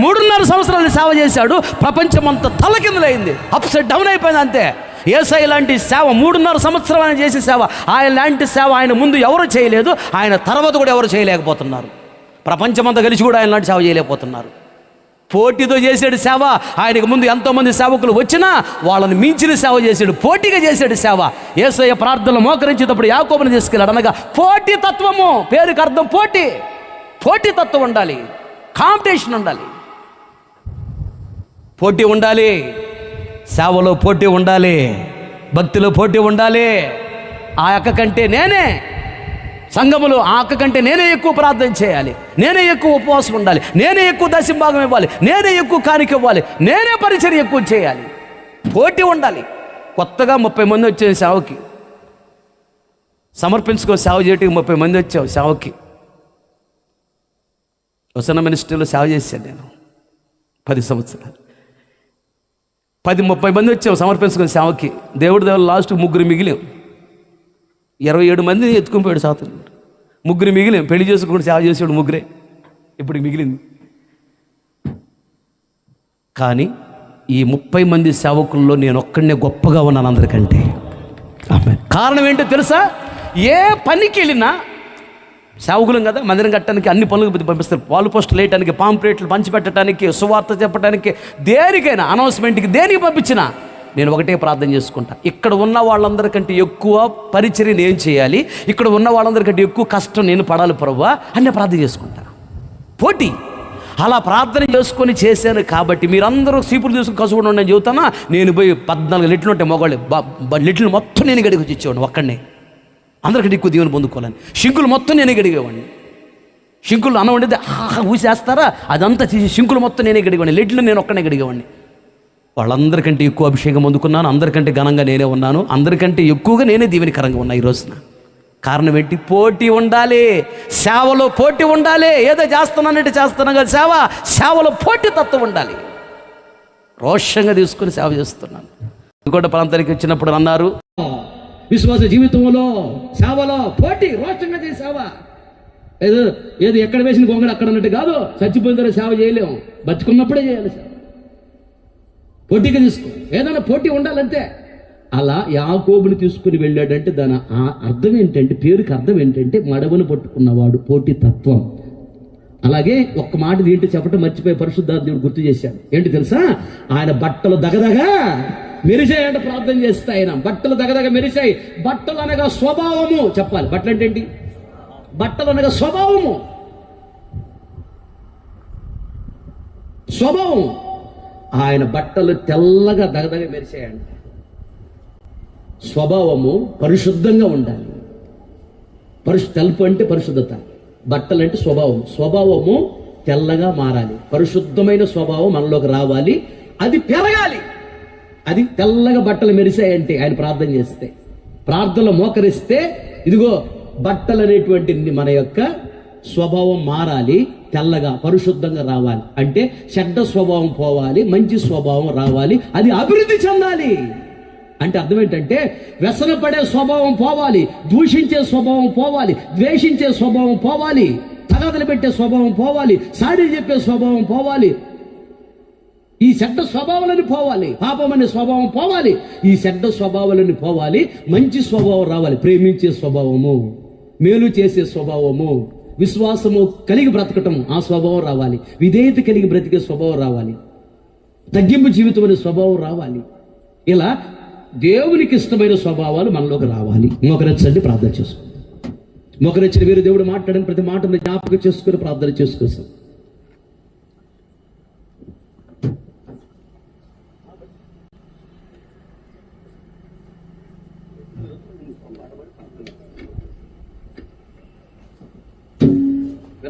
3.5 సంవత్సరాలు సేవ చేశాడు. ప్రపంచం అంతా తలకిందులైంది, అప్సెట్ డౌన్ అయిపోయింది అంతే. యేసయ్య లాంటి సేవ 3.5 సంవత్సరం ఆయన చేసే సేవ, ఆయన లాంటి సేవ ఆయన ముందు ఎవరు చేయలేదు, ఆయన తర్వాత కూడా ఎవరు చేయలేకపోతున్నారు. ప్రపంచమంతా కలిసి కూడా ఆయన లాంటి సేవ చేయలేకపోతున్నారు. పోటీతో చేసాడు సేవ. ఆయనకు ముందు ఎంతోమంది సేవకులు వచ్చినా వాళ్ళని మించిన సేవ చేశాడు. పోటీగా చేశాడు సేవ. యేసయ్య ప్రార్థనలు మోకరించేటప్పుడు యాకోబుని తీసుకెళ్ళాడు. అనగా పోటీ తత్వము, పేరుకి అర్థం పోటీ తత్వం ఉండాలి. కాంపిటీషన్ ఉండాలి, పోటీ ఉండాలి. సేవలో పోటీ ఉండాలి, భక్తిలో పోటీ ఉండాలి. ఆ అక్క కంటే నేనే, సంఘములో ఆ అక్క కంటే నేనే ఎక్కువ ప్రార్థన చేయాలి, నేనే ఎక్కువ ఉపవాసం ఉండాలి, నేనే ఎక్కువ దశంభాగం ఇవ్వాలి, నేనే ఎక్కువ కానుక ఇవ్వాలి, నేనే పరిచర్య ఎక్కువ చేయాలి. పోటీ ఉండాలి. కొత్తగా 30 మంది వచ్చారు సేవకి, సమర్పించుకో సేవ చేయడానికి 30 మంది వచ్చావు సేవకి. వసన మినిస్ట్రీలో సేవ చేశాను నేను 10 సంవత్సరాలు. 30 మంది వచ్చాం సమర్పించుకుని సేవకి. దేవుడి దేవుడు లాస్ట్ 3 మిగిలాం. 27 మంది ఎత్తుకుని పోయాడు సాతను. 3 మిగిలాం. పెళ్లి చేసుకుని సేవ చేసాడు 3. ఇప్పుడు మిగిలింది. కానీ ఈ 30 మంది సేవకుల్లో నేను ఒక్కడనే గొప్పగా ఉన్నాను అందరికంటే. కారణం ఏంటో తెలుసా? ఏ పనికి వెళ్ళినా సేవకులం కదా, మందిరం కట్టడానికి అన్ని పనులకు పంపిస్తారు. పాలు పోస్టులు వేయడానికి, పాంప్లెట్లు పంచిపెట్టడానికి, సువార్త చెప్పడానికి, దేనికైనా అనౌన్స్మెంట్కి దేనికి పంపించినా నేను ఒకటే ప్రార్థన చేసుకుంటా. ఇక్కడ ఉన్న వాళ్ళందరికంటే ఎక్కువ పరిచర్య నేను చేయాలి, ఇక్కడ ఉన్న వాళ్ళందరికంటే ఎక్కువ కష్టం నేను పడాలి ప్రభువా అని నేను ప్రార్థన చేసుకుంటా. పోటీ. అలా ప్రార్థన చేసుకొని చేశాను కాబట్టి మీరందరూ సీపులు తీసుకుని కసుకుండా ఉండని చెబుతానా. నేను పోయి 14 లిట్లు ఉంటాయి మొగాళ్ళు, లిట్లు మొత్తం నేను గడికి వచ్చి ఇచ్చేవాడిని ఒక్కడనే. అందరికంటే ఎక్కువ దీవెని పొందుకోవాలని షింకులు మొత్తం నేనే గడిగేవాడిని. షింకులు అన్నం వండితే ఊసేస్తారా, అదంతా తీసి షింకులు మొత్తం నేనే గడిగేవాడిని. లిట్లు నేను ఒక్కనే గడిగేవాడిని. వాళ్ళందరికంటే ఎక్కువ అభిషేకం అందుకున్నాను, అందరికంటే ఘనంగా నేనే ఉన్నాను, అందరికంటే ఎక్కువగా నేనే దీవెనికరంగా ఉన్నా ఈ రోజున. కారణం ఏంటి? పోటీ ఉండాలి. సేవలో పోటీ ఉండాలి. ఏదో చేస్తున్నానంటే చేస్తున్నాం కదా, సేవలో పోటీ తత్వం ఉండాలి. రోషంగా తీసుకుని సేవ చేస్తున్నాను. ఇంకోటి ప్రాంతానికి వచ్చినప్పుడు అన్నారు, విశ్వాస జీవితంలో సేవలో పోటీ, రోషంగా చేసే సేవ. ఏదో ఎక్కడ వేసిన గొంగడు అక్కడ అన్నట్టు కాదు. చచ్చిపోయిన తర్వాత సేవ చేయలేము, బతుకున్నప్పుడే చేయాలి సేవ. పోటీగా తీసుకో, ఏదైనా పోటీ ఉండాలంతే. అలా యాకోబుని తీసుకుని వెళ్ళాడంటే దాని అర్థం ఏంటంటే, పేరుకి అర్థం ఏంటంటే మడవను పట్టుకున్నవాడు, పోటీ తత్వం. అలాగే ఒక్క మాట ఏంటి చెప్పడం మర్చిపోయి పరిశుద్ధాత్ముడు గుర్తు చేశాడు. ఏంటి తెలుసా? ఆయన బట్టలు దగదగా మెరిసాయంటే ప్రార్థన చేస్తే ఆయన బట్టలు దగదగ మెరిశాయి. బట్టలు అనగా స్వభావము చెప్పాలి. బట్టలు అంటే ఏంటి? బట్టలు అనగా స్వభావము. స్వభావం. ఆయన బట్టలు తెల్లగా దగదగ మెరిసాయంట. స్వభావము పరిశుద్ధంగా ఉండాలి. తెలుపు అంటే పరిశుద్ధత, బట్టలు అంటే స్వభావం. స్వభావము తెల్లగా మారాలి. పరిశుద్ధమైన స్వభావం మనలోకి రావాలి, అది పెరగాలి. అది తెల్లగా బట్టలు మెరిసాయంటే ఆయన ప్రార్థన చేస్తే, ప్రార్థనలో మోకరిస్తే, ఇదిగో బట్టలు అనేటువంటి మన యొక్క స్వభావం మారాలి, తెల్లగా పరిశుద్ధంగా రావాలి. అంటే చెడ్డ స్వభావం పోవాలి, మంచి స్వభావం రావాలి, అది అభివృద్ధి చెందాలి. అంటే అర్థం ఏంటంటే వ్యసనపడే స్వభావం పోవాలి, దూషించే స్వభావం పోవాలి, ద్వేషించే స్వభావం పోవాలి, తగాదలు పెట్టే స్వభావం పోవాలి, సాడీలు చెప్పే స్వభావం పోవాలి. ఈ చెడ్డ స్వభావాలని పోవాలి, పాపం అనే స్వభావం పోవాలి, ఈ చెడ్డ స్వభావాలని పోవాలి, మంచి స్వభావం రావాలి. ప్రేమించే స్వభావము, మేలు చేసే స్వభావము, విశ్వాసము కలిగి బ్రతకటం ఆ స్వభావం రావాలి, విధేయత కలిగి బ్రతికే స్వభావం రావాలి, తగ్గింపు జీవితం అనే స్వభావం రావాలి. ఇలా దేవునికి ఇష్టమైన స్వభావాలు మనలోకి రావాలి. మోకరించండి, ప్రార్థన చేసుకోండి. మోకరించిన మీరు దేవుడు మాట్లాడిన ప్రతి మాటను జ్ఞాపకం చేసుకుని ప్రార్థన చేసుకోసం.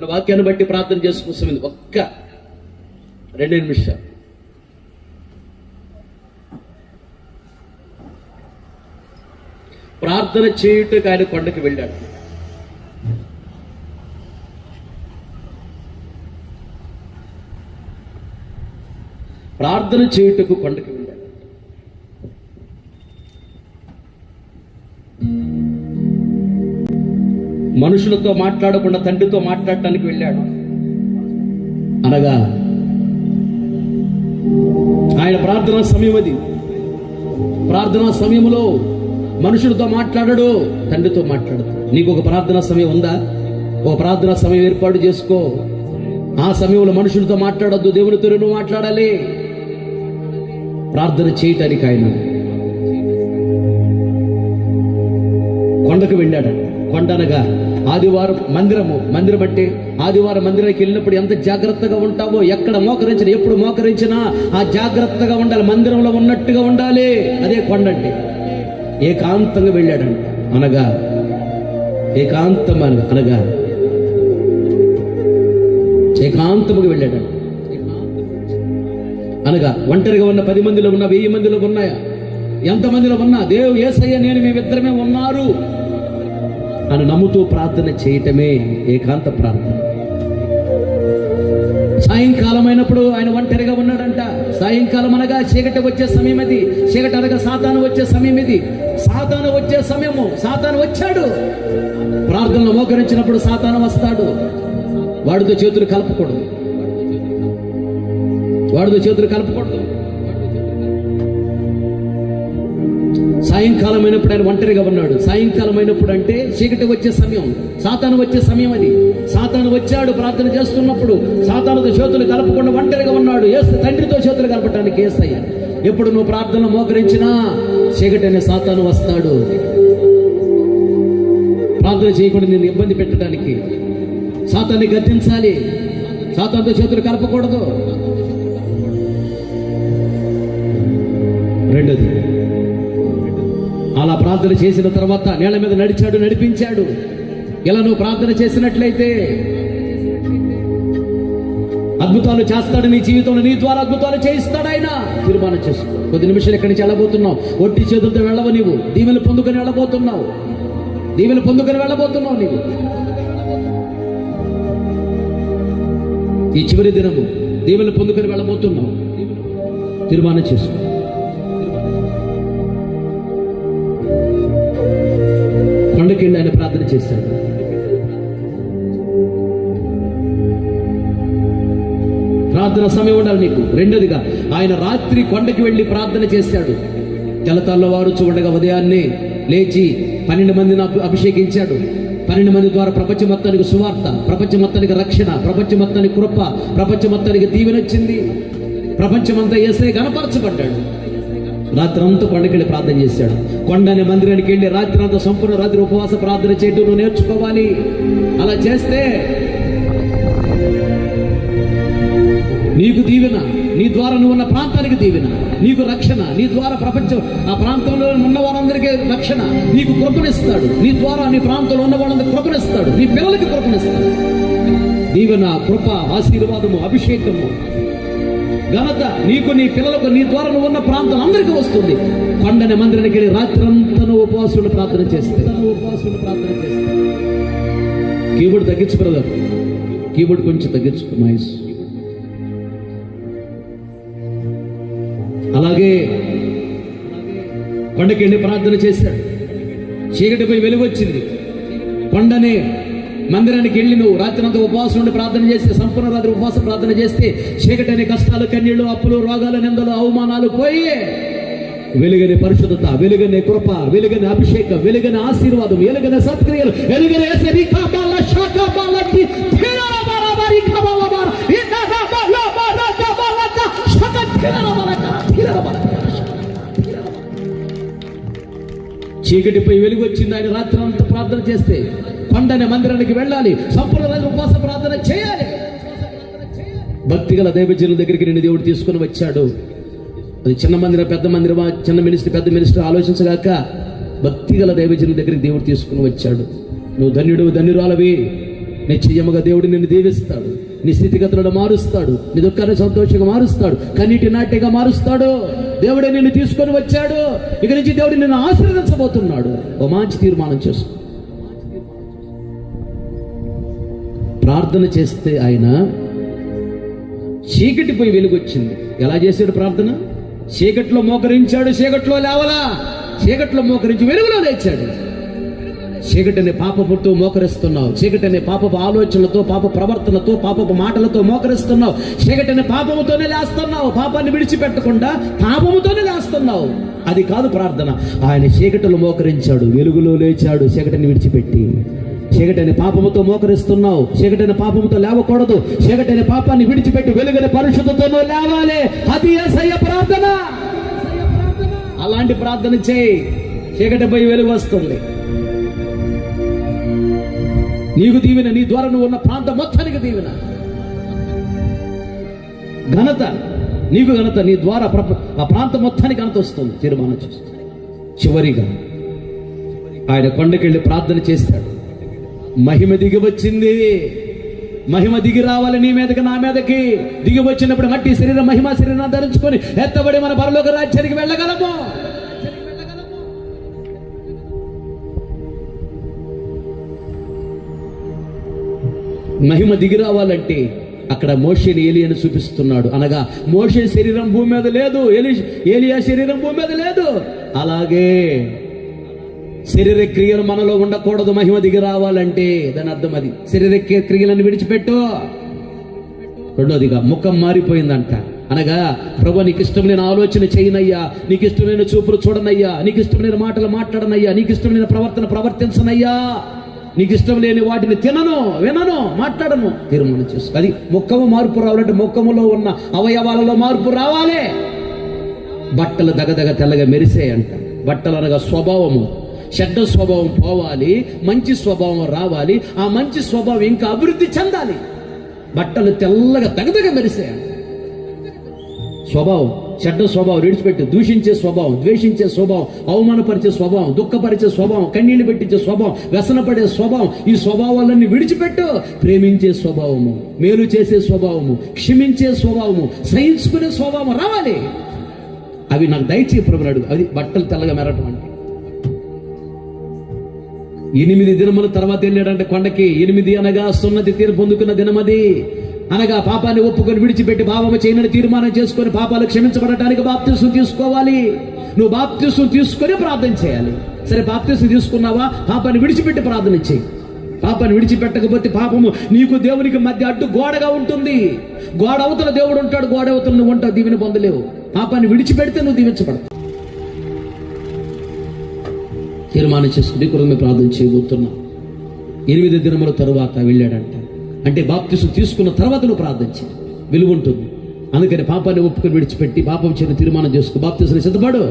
నేను వాక్యాన్ని బట్టి ప్రార్థన చేసుకొస్తాం. ఒక్క 2 నిమిషాలు. ప్రార్థన చేయుటకు ఆయన కొండకి వెళ్ళాడు. ప్రార్థన చేయుటకు కొండకి వెళ్ళాడు. మనుషులతో మాట్లాడకుండా తండ్రితో మాట్లాడటానికి వెళ్ళాడు. అనగా ఆయన ప్రార్థనా సమయం అది. ప్రార్థనా సమయంలో మనుషులతో మాట్లాడడు, తండ్రితో మాట్లాడదు. నీకు ఒక ప్రార్థనా సమయం ఉందా? ఒక ప్రార్థనా సమయం ఏర్పాటు చేసుకో. ఆ సమయంలో మనుషులతో మాట్లాడద్దు, దేవునితో నువ్వు మాట్లాడాలి. ప్రార్థన చేయటానికి ఆయన కొండకు వెళ్ళాడు. కొండ అనగా ఆదివారం మందిరం అంటే ఆదివారం మందిరానికి వెళ్ళినప్పుడు ఎంత జాగ్రత్తగా ఉంటావో, ఎక్కడ మోకరించినా ఎప్పుడు మోకరించినా ఆ జాగ్రత్తగా ఉండాలి, మందిరంలో ఉన్నట్టుగా ఉండాలి. అదే కొండ అంటే. ఏకాంతంగా వెళ్ళాడంట. అనగా ఏకాంతం అనగా ఏకాంతముగా వెళ్ళాడంట. అనగా ఒంటరిగా ఉన్న 10 మందిలో ఉన్న 1000 మందిలో ఉన్నాయా, ఎంతమందిలో ఉన్నా దేవుడు యేసయ్య నేను మేమిద్దరమే ఉన్నారు అని నమ్ముతూ ప్రార్థన చేయటమే ఏకాంత ప్రార్థన. సాయంకాలం అయినప్పుడు ఆయన ఒంటరిగా ఉన్నాడంట. సాయంకాలం అనగా చీకటి వచ్చే సమయం అది. చీకటి అనగా సాతాను వచ్చే సమయం ఇది. సాతాను వచ్చే సమయము. సాతాను వచ్చాడు. ప్రార్థనలో మోకరించినప్పుడు సాతాను వస్తాడు. వాడితో చేతులు కలపకూడదు. సాయంకాలం అయినప్పుడు ఆయన ఒంటరిగా ఉన్నాడు. సాయంకాలం అయినప్పుడు అంటే చీకటి వచ్చే సమయం, సాతాను వచ్చే సమయం అది. సాతాను వచ్చాడు. ప్రార్థన చేస్తున్నప్పుడు సాతానుతో చేతులు కలపకుండా ఒంటరిగా ఉన్నాడు. తండ్రితో చేతులు కలపటానికి యేసయ్య. ఎప్పుడు నువ్వు ప్రార్థన మోకరించినా చీకటి అనే సాతాను వస్తాడు. ప్రార్థన చేయకుండా నేను ఇబ్బంది పెట్టడానికి. సాతాన్ని గద్దించాలి. సాతానుతో చేతులు కలపకూడదు. రెండోది, అలా ప్రార్థన చేసిన తర్వాత నేల మీద నడిచాడు, నడిపించాడు. ఇలా నువ్వు ప్రార్థన చేసినట్లయితే అద్భుతాలు చేస్తాడు నీ జీవితంలో. నీ ద్వారా అద్భుతాలు చేయిస్తాడు ఆయన. తీర్మానం చేసుకో. కొద్ది నిమిషాలు ఎక్కడి నుంచి వెళ్ళబోతున్నావు. ఒట్టి చేతులతో వెళ్ళవు. నీవు దీవెనలు పొందుకొని వెళ్ళబోతున్నావు. నీవు ఈ చివరి దినము దీవెనలు పొందుకొని వెళ్ళబోతున్నావు. తీర్మానం చేసుకో. కొండకెళ్ళి ఆయన ప్రార్థన చేశాడు. ప్రార్థన సమయం ఉండాలి నీకు. రెండోదిగా ఆయన రాత్రి కొండకి వెళ్ళి ప్రార్థన చేశాడు. తెల్లతాళ్ళ వారు చూడగా ఉదయాన్నే లేచి 12 మందిని అభిషేకించాడు. 12 మంది ద్వారా ప్రపంచ మొత్తానికి సువార్త, ప్రపంచ మొత్తానికి రక్షణ, ప్రపంచ మొత్తానికి కృప, ప్రపంచ మొత్తానికి దీవెన వచ్చింది. ప్రపంచమంతా యేసయ్య కనపరచబడ్డాడు. రాత్రి అంతా కొండకెళ్ళి ప్రార్థన చేశాడు. కొండ అనే మందిరానికి వెళ్ళి రాత్రి అంతా సంపూర్ణ రాత్రి ఉపవాస ప్రార్థన చేయడం నువ్వు నేర్చుకోవాలి. అలా చేస్తే నీకు దీవెన, నీ ద్వారా నువ్వు ఉన్న ప్రాంతానికి దీవెన, నీకు రక్షణ, నీ ద్వారా ప్రపంచం ఆ ప్రాంతంలో ఉన్న వారందరికీ రక్షణ, నీకు కృపనిస్తాడు. నీ ద్వారా నీ ప్రాంతంలో ఉన్న వాళ్ళందరికీ కృపనిస్తాడు. నీ పిల్లలకి కృపనిస్తాడు. దీవెన, కృప, ఆశీర్వాదము, అభిషేకము, ఘనత నీకు, నీ పిల్లలకు, నీ ద్వారా నువ్వు ఉన్న ప్రాంతం అందరికీ వస్తుంది. కొండని మందిరానికి వెళ్ళి రాత్రంతా నువ్వు ఉపవాసులు ప్రార్థన చేస్తే కీబోర్డ్ తగ్గించు బ్రదర్, కీబోర్డ్ కొంచెం తగ్గించుకో మహేష్. అలాగే కొండకి వెళ్ళి ప్రార్థన చేశాడు. చీకటిపై వెలుగు వచ్చింది. కొండనే మందిరానికి వెళ్ళి నువ్వు రాత్రి అంతా ఉపవాసం నుండి ప్రార్థన చేస్తే, సంపూర్ణ రాత్రి ఉపవాస ప్రార్థన చేస్తే చీకటి అనే కష్టాలు, కన్నీళ్లు, అప్పులు, రోగాలు, నిందలు, అవమానాలు పోయి వెలుగనే పరిశుద్ధత, వెలుగనే కృప, వెలుగనే అభిషేకం, వెలుగనే ఆశీర్వాదం, వెలుగనే సత్క్రియలు, వెలుగనే చీకటిపై వెలుగు వచ్చింది. ఆయన రాత్రి అంతా ప్రార్థన చేస్తే కొండనే మందిరానికి వెళ్ళాలి, సంపూర్ణ ఉపవాస ప్రార్థన చేయాలి. భక్తిగల దైవజనుల దగ్గరికి నిన్ను దేవుడు తీసుకుని వచ్చాడు. అది చిన్న మందిరం, పెద్ద మందిరమా, చిన్న మినిస్టర్, పెద్ద మినిస్టర్ ఆలోచించగాక భక్తిగల దైవజనుల దగ్గరికి దేవుడు తీసుకుని వచ్చాడు. నువ్వు ధన్యుడు, ధన్యురాలవి. నిశ్చయముగా దేవుడు నిన్ను దీవిస్తాడు, నీ స్థితిగతులను మారుస్తాడు, నీ దుఃఖాన్ని సంతోషంగా మారుస్తాడు, కన్నీటి నాట్యగా మారుస్తాడు. దేవుడే నిన్ను తీసుకొని వచ్చాడు, ఇక నుంచి దేవుడు నిన్ను ఆశీర్వదించబోతున్నాడు. ఓ మంచి తీర్మానం చేసుకో. ప్రార్థన చేస్తే ఆయన చీకటి పోయి వెలుగొచ్చింది. ఎలా చేశాడు ప్రార్థన? చీకట్లో మోకరించాడు, చీకట్లో లేవలా, చీకట్లో మోకరించి వెలుగులో లేచాడు. చీకటిని పాపపుతో మోకరిస్తున్నావు, చీకటిని పాపపు ఆలోచనలతో, పాప ప్రవర్తనతో, పాపపు మాటలతో మోకరిస్తున్నావు. చీకటిని పాపముతోనే లేస్తున్నావు, పాపాన్ని విడిచిపెట్టకుండా పాపముతోనే లేస్తున్నావు. అది కాదు ప్రార్థన. ఆయన చీకటిలో మోకరించాడు, వెలుగులో లేచాడు. చీకటిని విడిచిపెట్టి చీకటిని పాపముతో మోకరిస్తున్నావు, చీకటిని పాపముతో లేవకూడదు. చీకటిని పాపాన్ని విడిచిపెట్టి వెలుగుని పరిశుద్ధతతో లేవాలి. అది యేసయ్య ప్రార్థన. అలాంటి ప్రార్థన చేయి, చీకటిపై వెలుగు వస్తుంది. నీకు దీవెన, నీ ద్వారా నువ్వు ఉన్న ప్రాంతం మొత్తానికి దీవెన. ఘనత నీకు, ఘనత నీ ద్వారా ఆ ప్రాంతం మొత్తానికి ఘనత వస్తుంది. తీర్మానం చేస్తుంది. చివరిగా ఆయన కొండకెళ్ళి ప్రార్థన చేస్తాడు. మహిమ దిగి వచ్చింది. మహిమ దిగి రావాలి నీ మీదకి, నా మీదకి. దిగి వచ్చినప్పుడు మట్టి శరీరం, మహిమ శరీరం ధరించుకొని ఎత్తబడి మన పరలోక రాజ్యానికి వెళ్ళగలము. మహిమ దిగి రావాలంటే అక్కడ మోషేని ఏలియాను చూపిస్తున్నాడు. అనగా మోషే శరీరం భూమి మీద లేదు, ఏలియా శరీరం భూమి మీద లేదు. అలాగే శరీర క్రియలు మనలో ఉండకూడదు. మహిమ దిగి రావాలంటే దాని అర్థం అది. శరీర క్రియలను విడిచిపెట్టు. రెండోదిగా ముఖం మారిపోయిందంట. అనగా ప్రభు, నీకు ఇష్టమైన ఆలోచన చేయనయ్యా, నీకు ఇష్టమైన చూపులు చూడనయ్యా, నీకు ఇష్టమైన మాటలు మాట్లాడనయ్యా, నీకు ఇష్టమైన ప్రవర్తన ప్రవర్తించనయ్యా, నీకు ఇష్టం లేని వాటిని తినను, వినను, మాట్లాడను. తీర్మానం చేసుకో. అది ముఖము మార్పు రావాలంటే ముఖములో ఉన్న అవయవాలలో మార్పు రావాలి. బట్టలు దగదగ తెల్లగా మెరిసేయంట. బట్టలు అనగా స్వభావము, చెడ్డ స్వభావం పోవాలి, మంచి స్వభావం రావాలి. ఆ మంచి స్వభావం ఇంకా అభివృద్ధి చెందాలి. బట్టలు తెల్లగా దగదగ మెరిసేయండి. స్వభావం, చెడ్డ స్వభావం విడిచిపెట్టి, దూషించే స్వభావం, ద్వేషించే స్వభావం, అవమానపరిచే స్వభావం, దుఃఖపరిచే స్వభావం, కన్నీళ్లు పెట్టించే స్వభావం, వ్యసనపడే స్వభావం, ఈ స్వభావాలన్నీ విడిచిపెట్టు. ప్రేమించే స్వభావము, మేలు చేసే స్వభావము, క్షమించే స్వభావము, సహించుకునే స్వభావం రావాలి. అవి నాకు దయచేసి ప్రభువుని అడుగు. అది బట్టలు తెల్లగా మెరటం అంటే. 8 దినముల తర్వాత వెళ్ళాడంటే కొండకి. 8 అనగా సున్నతి తీర్పు పొందుకున్న దినమది. అనగా పాపాన్ని ఒప్పుకొని విడిచిపెట్టి పాపము చేయనని తీర్మానం చేసుకొని పాపాలు క్షమించబడటానికి బాప్తిసం తీసుకోవాలి. నువ్వు బాప్తిసం తీసుకొని ప్రార్థన చేయాలి. సరే, బాప్తిసం తీసుకున్నావా? పాపాన్ని విడిచిపెట్టి ప్రార్థన చేయి. పాపాన్ని విడిచిపెట్టకపోతే పాపము నీకు దేవునికి మధ్య అడ్డు గోడగా ఉంటుంది. గోడ అవతల దేవుడు ఉంటాడు, గోడ అవతల నువ్వు ఉంటావు, దీవెన పొందలేవు. పాపాన్ని విడిచిపెడితే నువ్వు దీవించబడతావు. తీర్మానం చేసుకుని కొరకు ప్రార్థన చేయబోతున్నా. 8 దినముల తరువాత వెళ్ళాడంట. అంటే బాప్తిసం తీసుకున్న తర్వాత నువ్వు ప్రార్థన చేయి, విలువ ఉంటుంది. అందుకని పాపాన్ని ఒప్పుకొని విడిచిపెట్టి పాపం చేయని తీర్మానం చేసుకో. బాప్తిసం సిద్ధపడు,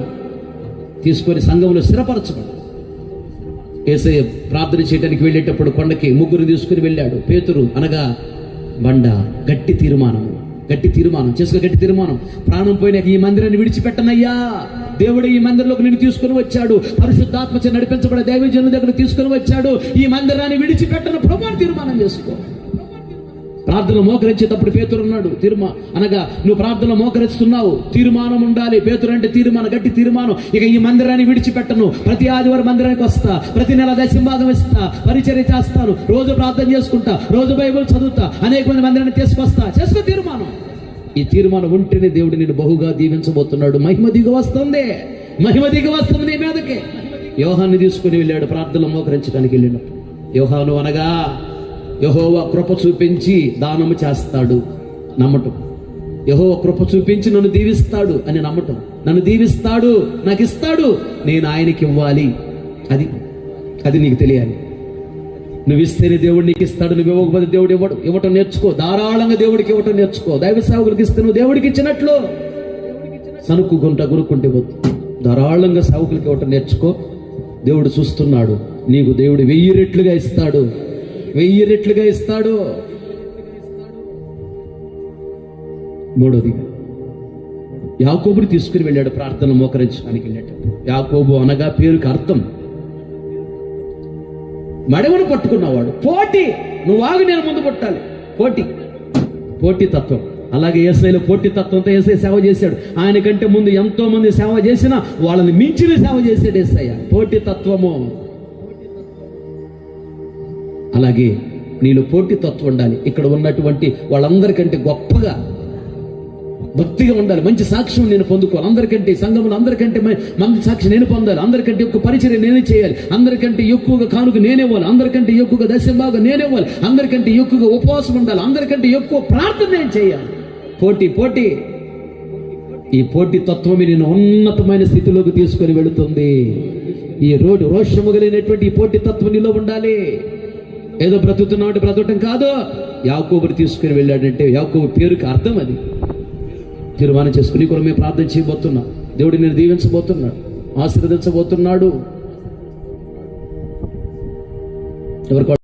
తీసుకొని సంఘంలో స్థిరపరచబడు. యేసయ్య ప్రార్థన చేయడానికి వెళ్ళేటప్పుడు కొండకి 3 తీసుకుని వెళ్ళాడు. పేతురు అనగా బండ. గట్టి తీర్మానం చేసుకో. గట్టి తీర్మానం. ప్రాణం పోయినాక ఈ మందిరాన్ని విడిచిపెట్టనయ్యా, దేవుడు ఈ మందిరంలోకి నిన్ను తీసుకుని వచ్చాడు, పరిశుద్ధాత్మ చే నడిపించబడే దైవజనుల దగ్గర తీసుకుని వచ్చాడు. ఈ మందిరాన్ని విడిచిపెట్టను ప్రభువుని తీర్మానం చేసుకో. ప్రార్థనలో మోకరించేటప్పుడు పేతురు ఉన్నాడు. అనగా నువ్వు ప్రార్థనలో మోకరిస్తున్నావు, తీర్మానం ఉండాలి. పేతురు అంటే తీర్మానం, గట్టి తీర్మానం. ఇక ఈ మందిరాన్ని విడిచిపెట్టను, ప్రతి ఆదివారం మందిరానికి వస్తా, ప్రతి నెల దశంభాగం ఇస్తా, పరిచర్య చేస్తాను, రోజు ప్రార్థన చేసుకుంటా, రోజు బైబిల్ చదువుతా, అనేక మంది మందిరాన్ని తీసుకొస్తా. చేసుకో తీర్మానం. ఈ తీర్మానం ఉంటేనే దేవుడు నిన్ను బహుగా దీవించబోతున్నాడు. మహిమ దిగి వస్తుంది నీ మీదకి. యోహాన్ని తీసుకుని వెళ్ళాడు ప్రార్థనలో మోకరించడానికి వెళ్ళినప్పుడు. యోహాను అనగా యెహోవా కృప చూపించి దానము చేస్తాడు నమ్మటం. యెహోవా కృప చూపించి నన్ను దీవిస్తాడు అని నమ్మటం. నన్ను దీవిస్తాడు, నాకు ఇస్తాడు, నేను ఆయనకి ఇవ్వాలి. అది నీకు తెలియాలి. నువ్వు ఇస్తేనే దేవుడు నీకు ఇస్తాడు, నువ్వు ఇవ్వకపోతే దేవుడు ఇవ్వటం నేర్చుకో. ధారాళంగా దేవుడికి ఇవ్వటం నేర్చుకో. దైవ సేవకులకు ఇస్తే నువ్వు దేవుడికి ఇచ్చినట్లు గురుక్కుంటే పోతు. ధారాళంగా సేవకులకి ఇవ్వటం నేర్చుకో. దేవుడు చూస్తున్నాడు. నీకు దేవుడు 1000 రెట్లుగా ఇస్తాడు, 1000 రెట్లుగా ఇస్తాడు. మూడోది, యాకోబుని తీసుకుని వెళ్ళాడు ప్రార్థన మోకరించడానికి వెళ్ళేటప్పుడు. యాకోబు అనగా పేరుకి అర్థం మడవను పట్టుకున్నవాడు, పోటీ. నువ్వు ఆగు, నేను ముందు పుట్టాలి. పోటీ తత్వం. అలాగే యేసయ్యలో పోటీ తత్వంతో యేసయ్య సేవ చేశాడు. ఆయన కంటే ముందు ఎంతో మంది సేవ చేసినా వాళ్ళని మించిన సేవ చేశాడు యేసయ్య. పోటీ తత్వము. అలాగే నీలో పోటీ తత్వం ఉండాలి. ఇక్కడ ఉన్నటువంటి వాళ్ళందరికంటే గొప్పగా భక్తిగా ఉండాలి. మంచి సాక్ష్యం నేను పొందుకోవాలి. అందరికంటే సంఘంలో అందరికంటే మంచి సాక్షి నేను పొందాలి. అందరికంటే ఎక్కువ పరిచయం నేనే చేయాలి. అందరికంటే ఎక్కువగా కానుక నేనేవ్వాలి. అందరికంటే ఎక్కువగా దశభాగం నేనేవ్వాలి. అందరికంటే ఎక్కువగా ఉపవాసం ఉండాలి. అందరికంటే ఎక్కువ ప్రార్థన నేను చేయాలి. పోటీ. ఈ పోటీ తత్వమే నేను ఉన్నతమైన స్థితిలోకి తీసుకొని వెళుతుంది. ఈ రోషము కలిగినటువంటి ఈ పోటీ తత్వం నీలో ఉండాలి. ఏదో బ్రతుకుతున్నాడు బ్రతకటం కాదు. యాకోబుని తీసుకుని వెళ్ళాడంటే యాకోబు పేరుకి అర్థం అది. తీర్మానం చేసుకుని కూడా మేము ప్రార్థన చేయబోతున్నాం. దేవుడు నేను దీవించబోతున్నాడు, ఆశీర్వదించబోతున్నాడు. ఎవరు